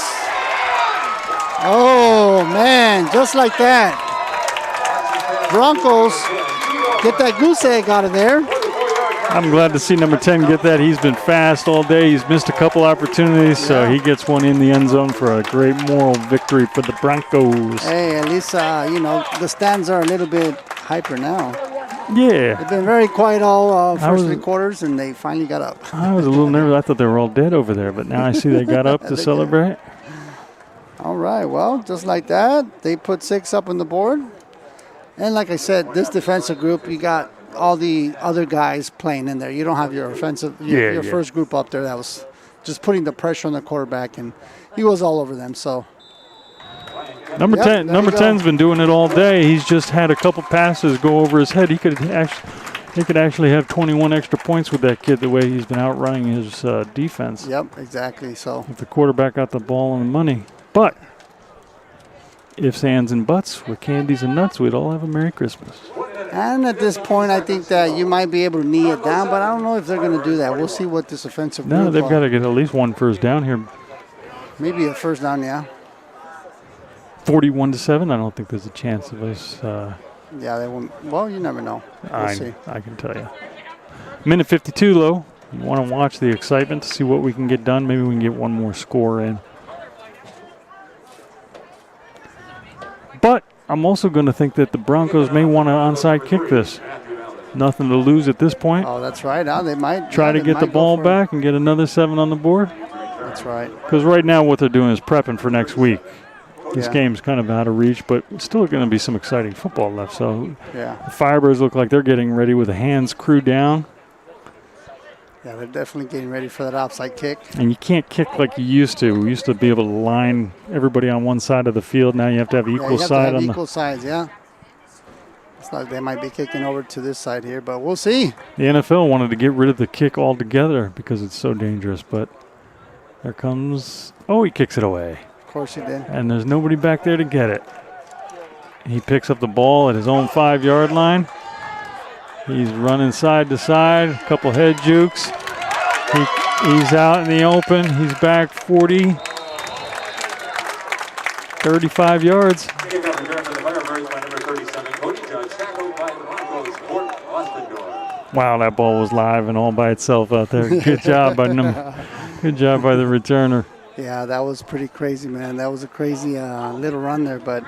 Oh, man, just like that. Broncos get that goose egg out of there. I'm glad to see number 10 get that. He's been fast all day. He's missed a couple opportunities, so he gets one in the end zone for a great moral victory for the Broncos. Hey, at least, the stands are a little bit hyper now. Yeah. They've been very quiet all first 3 was- quarters, and they finally got up. I was a little nervous. I thought they were all dead over there, but now I see they got up to They celebrate. All right, well, just like that, they put 6 up on the board. And like I said, this defensive group, you got all the other guys playing in there. You don't have your offensive, your first group up there that was just putting the pressure on the quarterback, and he was all over them. So Number Yep, 10, there number you go. 10's been doing it all day. He's just had a couple passes go over his head. He could actually have 21 extra points with that kid the way he's been outrunning his defense. Yep, exactly. So If the quarterback got the ball and the money. But ifs, ands, and buts with candies and nuts, we'd all have a Merry Christmas. and at this point, I think that you might be able to knee it down, but I don't know if they're going to do that. We'll see what this offensive No, group. they've got to get at least one first down here. Maybe a first down. Yeah, 41-7. I don't think there's a chance of us. yeah, they won't. Well, you never know. We'll see. I can tell you. Minute 52, though. You want to watch the excitement to see what we can get done. Maybe we can get one more score in. But I'm also going to think that the Broncos may want to onside kick this. Nothing to lose at this point. Oh, that's right. They might Try to they get the might go ball for it. back and get another 7 on the board. That's right. Because right now what they're doing is prepping for next week. This Yeah. game's kind of out of reach, but it's still going to be some exciting football left. So Yeah, the Firebirds look like they're getting ready with the hands screwed down. yeah, they're definitely getting ready for that outside kick. And you can't kick like you used to. We used to be able to line everybody on one side of the field. Now you have to have Yeah, equal you have side to have on equal sides. Yeah. It's like they might be kicking over to this side here, but we'll see. the NFL wanted to get rid of the kick altogether because it's so dangerous. But there comes. Oh, he kicks it away. Of course he did. And there's nobody back there to get it. He picks up the ball at his own 5-yard line. He's running side to side, a couple head jukes. He's out in the open. He's back 40, 35 yards. Kicking off return for the Firebirds by number 37, Cody Judge, tackled by the Broncos, Fort Ostendorf. Wow, that ball was live and all by itself out there. Good job by good job by the returner. Yeah, that was pretty crazy, man. That was a crazy little run there, but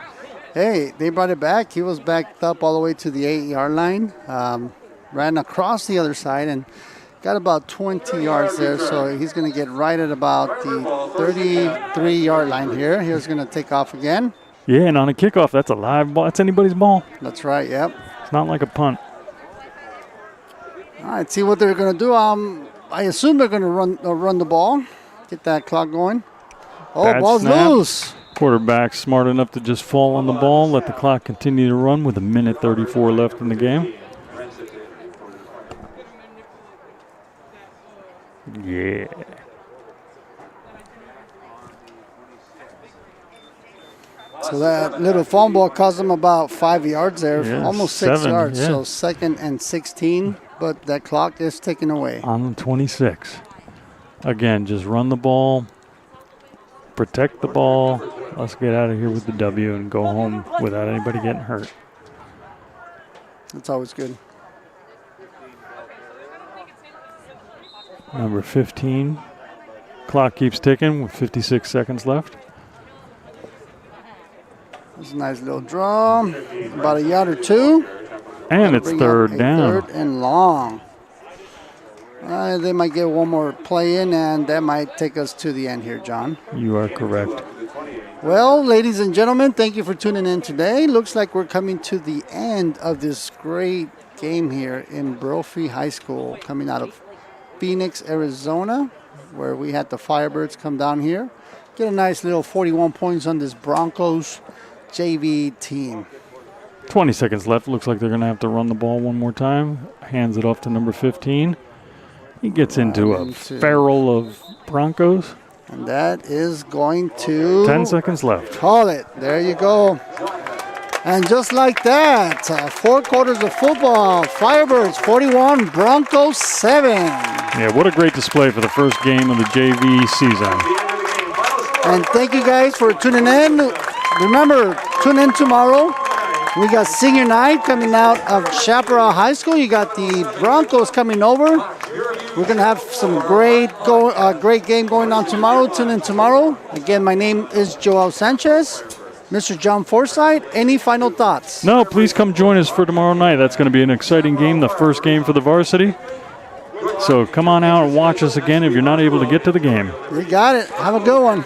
hey, they brought it back. He was backed up all the way to the 8-yard line, ran across the other side and got about 20 yards there. So he's going to get right at about the 33-yard line here. He's going to take off again. Yeah, and on a kickoff, that's a live ball. That's anybody's ball. That's right. Yep. It's not like a punt. All right. See what they're going to do. I assume they're going to run the ball, get that clock going. Oh, Bad ball's snap. loose. Quarterback smart enough to just fall on the ball, let the clock continue to run with 1:34 left in the game. Yeah. So that little fumble cost them about 5 yards there, Yeah, almost 6 7, yards. yeah. So 2nd and 16, but that clock is taken away. On the 26. Again, just run the ball, protect the ball. Let's get out of here with the W and go home without anybody getting hurt. That's always good. Number 15. Clock keeps ticking with 56 seconds left. That's a nice little draw, about a yard or two. And it's Bring up third a down. Third and long. They might get one more play in, and that might take us to the end here, John. You are correct. Well, ladies and gentlemen, thank you for tuning in today. Looks like we're coming to the end of this great game here in Brophy High School, coming out of Phoenix, Arizona, where we had the Firebirds come down here. Get a nice little 41 points on this Broncos JV team. 20 seconds left. Looks like they're going to have to run the ball one more time. Hands it off to number 15. He gets into a barrel of Broncos. And that is going to... 10 seconds left. Call it. There you go. And just like that, 4 quarters of football. Firebirds 41, Broncos 7. Yeah, what a great display for the first game of the JV season. And thank you guys for tuning in. Remember, tune in tomorrow. We got senior night coming out of Chaparral High School. You got the Broncos coming over. We're going to have some great game going on tomorrow. Tune in tomorrow. Again, my name is Joel Sanchez. Mr. John Forsythe, any final thoughts? No, please come join us for tomorrow night. That's going to be an exciting game, the first game for the varsity. So come on out and watch us again if you're not able to get to the game. You got it. Have a good one.